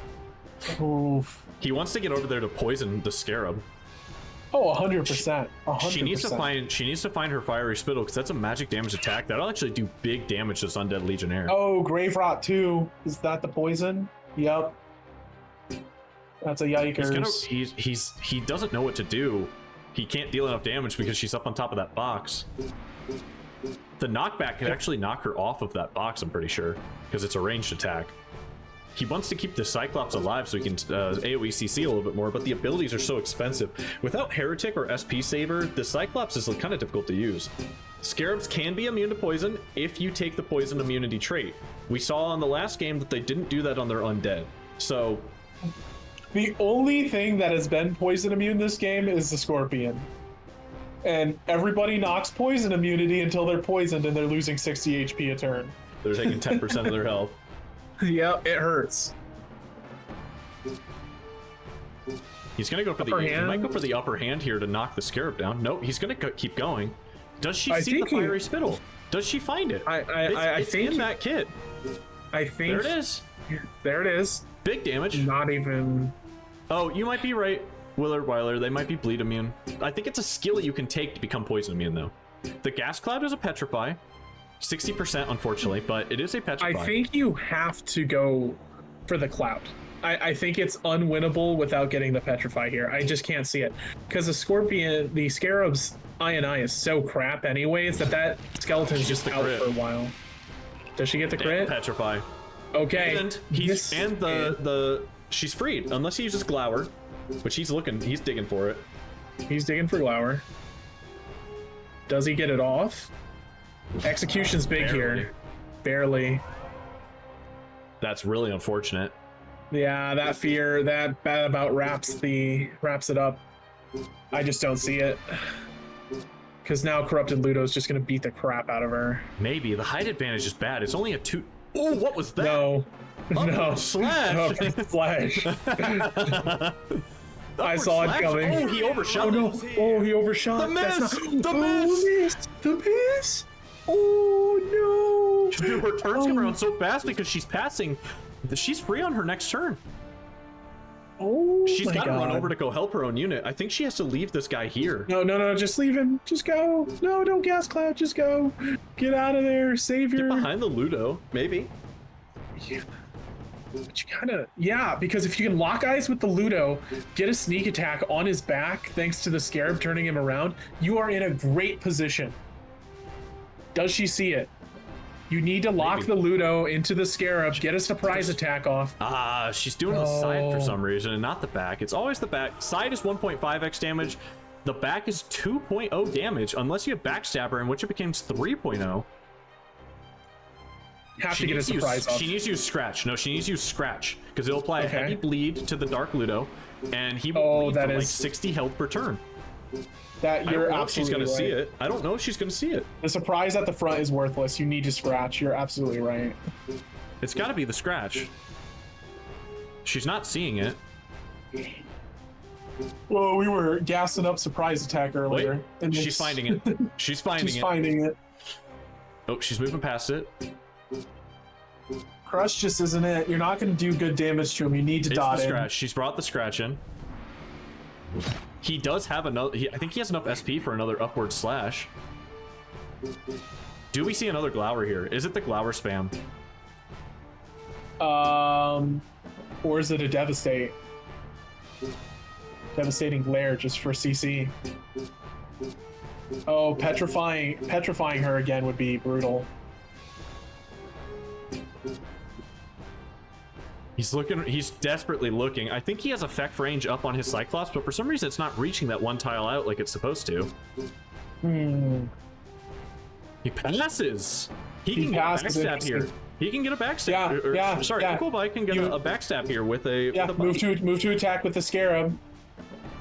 Speaker 2: Oof.
Speaker 1: He wants to get over there to poison the Scarab.
Speaker 2: Oh, 100%. 100%.
Speaker 1: She needs to find her fiery spittle, because that's a magic damage attack that'll actually do big damage to this undead legionnaire.
Speaker 2: Oh, Grave Rot 2. Is that the poison? Yep. That's a yikers.
Speaker 1: He doesn't know what to do. He can't deal enough damage because she's up on top of that box. The knockback can actually knock her off of that box, I'm pretty sure, because it's a ranged attack. He wants to keep the Cyclops alive so he can AoE CC a little bit more, but the abilities are so expensive. Without Heretic or SP Saver, the Cyclops is kind of difficult to use. Scarabs can be immune to poison if you take the poison immunity trait. We saw on the last game that they didn't do that on their undead. So
Speaker 2: the only thing that has been poison immune this game is the Scorpion. And everybody knocks poison immunity until they're poisoned and they're losing 60 HP a turn.
Speaker 1: They're taking 10% of their health.
Speaker 2: Yep, it hurts.
Speaker 1: He's gonna go for he might go for the upper hand here to knock the Scarab down. Nope, he's gonna keep going. Does she see the fiery spittle? Does she find it?
Speaker 2: I think
Speaker 1: in that kit.
Speaker 2: I think
Speaker 1: there it is.
Speaker 2: There it is.
Speaker 1: Big damage.
Speaker 2: Not even.
Speaker 1: Oh, you might be right, Willard Weiler. They might be bleed immune. I think it's a skill you can take to become poison immune, though. The gas cloud is a petrify. 60%, unfortunately, but it is a petrify.
Speaker 2: I think you have to go for the cloud. I think it's unwinnable without getting the petrify here. I just can't see it because the Scorpion, the Scarab's I is so crap anyways that skeleton's just out for a while. Does she get the crit?
Speaker 1: Petrify.
Speaker 2: Okay.
Speaker 1: And she's freed unless he uses Glower, which he's digging for it.
Speaker 2: He's digging for Glower. Does he get it off? Execution's big here. Barely.
Speaker 1: That's really unfortunate.
Speaker 2: Yeah, that fear, that about wraps it up. I just don't see it. Because now Corrupted Ludo's just gonna beat the crap out of her.
Speaker 1: Maybe. The height advantage is bad. It's only a 2. Oh, what was that?
Speaker 2: No. No.
Speaker 1: Slash!
Speaker 2: Slash. I saw it coming.
Speaker 1: Oh, he overshot.
Speaker 2: Oh, no. Oh, he overshot.
Speaker 1: The miss! The
Speaker 2: miss! The miss! Oh, no!
Speaker 1: Dude, her turns come around so fast because she's passing. She's free on her next turn.
Speaker 2: Oh,
Speaker 1: she's got to run over to go help her own unit. I think she has to leave this guy here.
Speaker 2: No, just leave him. Just go. No, don't gas cloud. Just go. Get out of there. Save your...
Speaker 1: Get behind the Ludo, maybe.
Speaker 2: Yeah. But you gotta... Yeah, because if you can lock eyes with the Ludo, get a sneak attack on his back, thanks to the Scarab turning him around, you are in a great position. Does she see it? You need to lock the Ludo into the Scarab, get a surprise attack off.
Speaker 1: She's doing the side for some reason and not the back. It's always the back. Side is 1.5x damage. The back is 2.0 damage, unless you have Backstabber, in which it becomes 3.0.
Speaker 2: Have to get a surprise off.
Speaker 1: She needs to use Scratch. No, she needs to use Scratch, because it'll apply a heavy bleed to the Dark Ludo, and he will bleed for like 60 health per turn.
Speaker 2: That you're absolutely
Speaker 1: she's gonna see it. I don't know if she's gonna see it.
Speaker 2: The surprise at the front is worthless. You need to Scratch. You're absolutely right.
Speaker 1: It's got to be the Scratch. She's not seeing it.
Speaker 2: Well, we were gassing up surprise attack earlier.
Speaker 1: Wait, she's finding it. She's finding it. Oh, she's moving past it.
Speaker 2: Crush just isn't it. You're not going to do good damage to him. You need to dot in.
Speaker 1: Scratch. She's brought the Scratch in. He does have another... I think he has enough SP for another upward slash. Do we see another Glower here? Is it the Glower spam?
Speaker 2: Or is it a Devastate? Devastating Glare just for CC. Oh, petrifying her again would be brutal.
Speaker 1: He's desperately looking. I think he has effect range up on his Cyclops, but for some reason it's not reaching that one tile out like it's supposed to. He passes. He can get a backstab here. He can get a backstab. Sorry, UncoolBi can get a backstab here with a...
Speaker 2: move to attack with the Scarab.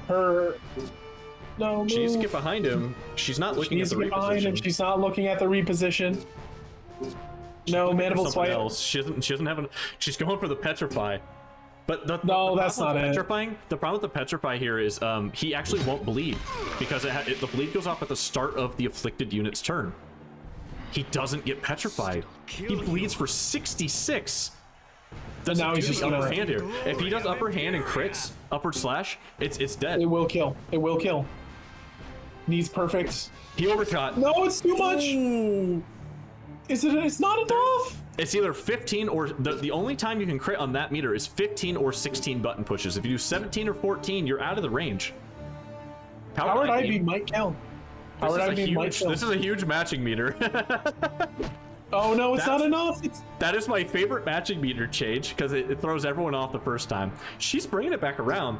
Speaker 2: No,
Speaker 1: she needs to get behind him. She's not looking at the reposition.
Speaker 2: She's not looking at the reposition. No, Mandible Swipe.
Speaker 1: She doesn't have she's going for the Petrify. But that's
Speaker 2: not it.
Speaker 1: The problem with the Petrify here is he actually won't bleed because the bleed goes off at the start of the afflicted unit's turn. He doesn't get petrified. He bleeds for 66. That's
Speaker 2: now he's just
Speaker 1: upper hand here. If he does upper hand and crits, upward slash, it's dead.
Speaker 2: It will kill. It will kill. Needs perfect.
Speaker 1: He overshot.
Speaker 2: No, it's too much.
Speaker 1: Ooh.
Speaker 2: Is it? It's not enough.
Speaker 1: It's either 15 or the only time you can crit on that meter is 15 or 16 button pushes. If you do 17 or 14, you're out of the range.
Speaker 2: Howard Ivy might count. Howard Ivy might count.
Speaker 1: This is a huge matching meter.
Speaker 2: Oh no, it's not enough.
Speaker 1: That is my favorite matching meter change because it throws everyone off the first time. She's bringing it back around.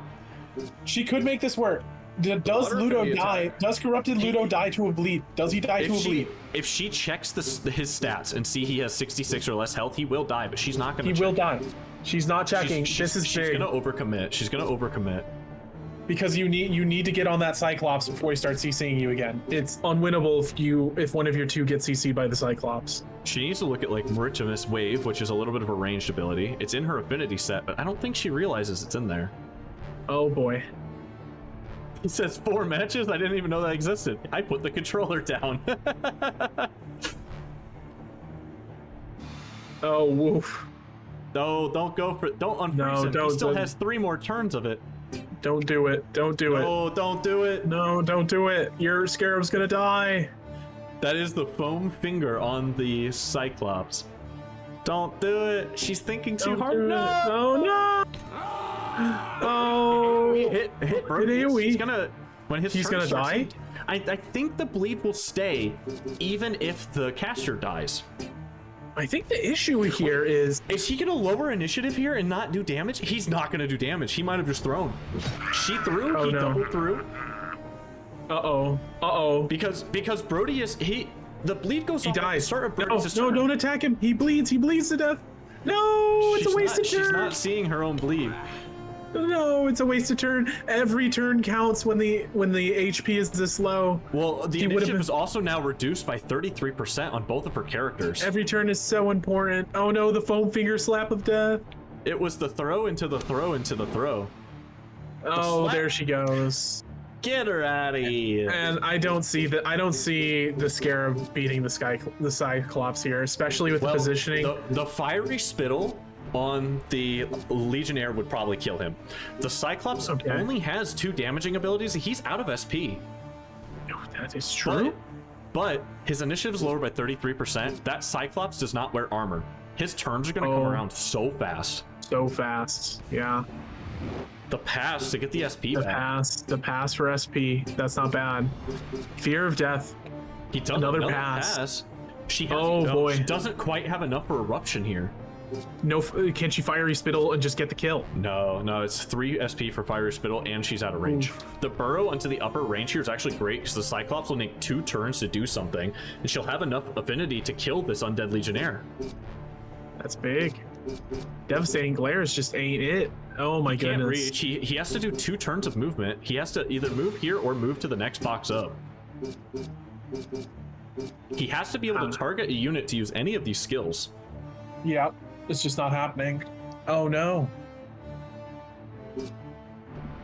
Speaker 2: She could make this work. Does Ludo die? Does corrupted Ludo die to a bleed? Does he die to a bleed?
Speaker 1: If she checks his stats and see he has 66 or less health, he will die, but she's not going to.
Speaker 2: He will die. She's not checking. This is big.
Speaker 1: She's going to overcommit. She's going to overcommit.
Speaker 2: Because you need to get on that Cyclops before he starts CCing you again. It's unwinnable if one of your two gets CC'd by the Cyclops.
Speaker 1: She needs to look at like Mauritius Wave, which is a little bit of a ranged ability. It's in her affinity set, but I don't think she realizes it's in there.
Speaker 2: Oh boy.
Speaker 1: He says 4 matches? I didn't even know that existed. I put the controller down.
Speaker 2: Oh, woof.
Speaker 1: No, don't go for it. Don't unfreeze him. He still has 3 more turns of it.
Speaker 2: Don't do it. Don't do it.
Speaker 1: No, don't do it.
Speaker 2: No, don't do it. Your Scarab's gonna die.
Speaker 1: That is the foam finger on the Cyclops. Don't do it. She's thinking too hard. No.
Speaker 2: Oh no. Oh.
Speaker 1: Hit Brody. He's gonna
Speaker 2: He's gonna die.
Speaker 1: I think the bleed will stay even if the caster dies.
Speaker 2: I think the issue here is
Speaker 1: he gonna lower initiative here and not do damage? He's not gonna do damage. He might have just thrown. She threw.
Speaker 2: Oh,
Speaker 1: he
Speaker 2: no.
Speaker 1: doubled through.
Speaker 2: Uh-oh.
Speaker 1: Because Brody is the bleed goes off.
Speaker 2: He dies.
Speaker 1: Start of
Speaker 2: No,
Speaker 1: Brody's
Speaker 2: no,
Speaker 1: turn.
Speaker 2: don't attack him. He bleeds to death. No, it's a wasted turn.
Speaker 1: She's not seeing her own bleed.
Speaker 2: No, it's a wasted turn. Every turn counts when the HP is this low.
Speaker 1: Well, the initiative is also now reduced by 33% on both of her characters.
Speaker 2: Every turn is so important. Oh no, the foam finger slap of death.
Speaker 1: It was the throw into the throw into the throw.
Speaker 2: Oh, there she goes.
Speaker 1: Get her out of here.
Speaker 2: And I don't see the Scarab beating the Cyclops here, especially with the positioning.
Speaker 1: The fiery spittle on the Legionnaire would probably kill him. The Cyclops only has 2 damaging abilities. He's out of SP.
Speaker 2: Oh, that is true.
Speaker 1: But his initiative is lowered by 33%. That Cyclops does not wear armor. His turns are going to come around so fast.
Speaker 2: So fast, yeah.
Speaker 1: The pass to get the SP back.
Speaker 2: The pass for SP. That's not bad. Fear of death.
Speaker 1: He does another pass. She has She doesn't quite have enough for eruption here.
Speaker 2: No, can she fiery spittle and just get the kill?
Speaker 1: No, it's 3 SP for fiery spittle, and she's out of range. Oof. The burrow into the upper range here is actually great because the Cyclops will make 2 turns to do something, and she'll have enough affinity to kill this undead Legionnaire.
Speaker 2: That's big. Devastating glares just ain't it. Oh my goodness.
Speaker 1: Can't reach. He has to do 2 turns of movement. He has to either move here or move to the next box up. He has to be able to target a unit to use any of these skills.
Speaker 2: Yep. It's just not happening. Oh no.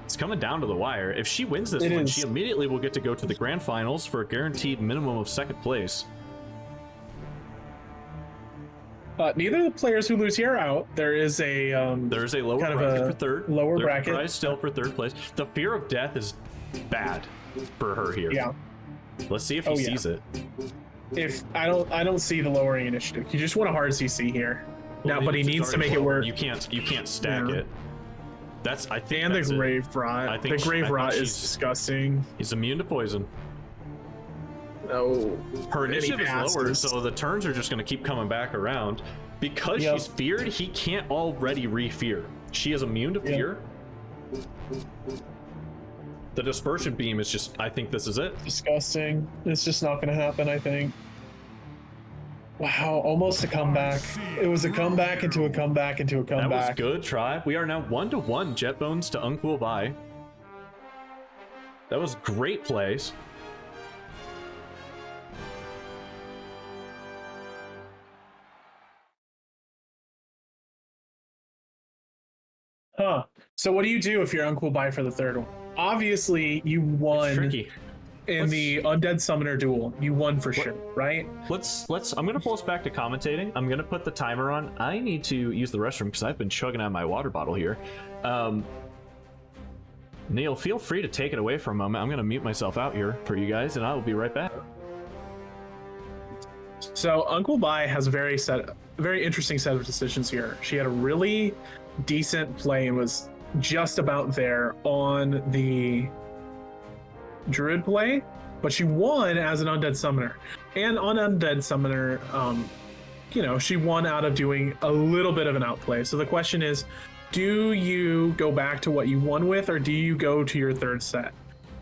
Speaker 1: It's coming down to the wire. If she wins this one, she immediately will get to go to the grand finals for a guaranteed minimum of 2nd place.
Speaker 2: Neither of the players who lose here are out. There is a
Speaker 1: lower
Speaker 2: kind
Speaker 1: bracket
Speaker 2: of
Speaker 1: for 3rd.
Speaker 2: Lower bracket.
Speaker 1: Prize still for 3rd place. The fear of death is bad for her here.
Speaker 2: Yeah.
Speaker 1: Let's see if he sees it.
Speaker 2: If I don't see the lowering initiative. You just want a hard CC here.
Speaker 1: Well,
Speaker 2: now, but he needs to make it work.
Speaker 1: You can't stack it. I think.
Speaker 2: And the grave rot. The grave rot is disgusting.
Speaker 1: He's immune to poison.
Speaker 2: Oh.
Speaker 1: Her initiative is lower, so the turns are just going to keep coming back around. Because she's feared, he can't already re-fear. She is immune to fear. The dispersion beam is just, I think this is it.
Speaker 2: Disgusting. It's just not going to happen, I think. Wow, almost a comeback. It was a comeback into a comeback into a comeback.
Speaker 1: That was good, try. We are now 1-1 Jett Bonez to UncoolBi. That was great plays.
Speaker 2: Huh. So what do you do if you're UncoolBi for the 3rd one? Obviously, you won in the Undead Summoner duel. You won for sure, right?
Speaker 1: I'm gonna pull us back to commentating. I'm gonna put the timer on. I need to use the restroom because I've been chugging out my water bottle here. Neil, feel free to take it away for a moment. I'm going to mute myself out here for you guys, and I will be right back.
Speaker 2: So UncoolBi has a very interesting set of decisions here. She had a really decent play and was just about there on the Druid play, but she won as an Undead Summoner. And on Undead Summoner, she won out of doing a little bit of an outplay. So the question is, do you go back to what you won with, or do you go to your third set?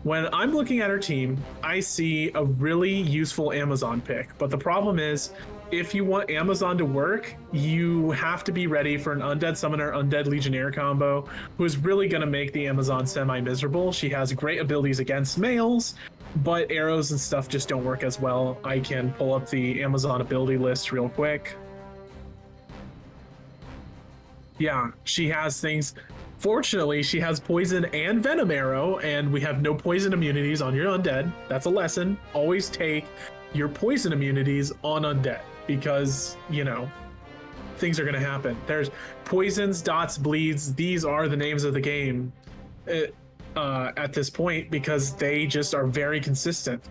Speaker 2: When I'm looking at her team, I see a really useful Amazon pick, but the problem is, if you want Amazon to work, you have to be ready for an Undead Summoner, Undead Legionnaire combo, who is really going to make the Amazon semi-miserable. She has great abilities against males, but arrows and stuff just don't work as well. I can pull up the Amazon ability list real quick. Yeah, she has things. Fortunately, she has poison and venom arrow, and we have no poison immunities on your undead. That's a lesson. Always take your poison immunities on undead, because, things are going to happen. There's poisons, dots, bleeds. These are the names of the game at this point, because they just are very consistent.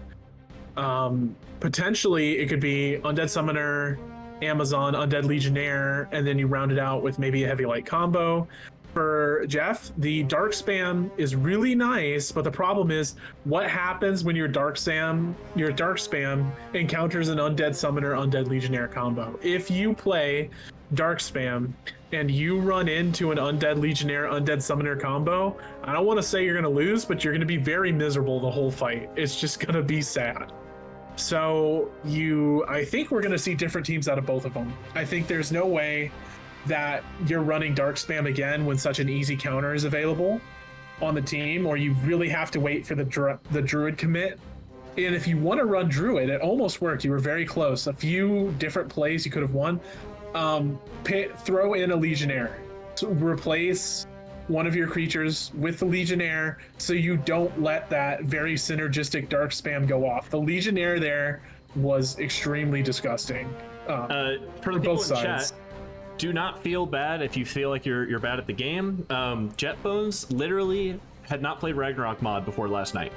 Speaker 2: Potentially, it could be Undead Summoner, Amazon, Undead Legionnaire, and then you round it out with maybe a heavy light combo. For Jeff, the dark spam is really nice, but the problem is, what happens when your dark spam encounters an Undead Summoner, Undead Legionnaire combo? If you play dark spam and you run into an Undead Legionnaire, Undead Summoner combo, I don't want to say you're going to lose, but you're going to be very miserable the whole fight. It's just going to be sad. So I think we're going to see different teams out of both of them. I think there's no way that you're running dark spam again when such an easy counter is available on the team, or you really have to wait for the druid commit. And if you want to run druid, it almost worked. You were very close. A few different plays you could have won. Throw in a legionnaire to replace one of your creatures with the legionnaire, so you don't let that very synergistic dark spam go off. The legionnaire there was extremely disgusting.
Speaker 1: For the both sides. Chat, do not feel bad if you feel like you're bad at the game. Jett Bonez literally had not played Ragnarok mod before last night.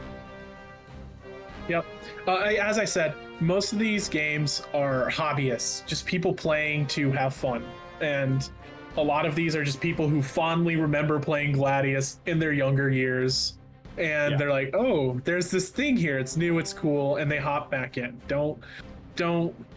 Speaker 2: Yep. As I said, most of these games are hobbyists, just people playing to have fun. And a lot of these are just people who fondly remember playing Gladius in their younger years. And they're like, oh, there's this thing here. It's new, it's cool. And they hop back in. Don't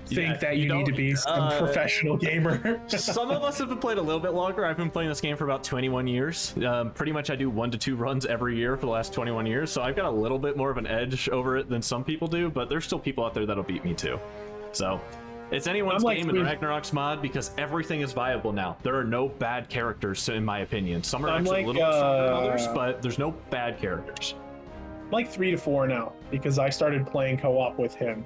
Speaker 2: think that you need to be a professional gamer.
Speaker 1: Some of us have been playing a little bit longer. I've been playing this game for about 21 years. Pretty much I do 1 to 2 runs every year for the last 21 years. So I've got a little bit more of an edge over it than some people do, but there's still people out there that'll beat me too. So it's anyone's game in Ragnarok's mod, because everything is viable now. There are no bad characters, in my opinion. Some are actually a little bit stronger than others, but there's no bad characters.
Speaker 2: I'm like 3 to 4 now, because I started playing co-op with him.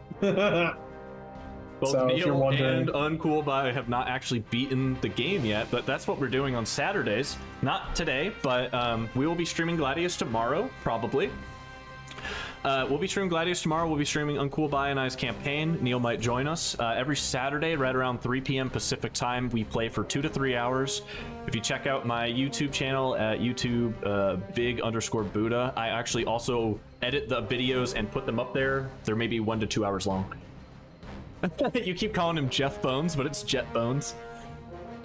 Speaker 1: Both
Speaker 2: so
Speaker 1: Neil and UncoolBi have not actually beaten the game yet, but that's what we're doing on Saturdays. Not today, but we will be streaming Gladius tomorrow, probably. We'll be streaming Gladius tomorrow. We'll be streaming UncoolBi and I's campaign. Neil might join us. Every Saturday, right around 3 p.m. Pacific time, we play for 2 to 3 hours. If you check out my YouTube channel at YouTube, big_Buda, I actually also edit the videos and put them up there. They're maybe 1 to 2 hours long. You keep calling him Jeff Bonez, but it's Jett Bonez.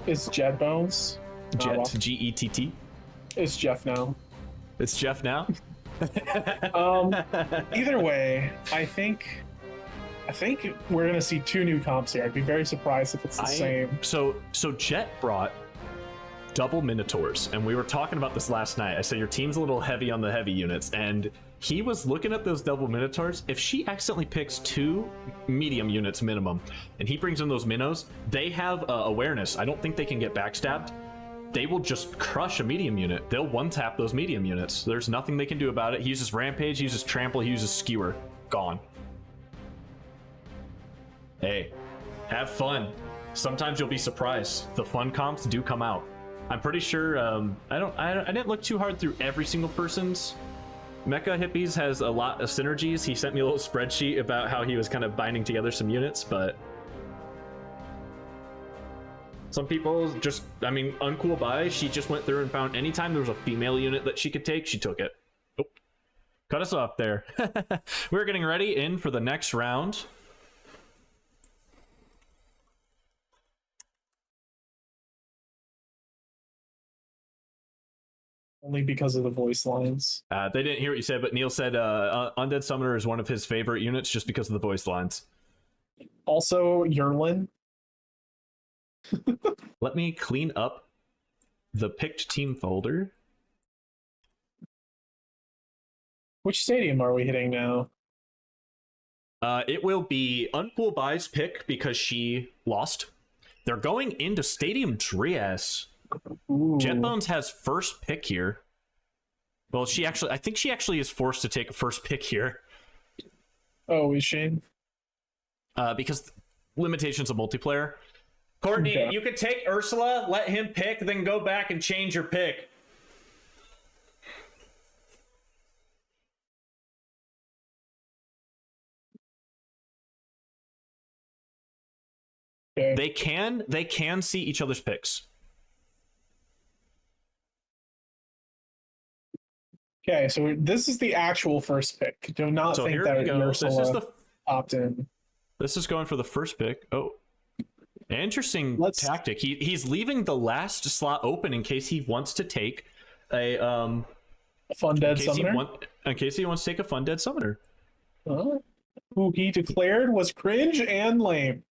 Speaker 2: It's Jett Bonez.
Speaker 1: Jett, G-E-T-T.
Speaker 2: It's Jeff now.
Speaker 1: It's Jeff now?
Speaker 2: Either way, I think we're gonna see 2 new comps here. I'd be very surprised if it's the same.
Speaker 1: So Jett brought double Minotaurs, and we were talking about this last night. I said your team's a little heavy on the heavy units, and he was looking at those double Minotaurs. If she accidentally picks 2 medium units minimum, and he brings in those minnows, they have awareness. I don't think they can get backstabbed. They will just crush a medium unit. They'll one-tap those medium units. There's nothing they can do about it. He uses Rampage, he uses Trample, he uses Skewer. Gone. Hey, have fun. Sometimes you'll be surprised. The fun comps do come out. I'm pretty sure, I didn't look too hard through every single person's. Mecha Hippies has a lot of synergies. He sent me a little spreadsheet about how he was kind of binding together some units, but some people just, UncoolBi, she just went through and found anytime there was a female unit that she could take, she took it. cut us off there. We're getting ready in for the next round.
Speaker 2: Only because of the voice lines.
Speaker 1: They didn't hear what you said, but Neil said Undead Summoner is one of his favorite units just because of the voice lines.
Speaker 2: Also, Yerlin.
Speaker 1: Let me clean up the picked team folder.
Speaker 2: Which stadium are we hitting now?
Speaker 1: It will be UncoolBi's pick because she lost. They're going into Stadium Drias. Jett Bonez has first pick here. Well, I think she actually is forced to take a first pick here.
Speaker 2: Oh, is she?
Speaker 1: Because limitations of multiplayer. Courtney,
Speaker 2: Okay.
Speaker 1: you could take Ursula, let him pick, then go back and change your pick.
Speaker 2: Okay.
Speaker 1: They can see each other's picks.
Speaker 2: Okay, so this is the actual first pick. Do not
Speaker 1: So
Speaker 2: think
Speaker 1: here
Speaker 2: that
Speaker 1: we go.
Speaker 2: Ursula opt in.
Speaker 1: This is going for the first pick. Oh, interesting tactic. He's leaving the last slot open in case he wants to take a
Speaker 2: Fun Dead Summoner.
Speaker 1: In case he wants to take a Fun Dead Summoner.
Speaker 2: Who he declared was cringe and lame.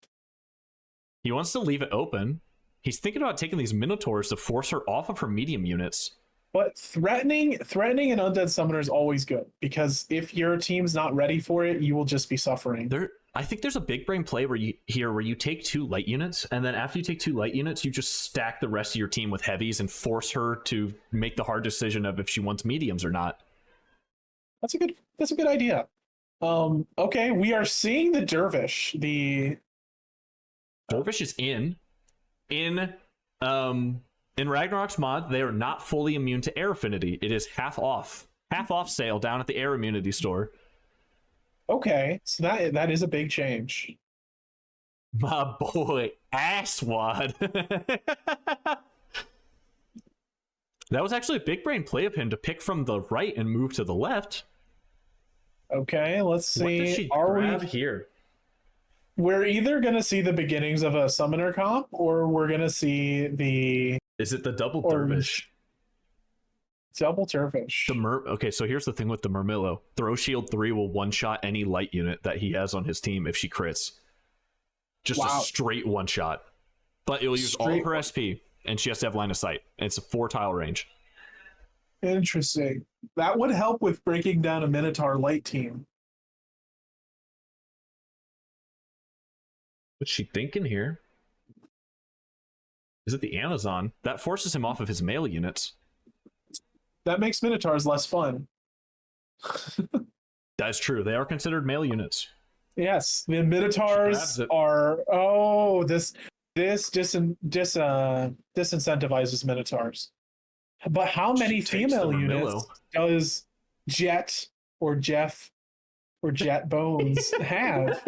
Speaker 1: He wants to leave it open. He's thinking about taking these Minotaurs to force her off of her medium units.
Speaker 2: But threatening an Undead Summoner is always good, because if your team's not ready for it, you will just be suffering.
Speaker 1: I think there's a big brain play where you take 2 light units, and then after you take 2 light units, you just stack the rest of your team with heavies and force her to make the hard decision of if she wants mediums or not. That's
Speaker 2: a good idea. Okay, we are seeing the Dervish. The
Speaker 1: Dervish is in Ragnarok's mod. They are not fully immune to air affinity. It is half off sale down at the air immunity store.
Speaker 2: Okay, so that is a big change.
Speaker 1: My boy, Asswad. That was actually a big brain play of him to pick from the right and move to the left.
Speaker 2: Okay, let's see.
Speaker 1: What does she grab here?
Speaker 2: We're either going to see the beginnings of a summoner comp, or we're going to see the...
Speaker 1: Is it the double Dervish?
Speaker 2: Double Dervish.
Speaker 1: Okay, so here's the thing with the Murmillo. Throw Shield 3 will one-shot any light unit that he has on his team if she crits. Just a straight one-shot. But it will use all of her SP, and she has to have line of sight. And it's a 4-tile range.
Speaker 2: Interesting. That would help with breaking down a Minotaur light team.
Speaker 1: What's she thinking here? Is it the Amazon? That forces him off of his male units.
Speaker 2: That makes Minotaurs less fun.
Speaker 1: That's true. They are considered male units.
Speaker 2: Yes, the Minotaurs are... Oh, this disincentivizes Minotaurs. But how many female units does Jett or Jeff or Jett Bonez have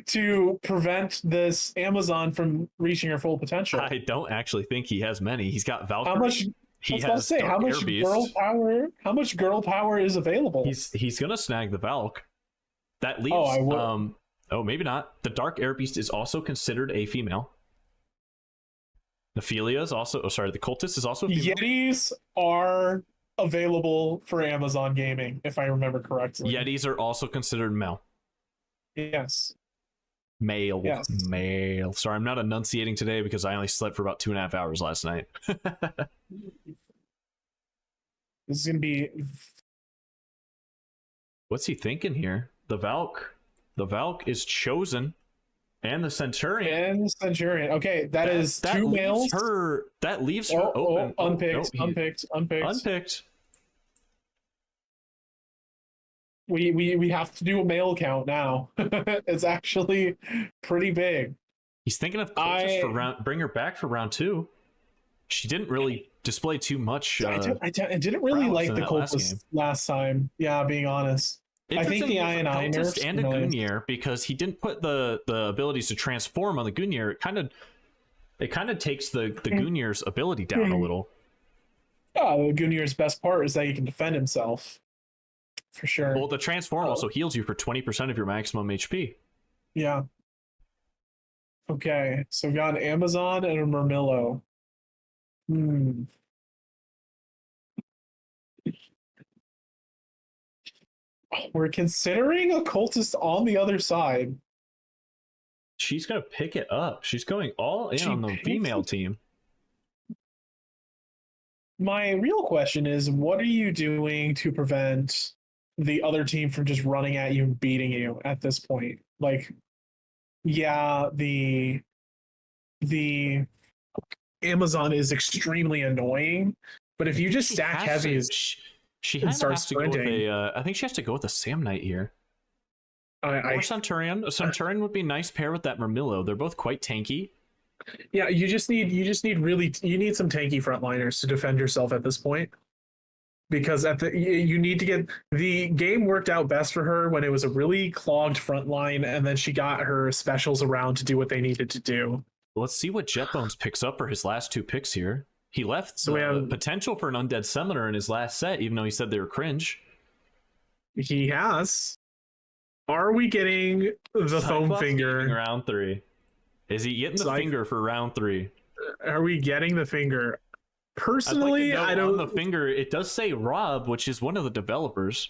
Speaker 2: to prevent this Amazon from reaching her full potential?
Speaker 1: I don't actually think he has many. He's got Valkyrie.
Speaker 2: How much? How much girl power is available?
Speaker 1: He's gonna snag the Valk. That leaves. Oh, maybe not. The Dark Air Beast is also considered a female. Nephilia is also... Oh, sorry. The Cultist is also a female.
Speaker 2: Yetis are available for Amazon Gaming, if I remember correctly.
Speaker 1: Yetis are also considered male.
Speaker 2: Yes.
Speaker 1: Male.
Speaker 2: Yes.
Speaker 1: Male. Sorry, I'm not enunciating today because I only slept for about 2.5 hours last night.
Speaker 2: This is going to be...
Speaker 1: What's he thinking here? The Valk is chosen. And the Centurion.
Speaker 2: Okay, that is 2 males.
Speaker 1: That leaves her open.
Speaker 2: Unpicked. We have to do a male count now. It's actually pretty big.
Speaker 1: He's thinking of Cultist bring her back for round 2. She didn't really display too much.
Speaker 2: I didn't really like the Cultist last time. Yeah, being honest. I think the Iron
Speaker 1: Cultist and a Gungnir, because he didn't put the abilities to transform on the Gungnir. It kind of takes the Gungnir's ability down a little.
Speaker 2: Oh, Gungnir's best part is that he can defend himself. For sure.
Speaker 1: Well, the transform also heals you for 20% of your maximum HP.
Speaker 2: Yeah. Okay, so we've got an Amazon and a Murmillo. We're considering a cultist on the other side.
Speaker 1: She's gonna pick it up. She's going all in on the female team.
Speaker 2: My real question is, what are you doing to prevent the other team from just running at you and beating you at this point? Like, yeah, the Amazon is extremely annoying, but if you just stack heavies,
Speaker 1: she has to go with a. I think she has to go with a Sam Knight here. Or Centurion. A Centurion would be a nice pair with that Murmillo. They're both quite tanky.
Speaker 2: Yeah, you need some tanky frontliners to defend yourself at this point. Because you need to get the game worked out best for her when it was a really clogged front line, and then she got her specials around to do what they needed to do.
Speaker 1: Let's see what Jett Bonez picks up for his last 2 picks here. He left
Speaker 2: So we have
Speaker 1: potential for an Undead Summoner in his last set, even though he said they were cringe.
Speaker 2: He has. Are we getting the foam finger?
Speaker 1: Round 3. Is he getting the finger for round 3?
Speaker 2: Are we getting the finger? Personally, I don't.
Speaker 1: On the finger, it does say Rob, which is one of the developers.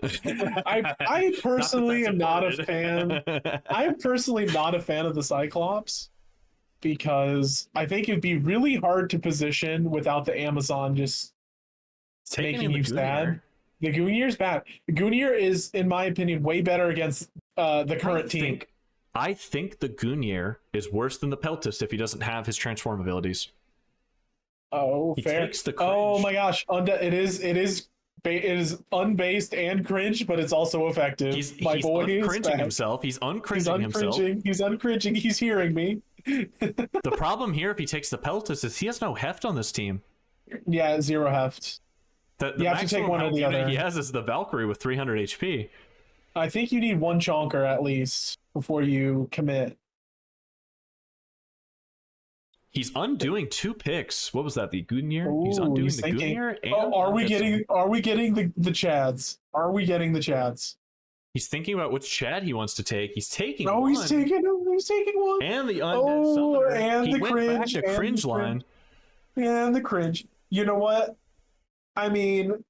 Speaker 2: I personally am not a fan. I'm personally not a fan of the Cyclops because I think it'd be really hard to position without the Amazon just making you sad. The Gungnir's bad. The Gungnir is, in my opinion, way better against the current team.
Speaker 1: I think the Gungnir is worse than the Peltist if he doesn't have his transform abilities.
Speaker 2: Oh, fair. Oh my gosh, it is unbased and cringe, but it's also effective. He's
Speaker 1: uncringing himself. He's uncringing himself.
Speaker 2: He's uncringing. He's hearing me.
Speaker 1: The problem here, if he takes the Peltist, is he has no heft on this team.
Speaker 2: Yeah, 0 heft.
Speaker 1: You have to take one or the other. He has is the Valkyrie with 300 HP.
Speaker 2: I think you need 1 chonker at least before you commit.
Speaker 1: He's undoing 2 picks. What was that? The Gungnir? He's undoing the Gungnir.
Speaker 2: Are we getting the Chads? Are we getting the Chads?
Speaker 1: He's thinking about which Chad he wants to take. He's taking
Speaker 2: one. He's taking one.
Speaker 1: And the Undead Summoner.
Speaker 2: And
Speaker 1: he
Speaker 2: the
Speaker 1: went
Speaker 2: cringe.
Speaker 1: Back to cringe line.
Speaker 2: And the cringe. You know what? I mean,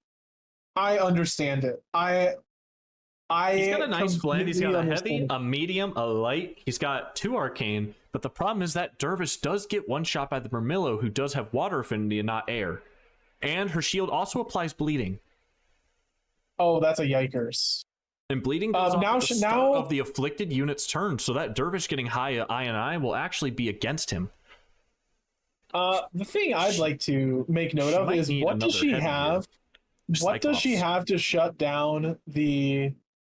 Speaker 2: I understand it.
Speaker 1: He's got a nice blend. He's got a heavy, a medium, a light. He's got 2 arcane. But the problem is that Dervish does get one shot by the Murmillo, who does have water affinity and not air. And her shield also applies bleeding.
Speaker 2: Oh, that's a yikers.
Speaker 1: And bleeding goes off at the start of the afflicted unit's turn, so that Dervish getting high INI will actually be against him.
Speaker 2: The thing I'd like to make note of is what does she have? What does she have to shut down the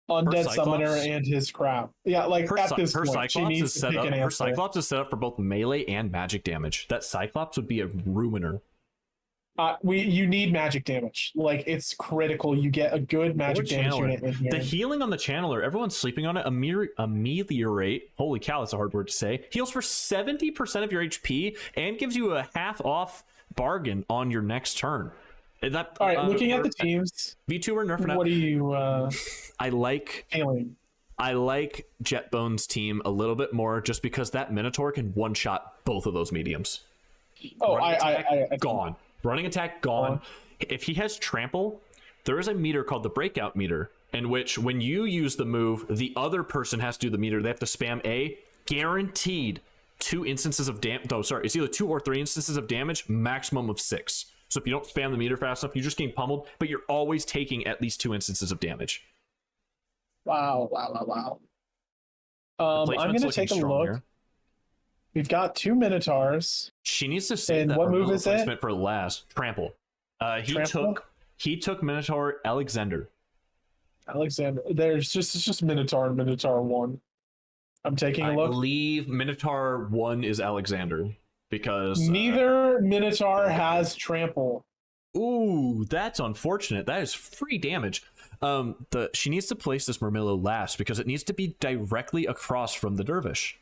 Speaker 2: Undead Summoner and his crap? Yeah, like at this point, she needs to pick an answer.
Speaker 1: Her Cyclops is set up for both melee and magic damage. That Cyclops would be a ruiner.
Speaker 2: You need magic damage. Like, it's critical. You get a good magic damage unit in here.
Speaker 1: The healing on the Channeler, everyone's sleeping on it. Ameliorate. Holy cow, that's a hard word to say. Heals for 70% of your HP and gives you a half off bargain on your next turn.
Speaker 2: All right, looking at the teams,
Speaker 1: V2 or nerfing.
Speaker 2: What do you?
Speaker 1: I like
Speaker 2: failing.
Speaker 1: I like Jett Bonez' team a little bit more, just because that Minotaur can one shot both of those mediums.
Speaker 2: Oh,
Speaker 1: gone. Running attack gone. If he has trample, there is a meter called the breakout meter, in which when you use the move, the other person has to do the meter. They have to spam a guaranteed 2 instances of damage. No, sorry, it's either 2 or 3 instances of damage, maximum of 6. So if you don't spam the meter fast enough, you're just getting pummeled, but you're always taking at least 2 instances of damage.
Speaker 2: Wow. I'm going to take a look. Here. We've got 2 Minotaurs.
Speaker 1: She needs to save
Speaker 2: that.
Speaker 1: What
Speaker 2: move is it?
Speaker 1: For last. Trample. He took Minotaur Alexander.
Speaker 2: There's just Minotaur and Minotaur 1. I'm taking a look.
Speaker 1: I believe Minotaur 1 is Alexander, because
Speaker 2: neither Minotaur has trample.
Speaker 1: Ooh, that's unfortunate. That is free damage. She needs to place this Murmillo last because it needs to be directly across from the Dervish.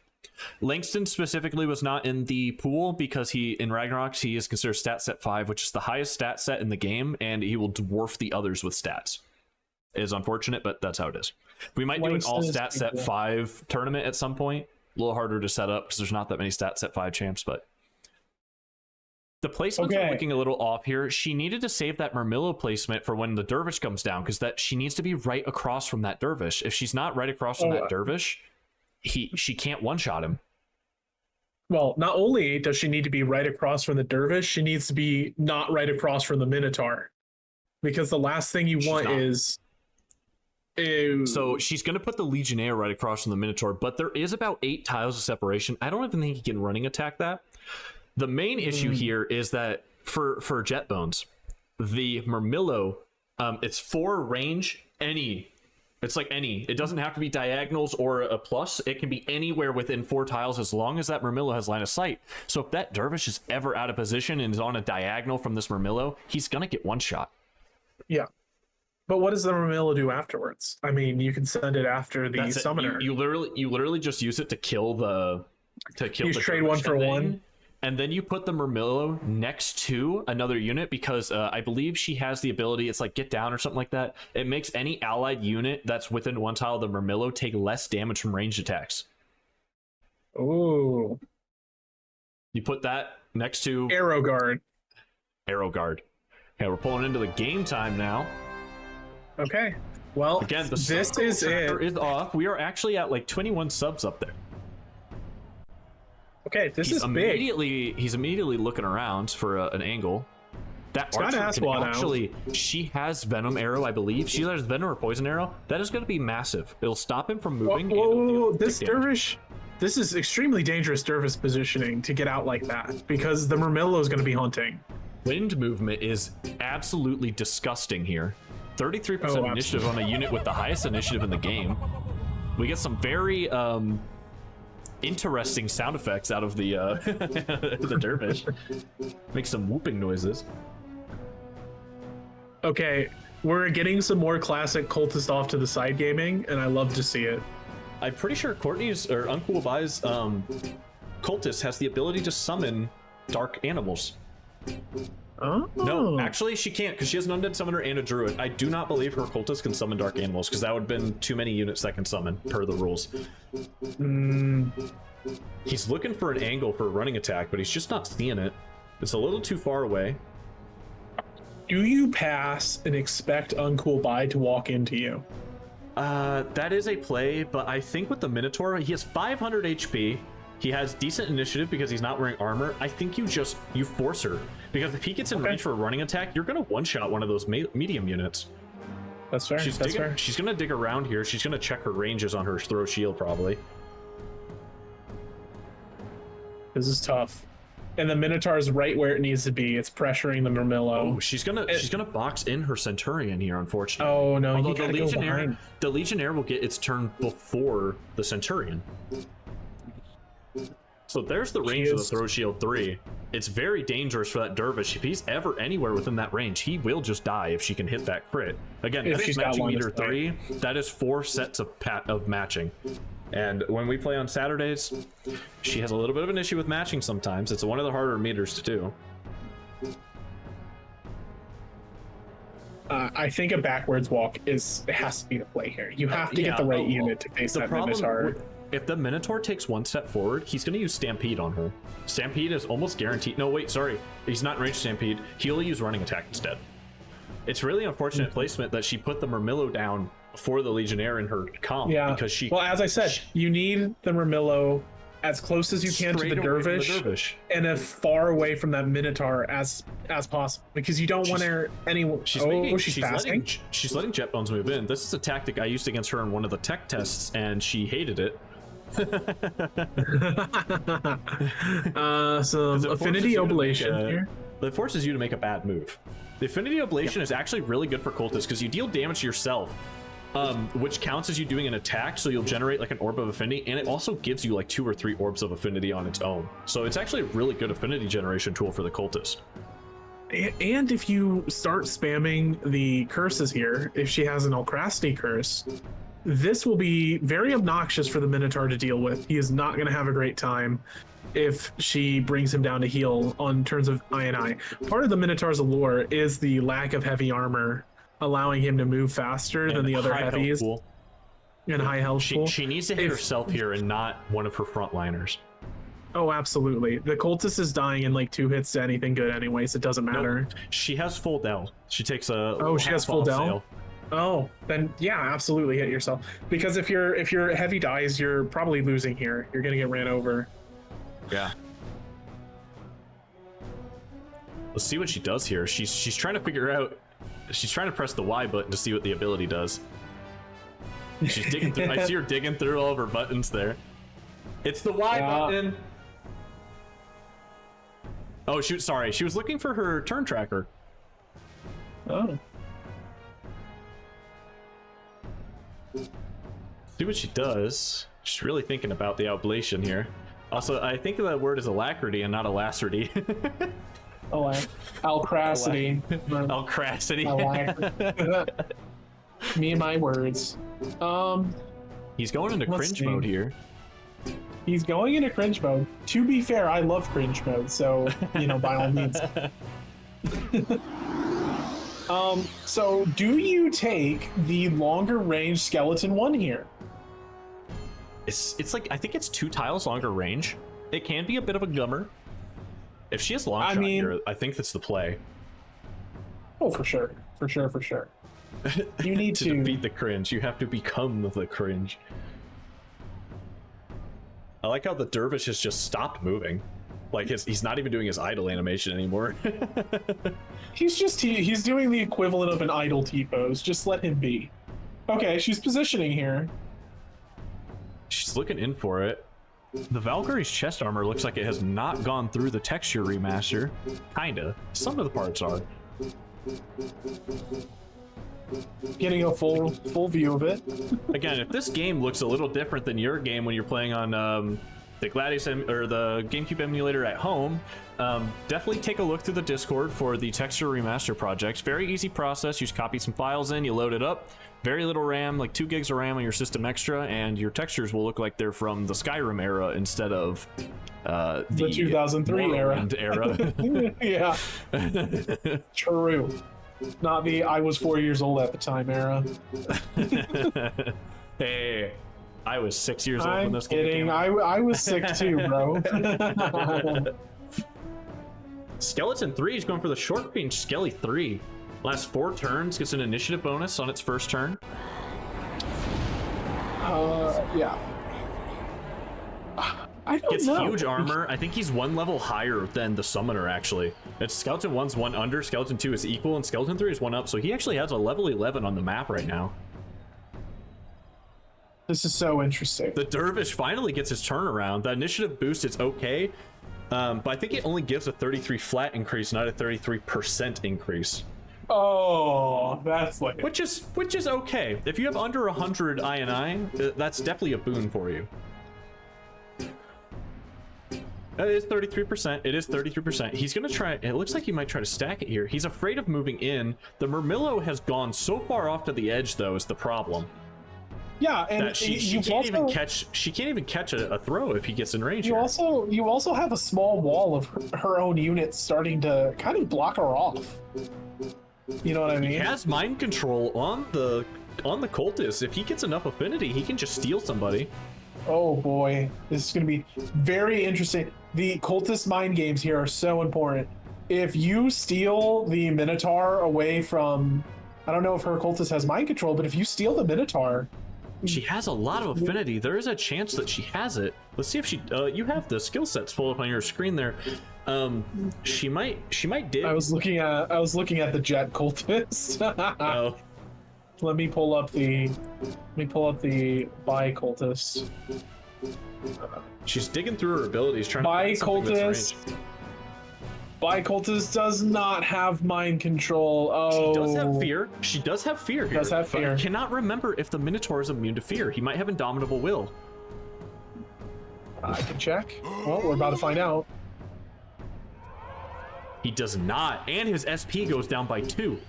Speaker 1: Langston specifically was not in the pool because in Ragnaroks he is considered stat set 5, which is the highest stat set in the game, and he will dwarf the others with stats. It is unfortunate, but that's how it is. We might do an all stat set 5 tournament at some point. A little harder to set up because there's not that many stat set 5 champs, but the placements are looking a little off here. She needed to save that Murmillo placement for when the Dervish comes down, because she needs to be right across from that Dervish. If she's not right across from that Dervish, she can't one-shot him.
Speaker 2: Well, not only does she need to be right across from the Dervish, she needs to be not right across from the Minotaur. Because the last thing you want is...
Speaker 1: So she's going to put the Legionnaire right across from the Minotaur, but there is about 8 tiles of separation. I don't even think he can running attack that. The main issue here is that for Jett Bonez, the Murmillo, it's 4 range, any. It's like any. It doesn't have to be diagonals or a plus. It can be anywhere within 4 tiles as long as that Murmillo has line of sight. So if that Dervish is ever out of position and is on a diagonal from this Murmillo, he's going to get one shot.
Speaker 2: Yeah. But what does the Murmillo do afterwards? I mean, you can send it after the summoner.
Speaker 1: You literally just use it to kill the
Speaker 2: You trade 1 for 1.
Speaker 1: And then you put the Murmillo next to another unit because I believe she has the ability, it's like get down or something like that. It makes any allied unit that's within 1 tile of the Murmillo take less damage from ranged attacks.
Speaker 2: Oh.
Speaker 1: You put that next to...
Speaker 2: Arrow Guard.
Speaker 1: Arrow Guard. Okay, we're pulling into the game time now. Okay.
Speaker 2: Well,
Speaker 1: again, this is off. We are actually at like 21 subs up there.
Speaker 2: Okay, this is big.
Speaker 1: He's immediately looking around for an angle. That archer can actually, she has Venom Arrow, I believe. She has Venom or Poison Arrow. That is going to be massive. It'll stop him from moving.
Speaker 2: Whoa, this Dervish, this is extremely dangerous Dervish positioning to get out like that because the Murmillo is going to be hunting.
Speaker 1: Wind movement is absolutely disgusting here. 33% initiative on a unit with the highest initiative in the game. We get some very interesting sound effects out of the the Dervish. Make some whooping noises.
Speaker 2: Okay, we're getting some more classic cultist off to the side gaming, and I love to see it.
Speaker 1: I'm pretty sure Courtney's or UncoolBi's cultist has the ability to summon dark animals.
Speaker 2: Oh.
Speaker 1: No, actually she can't because she has an undead summoner and a druid. I do not believe her cultist can summon dark animals because that would have been too many units that can summon per the rules. He's looking for an angle for a running attack, but he's just not seeing it. It's a little too far away.
Speaker 2: Do you pass and expect UncoolBi to walk into you?
Speaker 1: That is a play, but I think with the Minotaur, he has 500 HP. He has decent initiative because he's not wearing armor. I think you force her. Because if he gets in range for a running attack, you're going to one-shot one of those medium units.
Speaker 2: That's fair.
Speaker 1: She's going to dig around here. She's going to check her ranges on her throw shield, probably.
Speaker 2: This is tough. And the Minotaur is right where it needs to be. It's pressuring the Murmillo.
Speaker 1: Oh, she's gonna box in her Centurion here, unfortunately.
Speaker 2: Oh no,
Speaker 1: although the Legionnaire will get its turn before the Centurion. So there's the range of the throw shield 3. It's very dangerous for that Dervish. If he's ever anywhere within that range, he will just die if she can hit that crit. Again, that is matching meter 3. That is 4 sets of matching. And when we play on Saturdays, she has a little bit of an issue with matching sometimes. It's one of the harder meters to do.
Speaker 2: I think a backwards walk has to be the play here. You have to get the right unit to face that Minotaur.
Speaker 1: If the Minotaur takes 1 step forward, he's going to use Stampede on her. Stampede is almost guaranteed. No, wait, sorry. He's not in range Stampede. He'll use Running Attack instead. It's really unfortunate placement that she put the Murmillo down for the Legionnaire in her comp.
Speaker 2: Yeah, because well, as I said, you need the Murmillo as close as you can to the Dervish, and as far away from that Minotaur as possible, because you don't want her anywhere. She's fasting.
Speaker 1: She's letting Jett Bonez move in. This is a tactic I used against her in one of the tech tests, and she hated it.
Speaker 2: Some Affinity Oblation here.
Speaker 1: It forces you to make a bad move. The Affinity Oblation is actually really good for cultists because you deal damage to yourself, which counts as you doing an attack, so you'll generate like an orb of affinity, and it also gives you like 2 or 3 orbs of affinity on its own. So it's actually a really good affinity generation tool for the cultist.
Speaker 2: And if you start spamming the curses here, if she has an Alcrasti curse, this will be very obnoxious for the Minotaur to deal with. He is not going to have a great time if she brings him down to heal on turns of I. Part of the Minotaur's allure is the lack of heavy armor, allowing him to move faster than the other heavies. And high health pool.
Speaker 1: She needs to hit herself here and not one of her frontliners.
Speaker 2: Oh, absolutely. The cultist is dying in like 2 hits to anything good anyways. It doesn't matter.
Speaker 1: Nope. She has full Dell. She takes a
Speaker 2: she has full Dell?
Speaker 1: Sail.
Speaker 2: Oh, then yeah, absolutely hit yourself. Because if your heavy dies, you're probably losing here. You're gonna get ran over.
Speaker 1: Yeah. Let's see what she does here. She's trying to figure out. She's trying to press the Y button to see what the ability does. She's digging through. I see her digging through all of her buttons there. It's the Y button. Oh shoot! Sorry, she was looking for her turn tracker.
Speaker 2: Oh.
Speaker 1: See what she does. She's really thinking about the oblation here. Also, I think that word is alacrity and not alacrity.
Speaker 2: Oh, alcracity.
Speaker 1: Alcracity.
Speaker 2: Me and my words.
Speaker 1: He's going into cringe mode here.
Speaker 2: He's going into cringe mode. To be fair, I love cringe mode, so by all means. So do you take the longer range skeleton one here?
Speaker 1: It's like, I think it's 2 tiles longer range. It can be a bit of a gummer. If she has long shot here, I think that's the play.
Speaker 2: Oh, for sure. You need
Speaker 1: to defeat the cringe, you have to become the cringe. I like how the dervish has just stopped moving. Like he's not even doing his idle animation anymore.
Speaker 2: he's doing the equivalent of an idle T-pose. Just let him be. Okay, she's positioning here.
Speaker 1: She's looking in for it. The Valkyrie's chest armor looks like it has not gone through the texture remaster. Kinda. Some of the parts are.
Speaker 2: Getting a full view of it.
Speaker 1: Again, if this game looks a little different than your game when you're playing on the Gladius or the GameCube emulator at home, definitely take a look through the Discord for the texture remaster projects. Very easy process. You just copy some files in, you load it up. Very little RAM, like 2 gigs of RAM on your system extra, and your textures will look like they're from the Skyrim era instead of the
Speaker 2: 2003 era. Yeah. True. Not the I was 4 years old at the time era.
Speaker 1: Hey, I was 6 years old when this game came out.
Speaker 2: I was sick too, bro.
Speaker 1: Skeleton 3 is going for the short range Skelly 3. Last 4 turns, gets an initiative bonus on its first turn.
Speaker 2: Yeah. I don't
Speaker 1: Gets
Speaker 2: know.
Speaker 1: huge armor. I think he's 1 level higher than the summoner, actually. It's Skeleton 1's 1 under, Skeleton 2 is equal, and Skeleton 3 is 1 up, so he actually has a level 11 on the map right now.
Speaker 2: This is so interesting.
Speaker 1: The Dervish finally gets his turnaround. The initiative boost is okay, but I think it only gives a 33 flat increase, not a 33% increase.
Speaker 2: Oh, that's like
Speaker 1: which is okay. If you have under 100 INI, that's definitely a boon for you. It is 33%. It is 33%. He's gonna try. It looks like he might try to stack it here. He's afraid of moving in. The Murmillo has gone so far off to the edge, though, is the problem.
Speaker 2: Yeah, and
Speaker 1: that she can't even catch. She can't even catch a throw if he gets in range.
Speaker 2: You also have a small wall of her own units starting to kind of block her off. You know what I mean?
Speaker 1: He has mind control on the cultist. If he gets enough affinity, he can just steal somebody.
Speaker 2: Oh boy, this is going to be very interesting. The cultist mind games here are so important. If you steal the Minotaur away from, I don't know if her cultist has mind control, but if you steal the Minotaur,
Speaker 1: she has a lot of affinity. There is a chance that she has it. Let's see if she. You have the skill sets pulled up on your screen there. She might dig.
Speaker 2: I was looking at the Jett cultist.
Speaker 1: Oh.
Speaker 2: Let me pull up the Bi cultist.
Speaker 1: She's digging through her abilities, trying to
Speaker 2: Bi
Speaker 1: find something that's
Speaker 2: cultist. Bi cultist does not have mind control. Oh,
Speaker 1: she does have fear. She does have fear. Here,
Speaker 2: does have fear.
Speaker 1: I cannot remember if the Minotaur is immune to fear. He might have indomitable will.
Speaker 2: I can check. Well, we're about to find out.
Speaker 1: He does not, and his SP goes down by 2.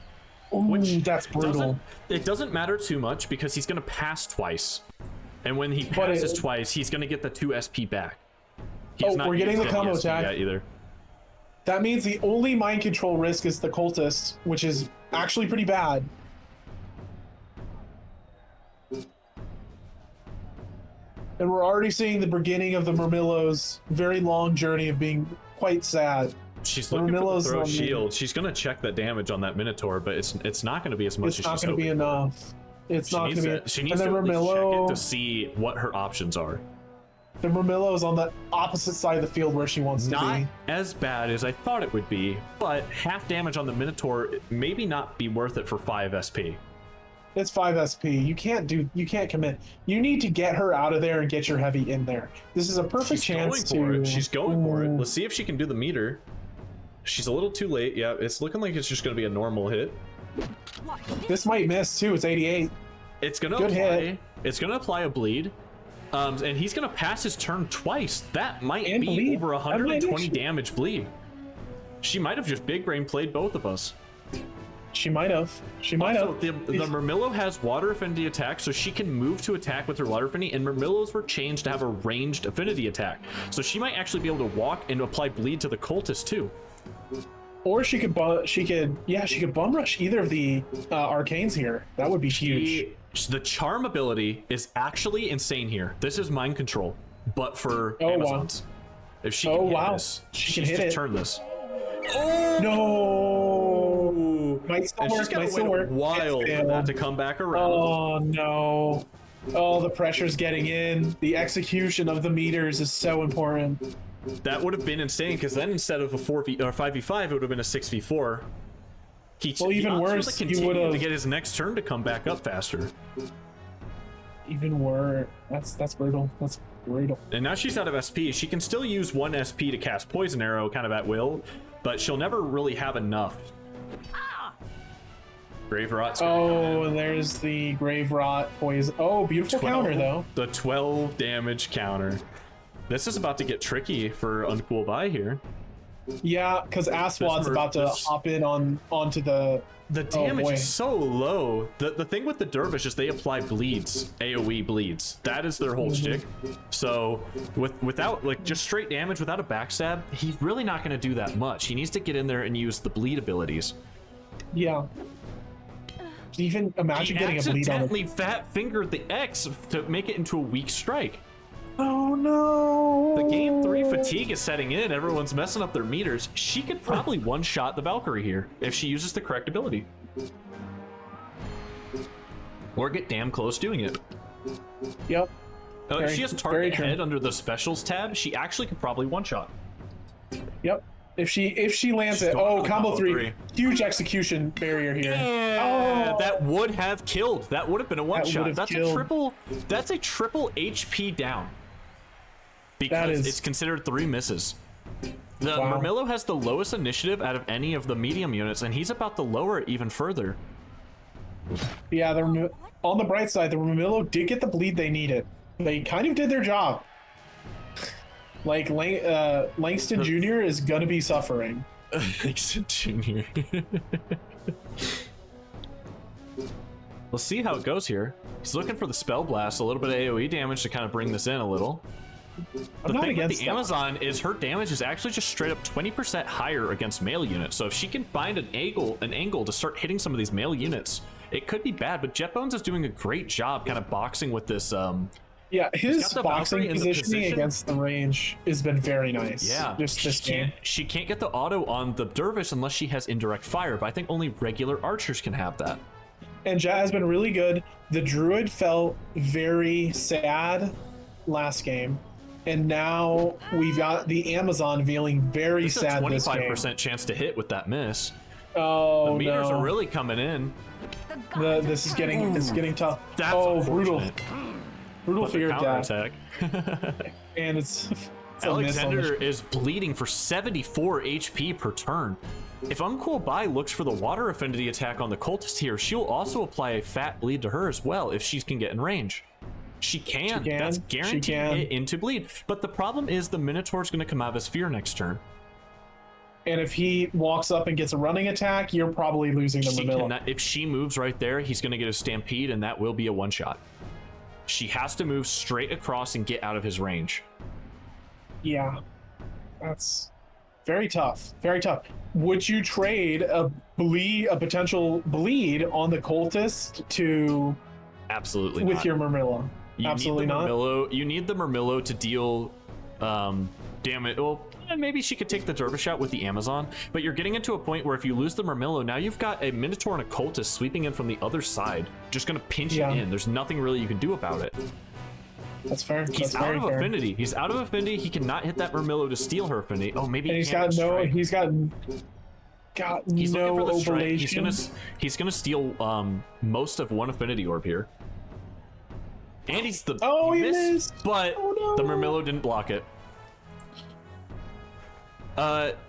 Speaker 2: Ooh, that's brutal.
Speaker 1: It doesn't matter too much because he's going to pass twice. And when he passes twice, he's going to get the 2 SP back.
Speaker 2: We're getting the combo attack.
Speaker 1: Either.
Speaker 2: That means the only mind control risk is the cultist, which is actually pretty bad. And we're already seeing the beginning of the Murmillo's very long journey of being quite sad.
Speaker 1: She's looking for the throw shield. She's going to check the damage on that Minotaur, but it's not going to be as much as she's hoping.
Speaker 2: It's not going to be enough. It's not going to be.
Speaker 1: She needs to at least check it to see what her options are.
Speaker 2: The Murmillo is on the opposite side of the field where she wants to be.
Speaker 1: Not as bad as I thought it would be, but half damage on the Minotaur maybe not be worth it for 5 SP.
Speaker 2: It's 5 SP. You can't commit. You need to get her out of there and get your heavy in there. This is a perfect chance to.
Speaker 1: She's going for it. Let's see if she can do the meter. She's a little too late. Yeah, it's looking like it's just going to be a normal hit.
Speaker 2: This might miss too. It's 88.
Speaker 1: It's going to apply. It's going to apply a bleed. And he's going to pass his turn twice. That might be bleed. Over 120 damage bleed. She might have just big brain played both of us.
Speaker 2: She might have. She might have.
Speaker 1: The Murmillo has water affinity attack, so she can move to attack with her water affinity, and Murmillos were changed to have a ranged affinity attack. So she might actually be able to walk and apply bleed to the cultist too.
Speaker 2: Or she could bum rush either of the arcanes here. That would be huge.
Speaker 1: The charm ability is actually insane here. This is mind control, but for Amazons.
Speaker 2: Wow.
Speaker 1: If she can hit this,
Speaker 2: she can hit it.
Speaker 1: Turn this.
Speaker 2: Oh no! Might still work.
Speaker 1: She's got to wait a while for that to come back around.
Speaker 2: Oh no! Oh, the pressure's getting in. The execution of the meters is so important.
Speaker 1: That would have been insane because then instead of a 5v5, it would have been a 6v4.
Speaker 2: Even worse, he would have
Speaker 1: to get his next turn to come back up faster.
Speaker 2: Even worse. That's brutal. That's brutal.
Speaker 1: And now she's out of SP. She can still use 1 SP to cast Poison Arrow kind of at will, but she'll never really have enough. Grave Rot's
Speaker 2: and there's the Grave Rot poison. Oh, beautiful counter though.
Speaker 1: The 12 damage counter. This is about to get tricky for UncoolBi here.
Speaker 2: Yeah, because Aswad's about to hop in onto the.
Speaker 1: The damage is so low. The thing with the Dervish is they apply bleeds, AoE bleeds. That is their whole shtick. So without like just straight damage without a backstab, he's really not going to do that much. He needs to get in there and use the bleed abilities.
Speaker 2: Yeah. Even imagine getting a bleed on it.
Speaker 1: He accidentally fat fingered the X to make it into a weak strike.
Speaker 2: Oh no!
Speaker 1: The game 3 fatigue is setting in. Everyone's messing up their meters. She could probably one-shot the Valkyrie here if she uses the correct ability. Or get damn close doing it.
Speaker 2: Yep.
Speaker 1: If she has target head under the specials tab, she actually could probably one-shot.
Speaker 2: Yep. If she lands it. Oh, combo 3. Huge execution barrier here.
Speaker 1: Yeah, that would have killed. That would have been a one-shot. That's a triple HP down. Because it's considered 3 misses. The Murmillo has the lowest initiative out of any of the medium units, and he's about to lower it even further.
Speaker 2: Yeah, on the bright side, the Murmillo did get the bleed they needed. They kind of did their job. Like, Langston Jr. is gonna be suffering.
Speaker 1: Langston Jr. We'll see how it goes here. He's looking for the Spell Blast, a little bit of AoE damage to kind of bring this in a little. The thing with the Amazon is her damage is actually just straight up 20% higher against melee units. So if she can find an angle to start hitting some of these melee units, it could be bad. But Jett Bonez is doing a great job kind of boxing with this.
Speaker 2: Yeah, his boxing positioning against the range has been very nice.
Speaker 1: Yeah, she can't get the auto on the Dervish unless she has indirect fire, but I think only regular archers can have that.
Speaker 2: And Jett has been really good. The Druid felt very sad last game, and now we've got the Amazon feeling very sad this game.
Speaker 1: 25% chance to hit with that miss.
Speaker 2: Oh,
Speaker 1: the meters are really coming in.
Speaker 2: This is getting tough.
Speaker 1: That's
Speaker 2: brutal. Brutal fear of death.
Speaker 1: Attack.
Speaker 2: And it's
Speaker 1: Alexander is bleeding for 74 HP per turn. If UncoolBi looks for the water affinity attack on the cultist here, she'll also apply a fat bleed to her as well if she can get in range. She can. That's guaranteed hit into bleed. But the problem is the Minotaur's going to come out of his sphere next turn.
Speaker 2: And if he walks up and gets a running attack, you're probably losing the Marmilla.
Speaker 1: If she moves right there, he's going to get a stampede, and that will be a one-shot. She has to move straight across and get out of his range.
Speaker 2: Yeah, that's very tough. Very tough. Would you trade a potential bleed on the cultist to
Speaker 1: Absolutely
Speaker 2: with
Speaker 1: not.
Speaker 2: your Marmilla? Absolutely not.
Speaker 1: You need the Marmillo to deal damage. Well, maybe she could take the Dervish out with the Amazon, but you're getting into a point where if you lose the Marmillo, now you've got a Minotaur and a Cultist sweeping in from the other side, just gonna pinch it in. There's nothing really you can do about it.
Speaker 2: That's fair.
Speaker 1: He's out of affinity. He's out of affinity. He cannot hit that Marmillo to steal her affinity. Oh, maybe
Speaker 2: and
Speaker 1: he
Speaker 2: he's
Speaker 1: can't
Speaker 2: got no.
Speaker 1: strike.
Speaker 2: He's got
Speaker 1: He's
Speaker 2: no
Speaker 1: looking for the strike.
Speaker 2: oblation.
Speaker 1: He's gonna steal most of one affinity orb here. And he's the
Speaker 2: he
Speaker 1: missed,
Speaker 2: missed.
Speaker 1: but
Speaker 2: Oh, no.
Speaker 1: the Marmillo didn't block it.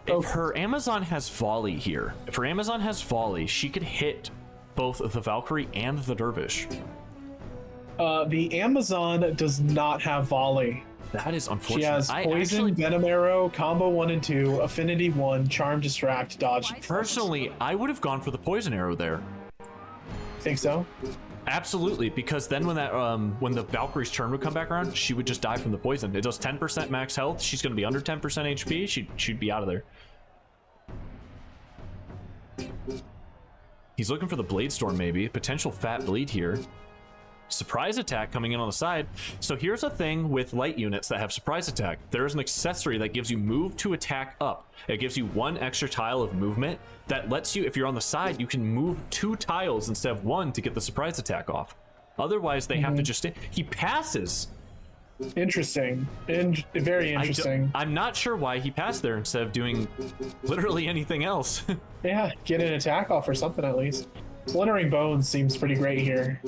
Speaker 1: If her Amazon has volley here, she could hit both the Valkyrie and the Dervish.
Speaker 2: The Amazon does not have volley.
Speaker 1: That is unfortunate.
Speaker 2: She has poison, venom arrow, combo 1 and 2, affinity 1, charm, distract, dodge.
Speaker 1: Personally, I would have gone for the poison arrow there.
Speaker 2: Think so?
Speaker 1: Absolutely, because then when that when the Valkyrie's turn would come back around, she would just die from the poison. It does 10% max health. She's going to be under 10% HP. She'd be out of there. He's looking for the Blade Storm, maybe. Potential fat bleed here. Surprise attack coming in on the side. So here's a thing with light units that have surprise attack. There is an accessory that gives you move to attack up. It gives you 1 extra tile of movement that lets you, if you're on the side, you can move 2 tiles instead of 1 to get the surprise attack off. Otherwise, they have to just... He passes.
Speaker 2: Interesting. Very interesting.
Speaker 1: I'm not sure why he passed there instead of doing literally anything else.
Speaker 2: Yeah, get an attack off or something at least. Splintering Bones seems pretty great here.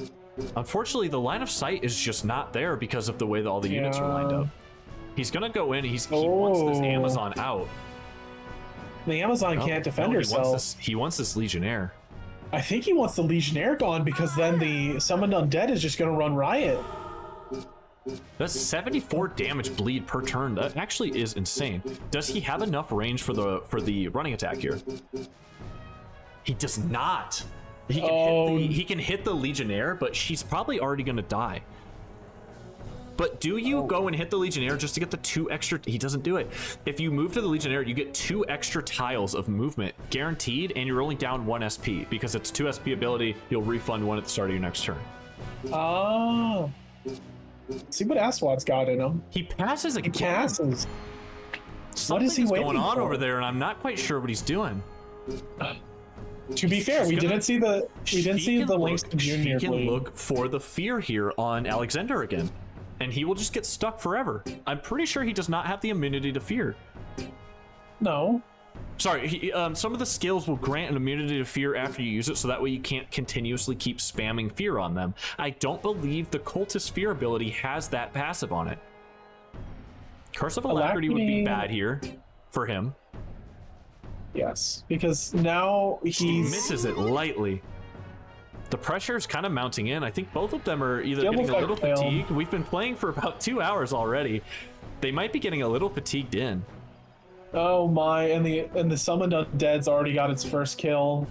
Speaker 1: Unfortunately, the line of sight is just not there because of the way that all the units are lined up. He's gonna go in. He wants this Amazon out.
Speaker 2: The Amazon can't defend herself.
Speaker 1: He wants this Legionnaire.
Speaker 2: I think he wants the Legionnaire gone because then the Summoned Undead is just going to run riot.
Speaker 1: That's 74 damage bleed per turn. That actually is insane. Does he have enough range for the running attack here? He does not. He can hit the Legionnaire, but she's probably already going to die. But do you go and hit the Legionnaire just to get the 2 extra? He doesn't do it. If you move to the Legionnaire, you get 2 extra tiles of movement guaranteed, and you're only down 1 SP because it's 2 SP ability. You'll refund 1 at the start of your next turn.
Speaker 2: Oh. See what Aswad's got in him.
Speaker 1: He passes again.
Speaker 2: He passes.
Speaker 1: Something is going on over there, and I'm not quite sure what he's doing.
Speaker 2: To be fair, we didn't see the Langston Jr.
Speaker 1: He can look for the fear here on Alexander again, and he will just get stuck forever. I'm pretty sure he does not have the immunity to fear.
Speaker 2: No.
Speaker 1: Sorry, some of the skills will grant an immunity to fear after you use it, so that way you can't continuously keep spamming fear on them. I don't believe the Cultist Fear ability has that passive on it. Curse of Alacrity would be bad here for him.
Speaker 2: Yes, because now he
Speaker 1: misses it lightly. The pressure is kind of mounting in. I think both of them are either getting a little fatigued. We've been playing for about 2 hours already. They might be getting a little fatigued in.
Speaker 2: Oh my, and the Summoned Undead's already got its first kill.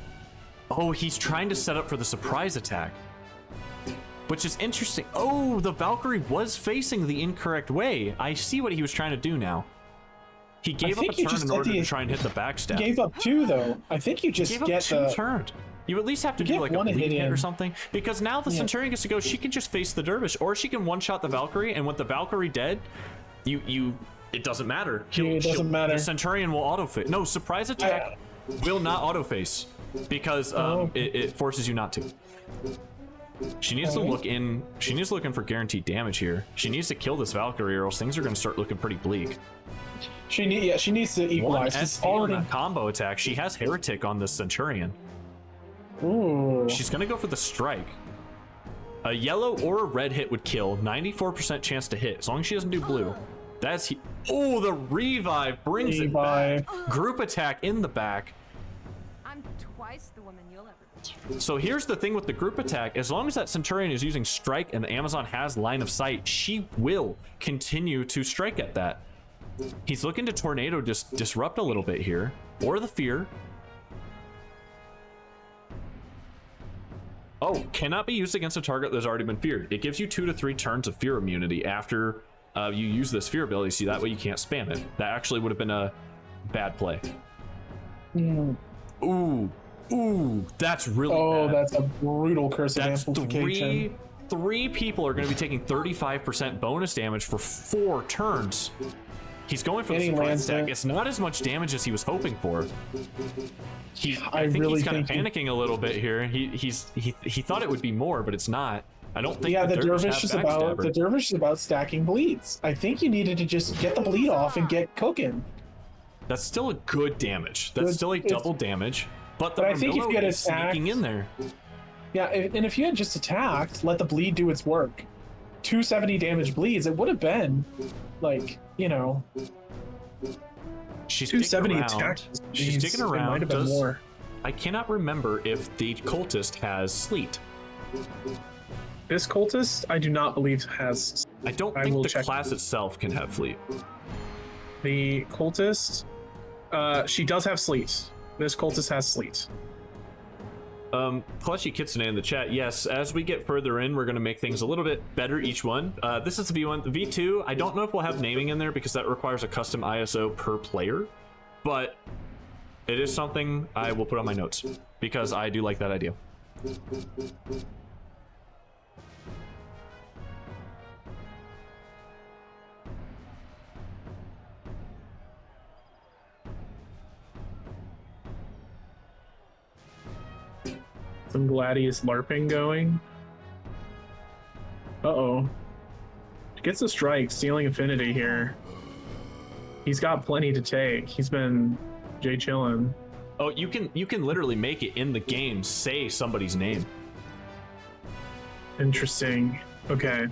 Speaker 1: Oh, he's trying to set up for the surprise attack, which is interesting. Oh, the Valkyrie was facing the incorrect way. I see what he was trying to do now. He gave up a turn in order to try and hit the backstab.
Speaker 2: He gave up 2 though. I think you just get
Speaker 1: 2 turns. You at least have to do like a bleed hit or something, because now the Centurion gets to go. She can just face the Dervish, or she can one-shot the Valkyrie, and with the Valkyrie dead, it doesn't matter.
Speaker 2: It doesn't matter.
Speaker 1: The Centurion will auto-face. No, surprise attack will not auto-face because it forces you not to. She needs to look in. She needs to look in for guaranteed damage here. She needs to kill this Valkyrie, or else things are going to start looking pretty bleak.
Speaker 2: She needs to equalize.
Speaker 1: One SP on a combo attack. She has Heretic on this Centurion.
Speaker 2: Ooh.
Speaker 1: She's going to go for the strike. A yellow or a red hit would kill. 94% chance to hit, as long as she doesn't do blue. Oh, the revive brings it back. Group attack in the back.
Speaker 5: I'm twice the woman you'll ever be.
Speaker 1: So here's the thing with the group attack. As long as that Centurion is using strike and the Amazon has line of sight, she will continue to strike at that. He's looking to tornado just disrupt a little bit here, or the fear. Oh, cannot be used against a target that's already been feared. It gives you 2 to 3 turns of fear immunity after you use this fear ability. See, that way you can't spam it. That actually would have been a bad play. Ooh, that's really bad.
Speaker 2: That's a brutal curse of
Speaker 1: That's
Speaker 2: amplification.
Speaker 1: three people are going to be taking 35% bonus damage for 4 turns. He's going for the surprise attack. It's not as much damage as he was hoping for. I think he's kind of panicking a little bit here. He thought it would be more, but it's not. I don't think.
Speaker 2: Yeah, the dervish is about stacking bleeds. I think you needed to just get the bleed off and get cooking.
Speaker 1: That's still a good damage. That's still a double damage. But
Speaker 2: I think if you had
Speaker 1: sneaking in there.
Speaker 2: Yeah, and if you had just attacked, let the bleed do its work. 270 damage bleeds, it would have been like, you know.
Speaker 1: She's
Speaker 2: 270 attack.
Speaker 1: She's sticking around.
Speaker 2: It might have been more.
Speaker 1: I cannot remember if the cultist has sleet.
Speaker 2: This cultist, I do not believe has.
Speaker 1: I don't think the class itself can have fleet.
Speaker 2: The cultist, she does have sleet. This cultist has sleet.
Speaker 1: Fleshy Kitsune in the chat. Yes, as we get further in, we're going to make things a little bit better each one. This is the V1. The V2, I don't know if we'll have naming in there because that requires a custom ISO per player, but it is something I will put on my notes because I do like that idea.
Speaker 2: Some Gladius LARPing going. Uh-oh. Gets a strike, stealing affinity here. He's got plenty to take. He's been chilling.
Speaker 1: Oh, you can literally make it in the game say somebody's name.
Speaker 2: Interesting. Okay.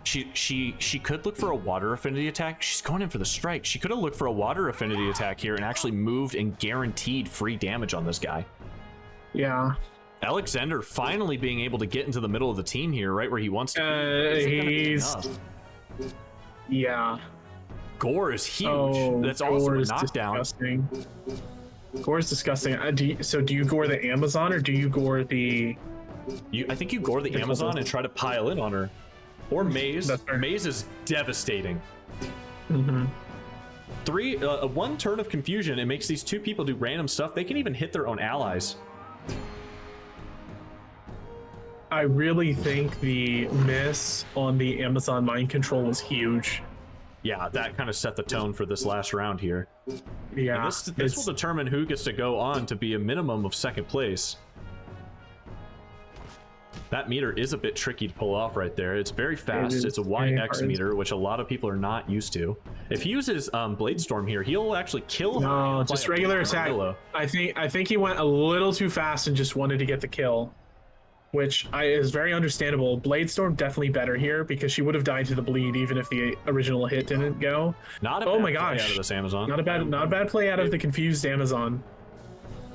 Speaker 1: She could look for a water affinity attack. She's going in for the strike. She could have looked for a water affinity attack here and actually moved and guaranteed free damage on this guy.
Speaker 2: Yeah.
Speaker 1: Alexander finally being able to get into the middle of the team here, right where he wants to.
Speaker 2: Yeah.
Speaker 1: Gore is huge.
Speaker 2: Oh,
Speaker 1: that's also a knockdown.
Speaker 2: Disgusting. Gore is disgusting. Do you gore the Amazon or do you gore the?
Speaker 1: I think you gore the Amazon and try to pile in on her, or Maze. Maze is devastating.
Speaker 2: Mm-hmm.
Speaker 1: One turn of confusion. It makes these 2 people do random stuff. They can even hit their own allies.
Speaker 2: I really think the miss on the Amazon mind control was huge.
Speaker 1: Yeah, that kind of set the tone for this last round here.
Speaker 2: Yeah,
Speaker 1: and this will determine who gets to go on to be a minimum of 2nd place. That meter is a bit tricky to pull off right there. It's very fast. It's a YX meter, which a lot of people are not used to. If he uses Blade Storm here, he'll actually kill him.
Speaker 2: No, just regular attack. I think he went a little too fast and just wanted to get the kill, which is very understandable. Blade Storm definitely better here because she would have died to the bleed even if the original hit didn't go.
Speaker 1: Not a bad play out of this Amazon.
Speaker 2: Not a bad play out of the confused Amazon.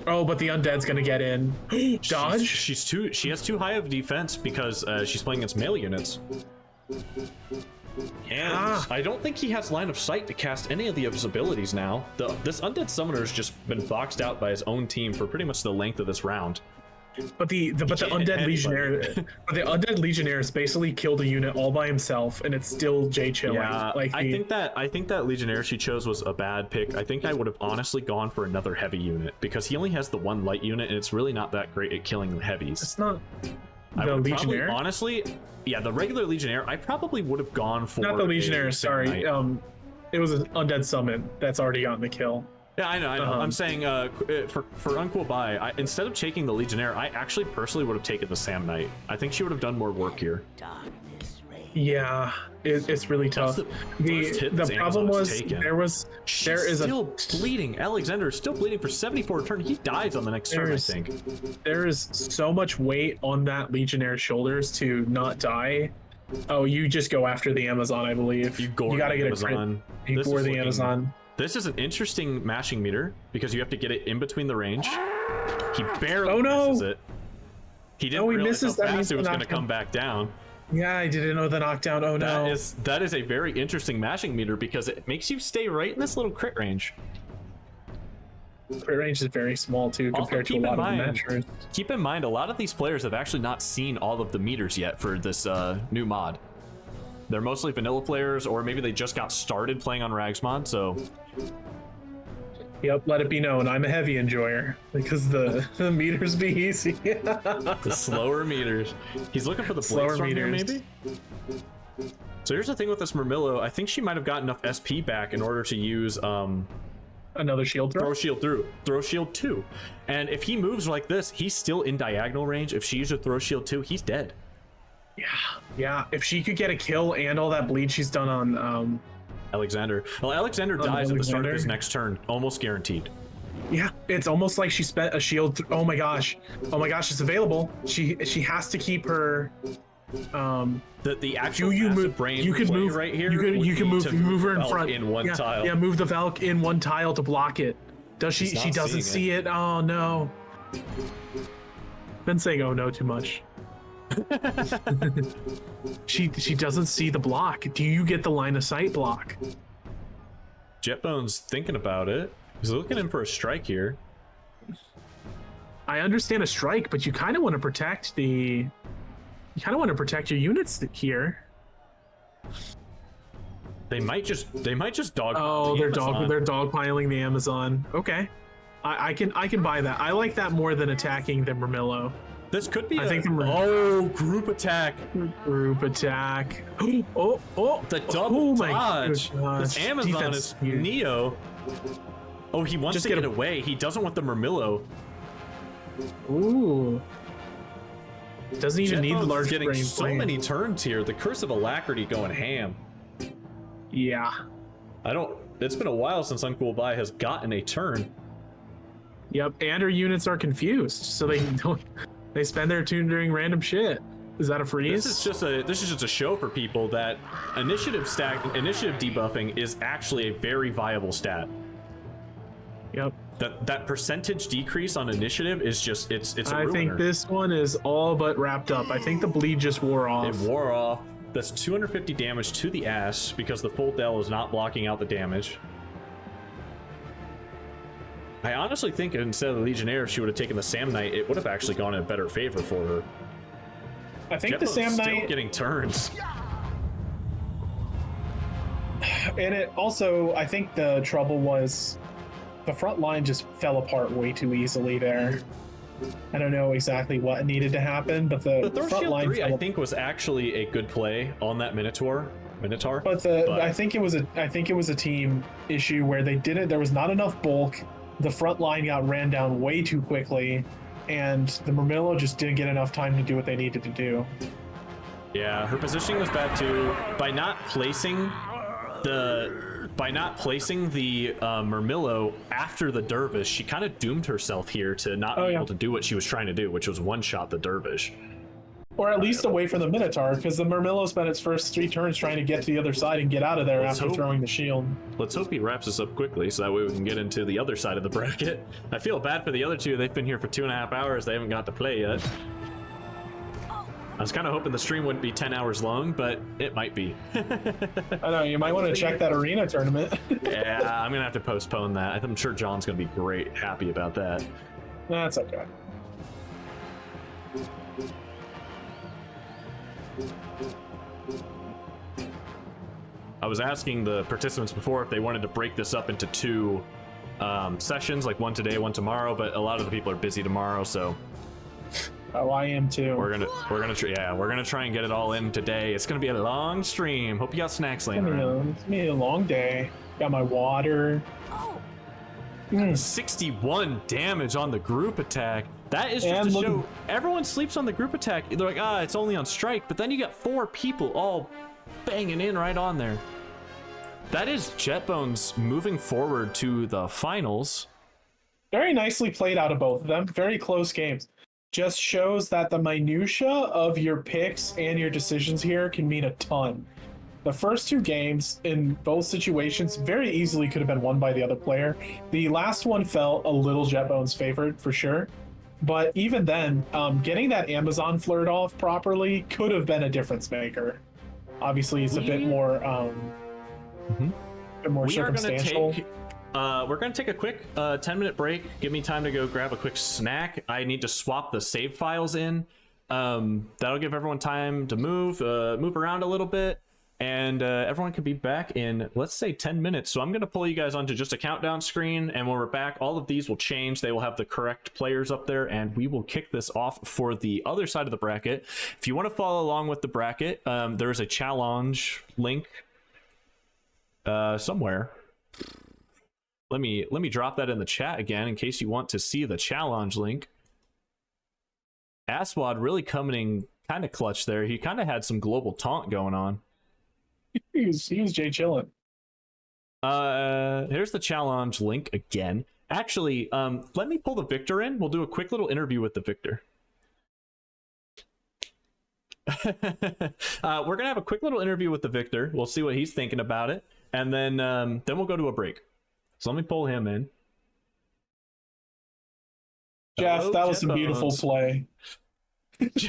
Speaker 2: Oh, but the undead's gonna get in. Dodge.
Speaker 1: She has too high of defense because she's playing against melee units. And I don't think he has line of sight to cast any of his abilities now. This undead summoner has just been boxed out by his own team for pretty much the length of this round.
Speaker 2: But the undead legionnaires basically killed a unit all by himself, and it's still chilling.
Speaker 1: Yeah, I think that legionnaire she chose was a bad pick. I think I would have honestly gone for another heavy unit because he only has the 1 light unit, and it's really not that great at killing the heavies.
Speaker 2: It's not the legionnaire.
Speaker 1: Honestly, yeah, the regular legionnaire. I probably would have gone for
Speaker 2: not the legionnaire. Sorry, it was an undead summon that's already gotten the kill.
Speaker 1: Yeah, I know. I'm saying for UncoolBi, instead of taking the Legionnaire, I actually personally would have taken the Sam Knight. I think she would have done more work here.
Speaker 2: Yeah, it's really tough. The problem was there is
Speaker 1: still bleeding. Alexander is still bleeding for 74 turn. He dies on the next turn, I think.
Speaker 2: There is so much weight on that Legionnaire's shoulders to not die. Oh, you just go after the Amazon, I believe. You gotta get Amazon. You gore the Amazon.
Speaker 1: This is an interesting mashing meter because you have to get it in between the range. He barely misses it. He didn't realize how fast it was going to come back down.
Speaker 2: Yeah, I didn't know the knockdown. Oh no.
Speaker 1: That is a very interesting mashing meter because it makes you stay right in this little crit range.
Speaker 2: Crit range is very small too compared to a lot of the matchers.
Speaker 1: Keep in mind, a lot of these players have actually not seen all of the meters yet for this new mod. They're mostly vanilla players, or maybe they just got started playing on Rags mod, so...
Speaker 2: Yep, let it be known, I'm a heavy enjoyer, because the meters be easy.
Speaker 1: The slower meters. He's looking for the blade storm here, maybe? So here's the thing with this Murmillo, I think she might have got enough SP back in order to use,
Speaker 2: another shield throw?
Speaker 1: Throw shield 2. And if he moves like this, he's still in diagonal range. If she uses throw shield 2, he's dead.
Speaker 2: Yeah, if she could get a kill and all that bleed she's done on
Speaker 1: Alexander. Well, Alexander dies at the start of his next turn, almost guaranteed.
Speaker 2: Yeah, it's almost like she spent a shield. Oh my gosh, it's available. She has to keep her.
Speaker 1: The actual
Speaker 2: you
Speaker 1: massive
Speaker 2: move,
Speaker 1: brain
Speaker 2: you can
Speaker 1: play
Speaker 2: move
Speaker 1: right here.
Speaker 2: You can move her in front
Speaker 1: in one tile.
Speaker 2: Yeah, move the Valk in one tile to block it. Does she? She doesn't see it. Oh no. Been saying oh no too much. she doesn't see the block. Do you get the line of sight block?
Speaker 1: Jett Bonez thinking about it. He's looking in for a strike here.
Speaker 2: I understand a strike, but you kind of want to protect the. You kind of want to protect your units here.
Speaker 1: They might just dog.
Speaker 2: Oh, they're dogpiling the Amazon. Okay, I can buy that. I like that more than attacking the Murmillo.
Speaker 1: This could be.
Speaker 2: Group attack. Group attack. Oh,
Speaker 1: the double dodge.
Speaker 2: This
Speaker 1: Amazon
Speaker 2: defense
Speaker 1: is Neo. Oh, he wants to get away. He doesn't want the Murmillo.
Speaker 2: Ooh. Doesn't even need the large
Speaker 1: getting
Speaker 2: brain
Speaker 1: so
Speaker 2: plane.
Speaker 1: many turns here. The Curse of Alacrity going ham.
Speaker 2: Yeah.
Speaker 1: It's been a while since UncoolBi has gotten a turn.
Speaker 2: Yep, and her units are confused, so they spend their turn doing random shit. Is that a freeze?
Speaker 1: This is just a show for people that initiative debuffing is actually a very viable stat.
Speaker 2: Yep.
Speaker 1: That percentage decrease on initiative is just it's a ruiner.
Speaker 2: I think this one is all but wrapped up. I think the bleed just wore off.
Speaker 1: It wore off. That's 250 damage to the ass because the full Dell is not blocking out the damage. I honestly think instead of the Legionnaire, if she would have taken the Sam Knight, it would have actually gone in better favor for her.
Speaker 2: I think the Sam Knight
Speaker 1: still getting turns.
Speaker 2: And it also, I think the trouble was the front line just fell apart way too easily there. I don't know exactly what needed to happen, but the
Speaker 1: Throw
Speaker 2: front
Speaker 1: Shield
Speaker 2: line
Speaker 1: 3 I think was actually a good play on that Minotaur.
Speaker 2: But I think it was a team issue where there was not enough bulk. The front line got ran down way too quickly, and the Murmillo just didn't get enough time to do what they needed to do.
Speaker 1: Yeah, her positioning was bad too. By not placing the Murmillo after the Dervish, she kind of doomed herself here to not be able to do what she was trying to do, which was one-shot the Dervish.
Speaker 2: Or at least away from the Minotaur, because the Murmillo spent its first 3 turns trying to get to the other side and get out of there after throwing the shield.
Speaker 1: Let's hope he wraps this up quickly so that way we can get into the other side of the bracket. I feel bad for the other two. They've been here for 2.5 hours. They haven't got to play yet. I was kind of hoping the stream wouldn't be 10 hours long, but it might be.
Speaker 2: I know, you might want to check that arena tournament.
Speaker 1: Yeah, I'm going to have to postpone that. I'm sure John's going to be happy about that.
Speaker 2: That's okay.
Speaker 1: I was asking the participants before if they wanted to break this up into 2 sessions, like one today, one tomorrow, but a lot of the people are busy tomorrow, so
Speaker 2: oh, I am too.
Speaker 1: we're gonna try and get it all in today. It's gonna be a long stream. Hope you got snacks laying around.
Speaker 2: It's gonna be a long day. Got my water.
Speaker 1: 61 damage on the group attack. That is just to show everyone sleeps on the group attack. They're like, it's only on strike, but then you got 4 people all banging in right on there. That is Jett Bonez moving forward to the finals.
Speaker 2: Very nicely played out of both of them. Very close games. Just shows that the minutia of your picks and your decisions here can mean a ton. The first 2 games in both situations very easily could have been won by the other player. The last one felt a little Jett Bonez favored for sure. But even then, getting that Amazon flirt off properly could have been a difference maker. Obviously, it's a bit more, bit more
Speaker 1: We are gonna
Speaker 2: circumstantial.
Speaker 1: we're gonna take a quick 10-minute break. Give me time to go grab a quick snack. I need to swap the save files in. That'll give everyone time to move around a little bit, and everyone can be back in, let's say, 10 minutes. So I'm gonna pull you guys onto just a countdown screen, and when we're back, all of these will change. They will have the correct players up there, and we will kick this off for the other side of the bracket. If you want to follow along with the bracket, there is a challenge link somewhere. Let me drop that in the chat again in case you want to see the challenge link. Aswad really coming kind of clutch there. He kind of had some global taunt going on.
Speaker 2: He was Jay chillin'.
Speaker 1: Here's the challenge link again. Actually, let me pull the victor in. We'll do a quick little interview with the victor. We're gonna have a quick little interview with the victor. We'll see what he's thinking about it, and then we'll go to a break. So let me pull him in.
Speaker 2: Jeff,
Speaker 1: Hello,
Speaker 2: that was
Speaker 1: Jett
Speaker 2: some beautiful
Speaker 1: Bonez.
Speaker 2: play.
Speaker 4: Thank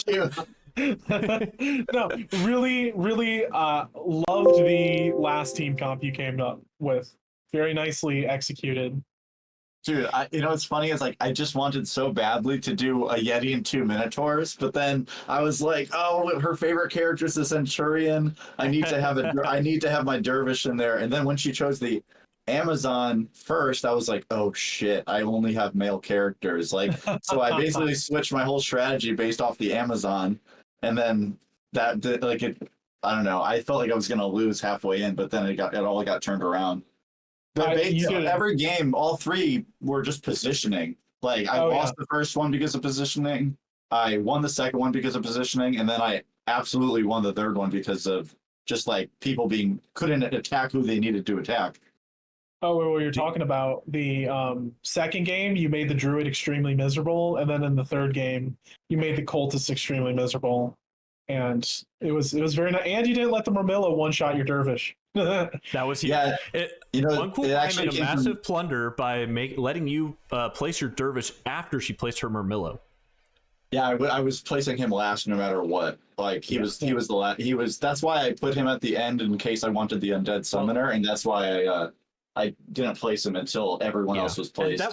Speaker 4: you.
Speaker 2: No, really, really loved the last team comp you came up with. Very nicely executed.
Speaker 4: Dude, you know what's funny is like I just wanted so badly to do a Yeti and 2 Minotaurs, but then I was like, oh, her favorite character is the Centurion. I need to have I need to have my Dervish in there. And then when she chose the Amazon first, I was like, oh shit, I only have male characters. Like, so I basically switched my whole strategy based off the Amazon, and then that did, like it. I don't know. I felt like I was gonna lose halfway in, but then it all got turned around. Every game, all three were just positioning. Like I lost the first one because of positioning. I won the second one because of positioning, and then I absolutely won the third one because of just like people couldn't attack who they needed to attack.
Speaker 2: Oh, well, you're talking about the second game, you made the Druid extremely miserable, and then in the third game, you made the Cultist extremely miserable. And it was very nice. And you didn't let the Murmillo one-shot your Dervish.
Speaker 1: That was huge.
Speaker 4: Yeah,
Speaker 1: UncoolBi made a massive plunder by letting you place your Dervish after she placed her Murmillo.
Speaker 4: Yeah, I was placing him last no matter what. Like he was the last. That's why I put him at the end in case I wanted the undead summoner, and that's why I didn't place him until everyone else was placed.
Speaker 1: And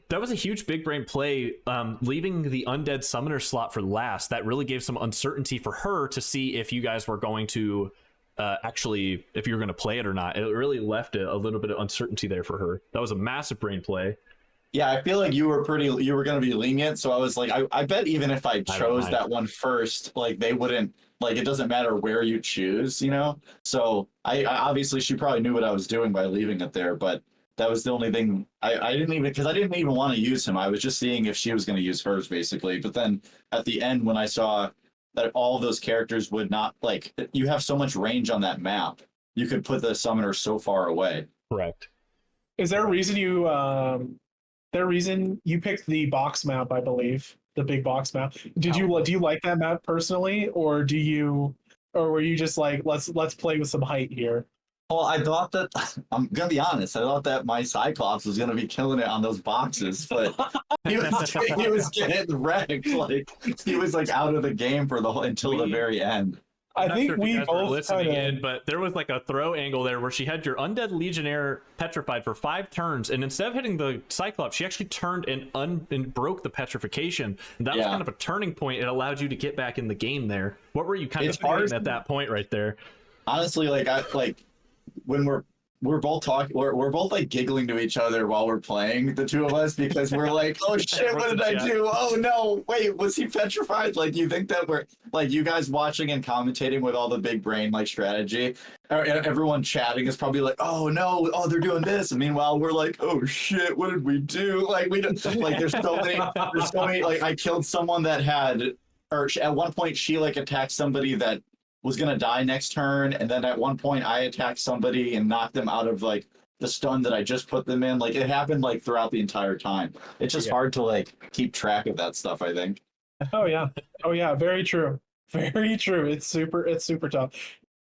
Speaker 1: that was a huge big brain play, leaving the undead summoner slot for last. That really gave some uncertainty for her to see if you guys were going to if you were going to play it or not. It really left a little bit of uncertainty there for her. That was a massive brain play.
Speaker 4: Yeah, I feel like you were going to be lenient, so I was like, I bet even if I chose that one first, like they wouldn't, like it doesn't matter where you choose, you know? So I obviously she probably knew what I was doing by leaving it there, but that was the only thing I didn't even want to use him. I was just seeing if she was going to use hers basically. But then at the end when I saw that all of those characters would not, like, you have so much range on that map, you could put the summoner so far away.
Speaker 1: Correct.
Speaker 2: Is there a reason you picked the box map, I believe, the big box map? Do you like that map personally, or were you just like, let's play with some height here?
Speaker 4: Well, I thought that, I'm gonna be honest, I thought that my Cyclops was gonna be killing it on those boxes, but he was getting wrecked. Like he was like out of the game for until the very end.
Speaker 2: I think
Speaker 1: sure if
Speaker 2: we
Speaker 1: you guys were
Speaker 2: both
Speaker 1: listening in, but there was like a throw angle there where she had your undead legionnaire petrified for 5 turns, and instead of hitting the Cyclops, she actually turned and broke the petrification. And that was kind of a turning point. It allowed you to get back in the game there. What were you kind of thinking at that point right there?
Speaker 4: Honestly, when we're both talking, we're both like giggling to each other while we're playing, the two of us, because we're like, oh shit, what did I do? Oh no, wait, was he petrified? Like, you think that we're like, you guys watching and commentating with all the big brain like strategy, or everyone chatting is probably like, oh no, oh they're doing this, and meanwhile we're like, oh shit, what did we do? Like we don't like there's so many like I killed someone that had, or at one point she like attacked somebody that was gonna die next turn, and then at one point I attacked somebody and knocked them out of like the stun that I just put them in. Like it happened like throughout the entire time. It's just hard to like keep track of that stuff, I think.
Speaker 2: Oh yeah, very true, very true. It's super tough.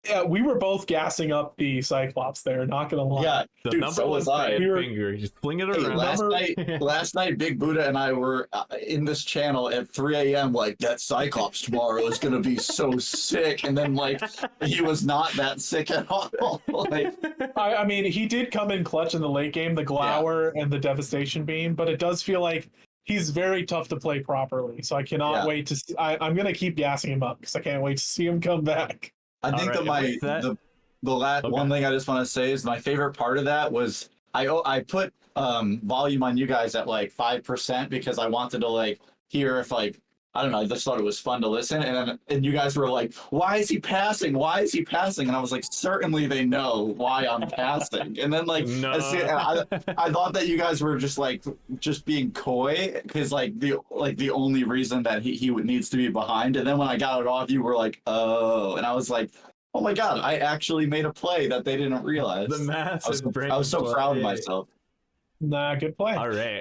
Speaker 2: Yeah, we were both gassing up the Cyclops there. Not gonna lie.
Speaker 4: Yeah,
Speaker 1: The
Speaker 4: dude,
Speaker 1: number
Speaker 4: so
Speaker 1: one
Speaker 4: was I.
Speaker 2: We were-
Speaker 1: finger, just fling it
Speaker 4: Hey,
Speaker 1: around.
Speaker 4: last night, Big Buda and I were in this channel at 3 a.m. Like, that Cyclops tomorrow is gonna be so sick, and then like he was not that sick at all. Like,
Speaker 2: I mean, he did come in clutch in the late game, the Glower and the Devastation Beam, but it does feel like he's very tough to play properly. So I cannot
Speaker 4: Yeah.
Speaker 2: wait to. I'm gonna keep gassing him up because I can't wait to see him come back.
Speaker 4: I think
Speaker 1: Alright,
Speaker 4: that
Speaker 1: and with
Speaker 4: the last
Speaker 1: Okay.
Speaker 4: one thing I just want to say is my favorite part of that was I put volume on you guys at like 5% because I wanted to like hear if like I don't know, I just thought it was fun to listen, and you guys were like, why is he passing? Why is he passing? And I was like, certainly they know why I'm passing. And then like
Speaker 1: No.
Speaker 4: I thought that you guys were just being coy because like the only reason that he needs to be behind. And then when I got it off, you were like, oh, and I was like, oh my god, I actually made a play that they didn't realize.
Speaker 1: The massive
Speaker 4: I was so proud of
Speaker 1: play.
Speaker 4: myself.
Speaker 2: Nah, good play.
Speaker 1: All right.